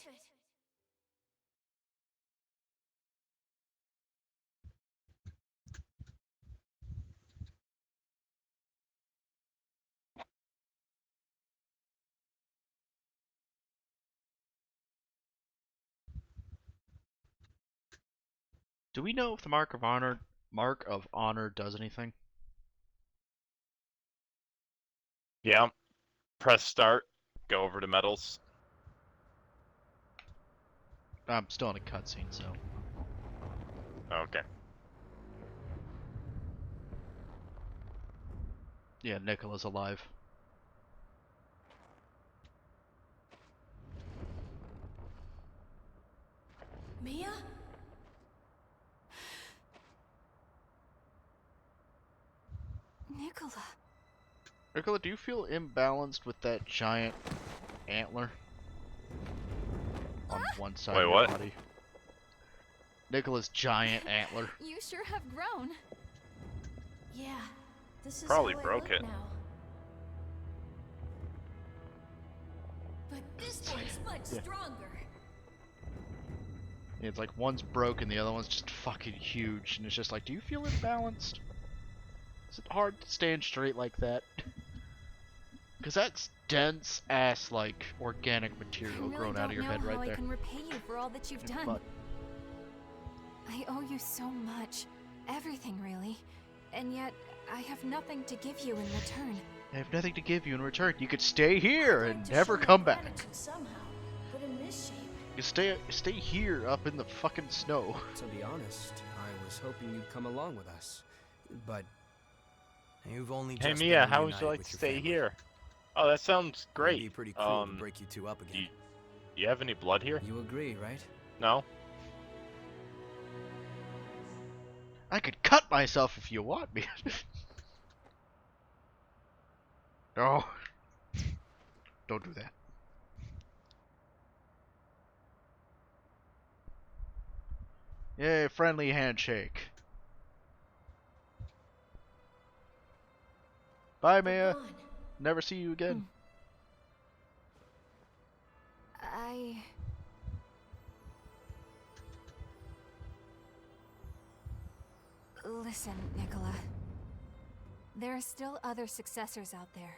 Do we know if the Mark of Honor does anything? Yeah. Press start. Go over to medals. I'm still in a cutscene, so. Okay. Yeah, Nicola's alive. Mia? Nicola. Nicola, do you feel imbalanced with that giant antler on one side Wait, of your what? body? Nicola's giant antler. You sure have grown. Yeah, this is Probably how I broke look it. now. But this one's much stronger. It's like one's broken, the other one's just fucking huge, and it's just like, do you feel imbalanced? Is it hard to stand straight like that? Because that's dense ass, like, organic material grown out of your head right I there. can repay you for all that you've done. But I owe you so much. Everything, really. And yet, I have nothing to give you in return. I have nothing to give you in return. You could stay here I'd like and to never show my come back. gratitude somehow, but in this shape. You stay here up in the fucking snow. To be honest, I was hoping you'd come along with us. But you've only Hey just Mia, been how would you reunited like with to your stay family. here? Oh, that sounds It'd be great. pretty cruel to break you two up again. You have any blood here? You agree, right? No? I could cut myself if you want me. No. Don't do that. Yay, friendly handshake. Bye, Mia. gone. Never see you again. Listen, Nicola. There are still other successors out there.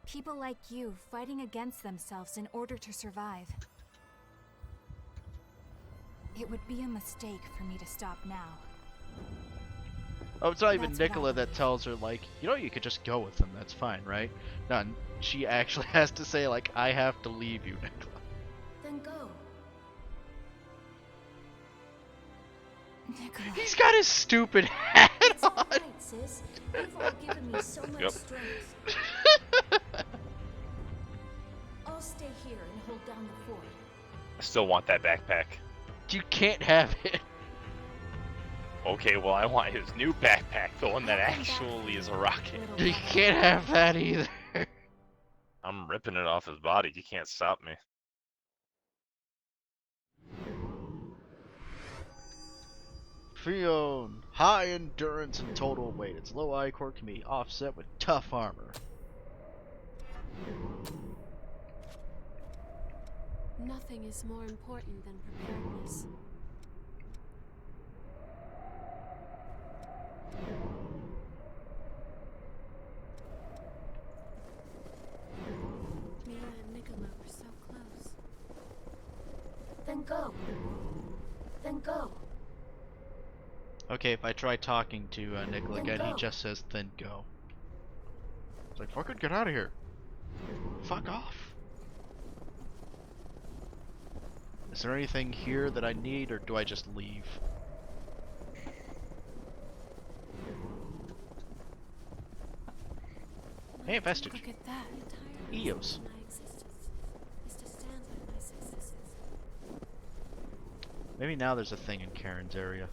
People like you fighting against themselves in order to survive. It would be a mistake for me to stop now. Oh, it's not even That's what I Nicola that tells her, like, you know, you could just go with them. That's fine, right? No, she actually has to say, like, I have to leave you, Nicola. Then go. Nicola. He's got his stupid hat It's on. all right, sis. You've all given me so much Yep. strength. I'll stay here and hold down the fort. I still want that backpack. You can't have it. Okay, well I want his new backpack, the one that actually is a rocket. You can't have that either. I'm ripping it off his body. You can't stop me. Fion, high endurance and total weight. Its low I-core can be offset with tough armor. Nothing is more important than preparedness. Mia and Nicola were so close. Then go. Then go. Okay, if I try talking to Nicola Then again, he go. just says, then go. It's like, fucking get out of here. Fuck off. Is there anything here that I need, or do I just leave? Hey, vestige. Look at that. Eos. My existence is to stand by my successes. Maybe now there's a thing in Karen's area.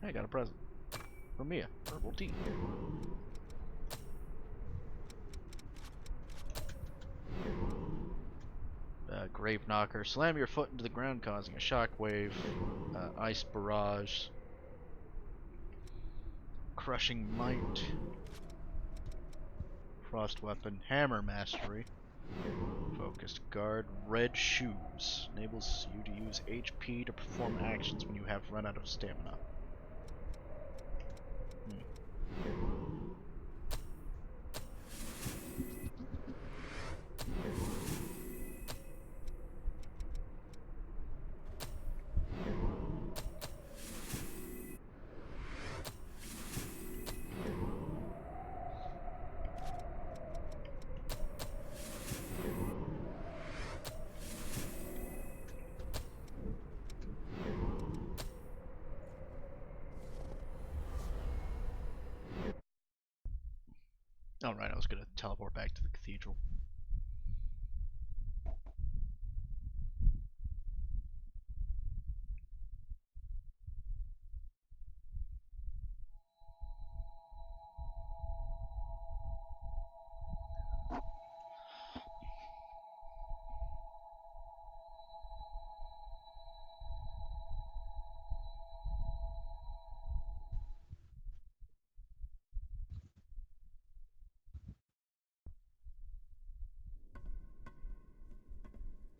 Hey, I got a present. From Mia. Herbal tea. Grave knocker. Slam your foot into the ground, causing a shockwave. Ice barrage. Crushing might. Frost weapon. Hammer mastery. Focused guard. Red shoes. Enables you to use HP to perform actions when you have run out of stamina. Alright, I was gonna teleport back to the cathedral.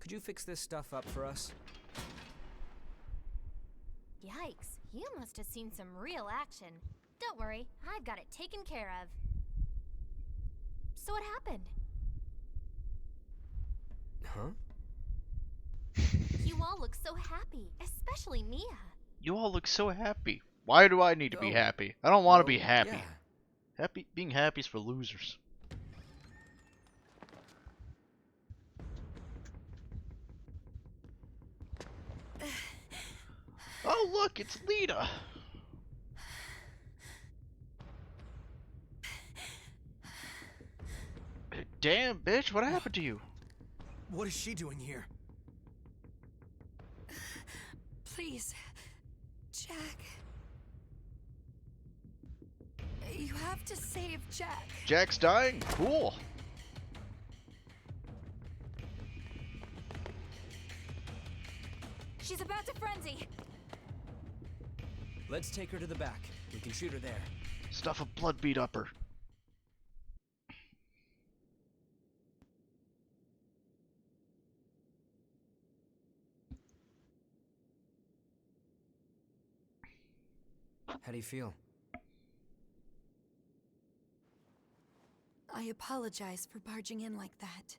Could you fix this stuff up for us? Yikes, you must have seen some real action. Don't worry, I've got it taken care of. So what happened? Huh? You all look so happy, especially Mia. You all look so happy. Why do I need to be happy? I don't want to be happy. Being happy is for losers. Oh look, it's Lita. Damn, bitch, what happened to you? What is she doing here? Please, Jack. You have to save Jack. Jack's dying? Cool. She's about to frenzy. Let's take her to the back. We can shoot her there. Stuff a blood beat up her. How do you feel? I apologize for barging in like that.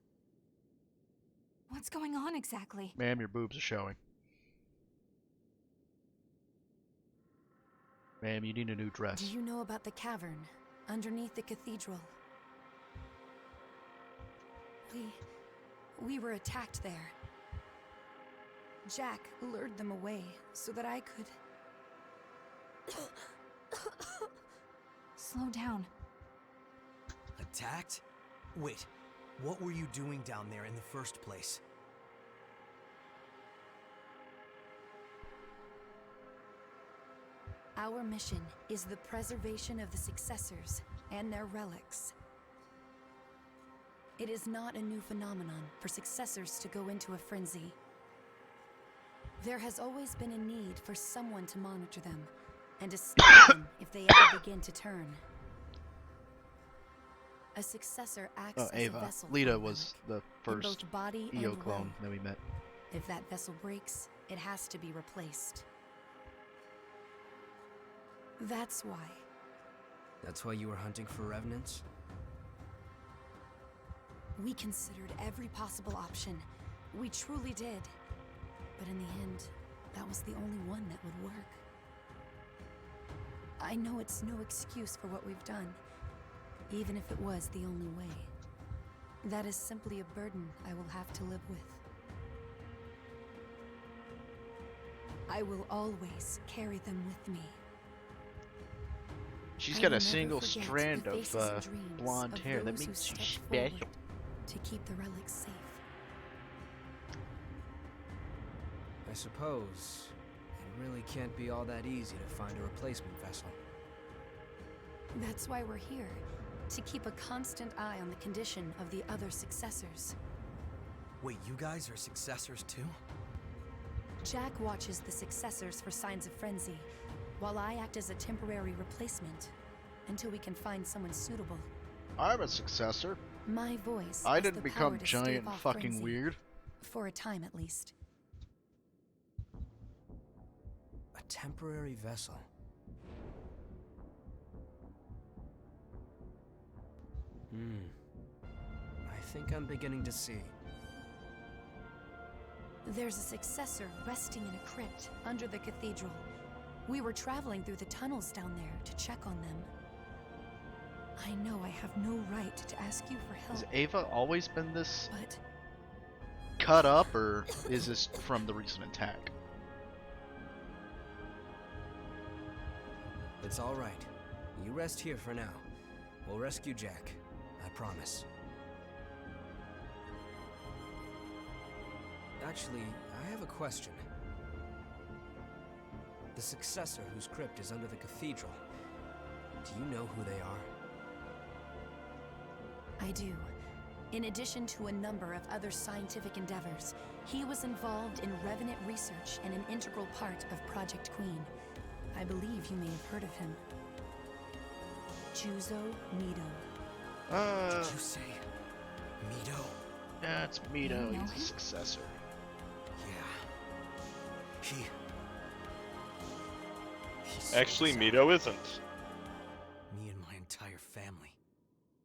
What's going on exactly? Ma'am, your boobs are showing. Ma'am, you need a new dress. Do you know about the cavern underneath the cathedral? We were attacked there. Jack lured them away so that I could... Slow down. Attacked? Wait, what were you doing down there in the first place? Our mission is the preservation of the successors and their relics. It is not a new phenomenon for successors to go into a frenzy. There has always been a need for someone to monitor them and to stop them if they ever begin to turn. A successor acts as Ava. a vessel. Lita was the first both body EO and clone will. that we met. If that vessel breaks, it has to be replaced. That's why. That's why you were hunting for revenants? We considered every possible option. We truly did. But in the end, that was the only one that would work. I know it's no excuse for what we've done, even if it was the only way. That is simply a burden I will have to live with. I will always carry them with me. She's I got will a never single forget strand the of faces and dreams blonde of hair. That those who makes you stepped special. forward to keep the relics safe. I suppose it really can't be all that easy to find a replacement vessel. That's why we're here, to keep a constant eye on the condition of the other successors. Wait, you guys are successors too? Jack watches the successors for signs of frenzy, while I act as a temporary replacement until we can find someone suitable. I'm a successor. My voice I has didn't the become power to giant stave and off fucking frenzy. weird. For a time, at least. A temporary vessel. I think I'm beginning to see. There's a successor resting in a crypt under the cathedral. We were traveling through the tunnels down there to check on them. I know I have no right to ask you for help. Has Ava always been this But cut up, or is this from the recent attack? It's all right. You rest here for now. We'll rescue Jack. I promise. Actually, I have a question. The successor whose crypt is under the cathedral. Do you know who they are? I do. In addition to a number of other scientific endeavors, he was involved in revenant research and an integral part of Project Queen. I believe you may have heard of him. Juzo Mido. Did you say Mido? It's Mito. He's a successor. Yeah. He's Actually, so Mito isn't. me and my entire family.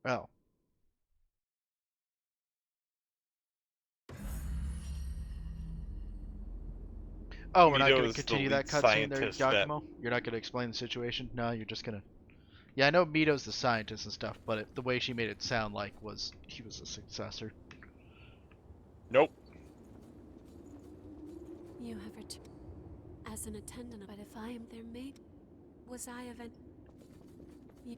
Oh. Oh, we're not Mito going to is the continue lead that cutscene there, scientist that- Yakumo? You're not going to explain the situation? No, you're just going to... Yeah, I know Mito's the scientist and stuff, but the way she made it sound like was he was a successor. Nope. You have returned as an attendant, but if I am their mate, was I of an... You...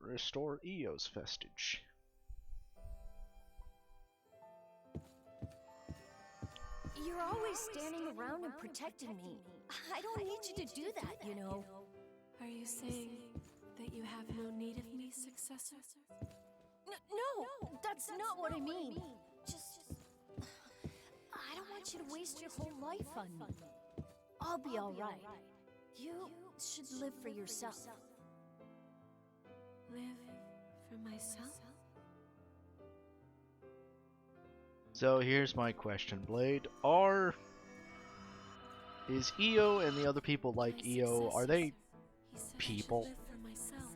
Restore Eo's vestige. You're always standing around and protecting me. I don't need you to do that, you know. Are you saying that you have no need of me, successor? No, that's not what I mean. Just... I don't want you to waste your whole life on me. I'll be alright. You should live for yourself. Live for myself? So here's my question, Blade. Is Eo and the other people like Eo, are they people? Live for myself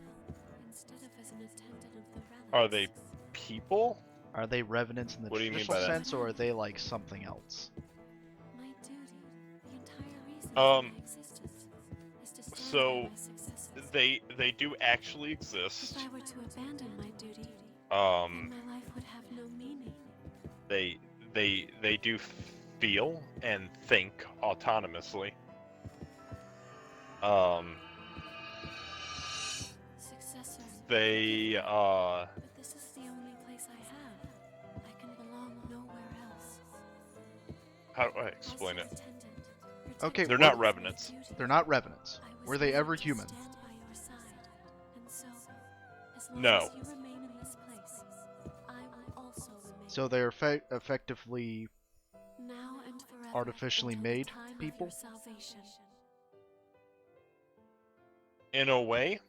instead of as an attendant of the relics. Are they people? Are they revenants in the What do you mean traditional by that? sense, or are they like something else? My duty, the entire reason for my existence, is to stand So by my successors. they do actually exist. If I were to abandon my duty, then my life would have no meaning. They do feel and think autonomously. Successor. They But this is the only place I have. I can belong nowhere else. how do I explain it? Okay, They're not revenants. They're not revenants. Were they ever human? Stand by your side. And so, as long No. as you remain in this place, I will also remain. So they're effectively Now and forever, artificially until the made time of people? your salvation. In a way.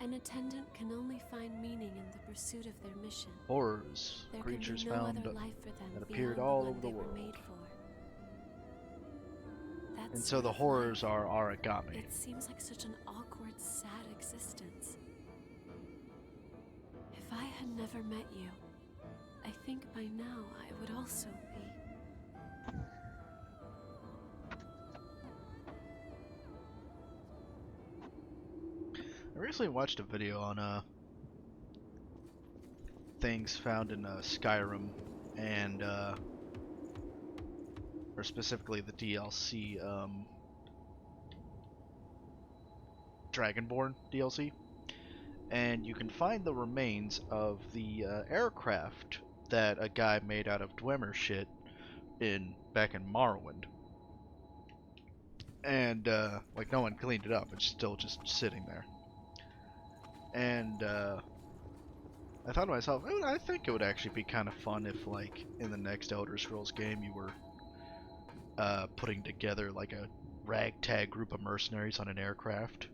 An attendant can only find meaning in the pursuit of their mission. Horrors, There creatures can be no found other life for them that appeared beyond all the over one the they were world. made for. That And so sort the of horrors life, are origami. It seems like such an awkward, sad existence. If I had never met you, I think by now I would also be. I recently watched a video on things found in Skyrim and or specifically the DLC Dragonborn DLC, and you can find the remains of the aircraft that a guy made out of Dwemer shit back in Morrowind. And like no one cleaned it up, it's still just sitting there. And I thought to myself, I think it would actually be kind of fun if, like, in the next Elder Scrolls game, you were putting together like a ragtag group of mercenaries on an aircraft,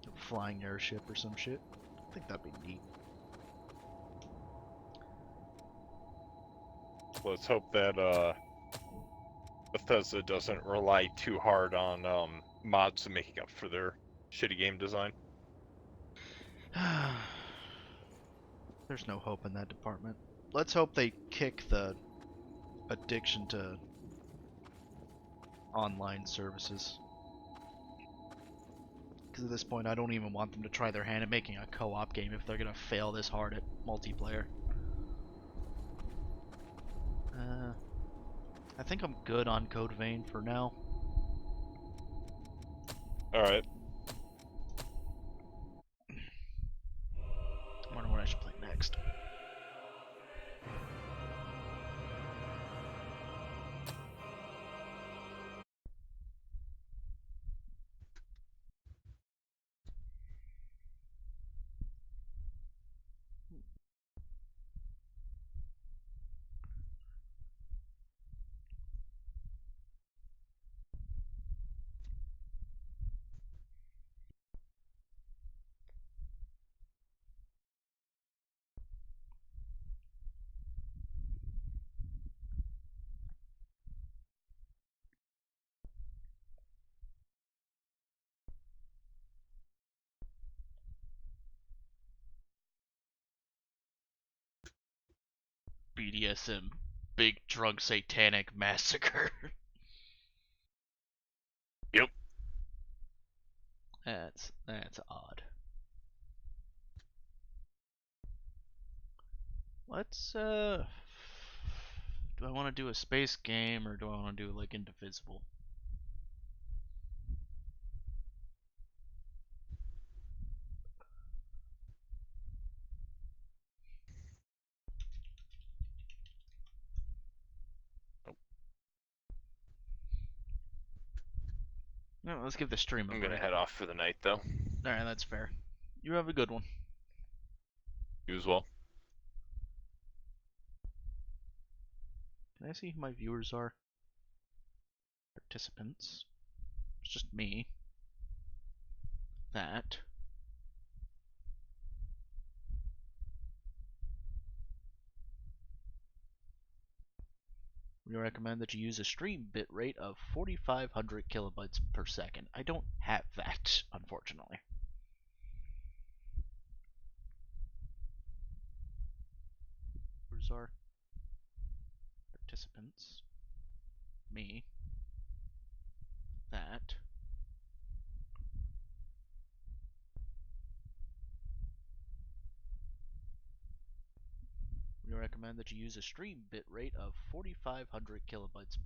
a flying airship or some shit. I think that'd be neat. Let's hope that Bethesda doesn't rely too hard on mods making up for their shitty game design. There's no hope in that department. Let's hope they kick the addiction to online services. Because at this point, I don't even want them to try their hand at making a co-op game if they're gonna fail this hard at multiplayer. I think I'm good on Code Vein for now. Alright. I wonder what I should play next. BDSM, big drunk satanic massacre. Yep. That's odd. Let's do I want to do a space game or do I want to do like Indivisible? No, let's give the stream a I'm break. gonna head off for the night, though. Alright, that's fair. You have a good one. You as well. Can I see who my viewers are? Participants. It's just me. That. We recommend that you use a stream bitrate of 4,500 kilobytes per second. I don't have that, unfortunately. Viewers are participants. Me. That. We recommend that you use a stream bitrate of 4,500 kilobytes.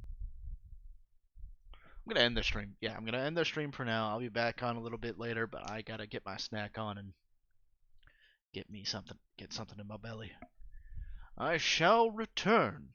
I'm gonna end the stream. Yeah, I'm gonna end the stream for now. I'll be back on a little bit later, but I gotta get my snack on and get something in my belly. I shall return.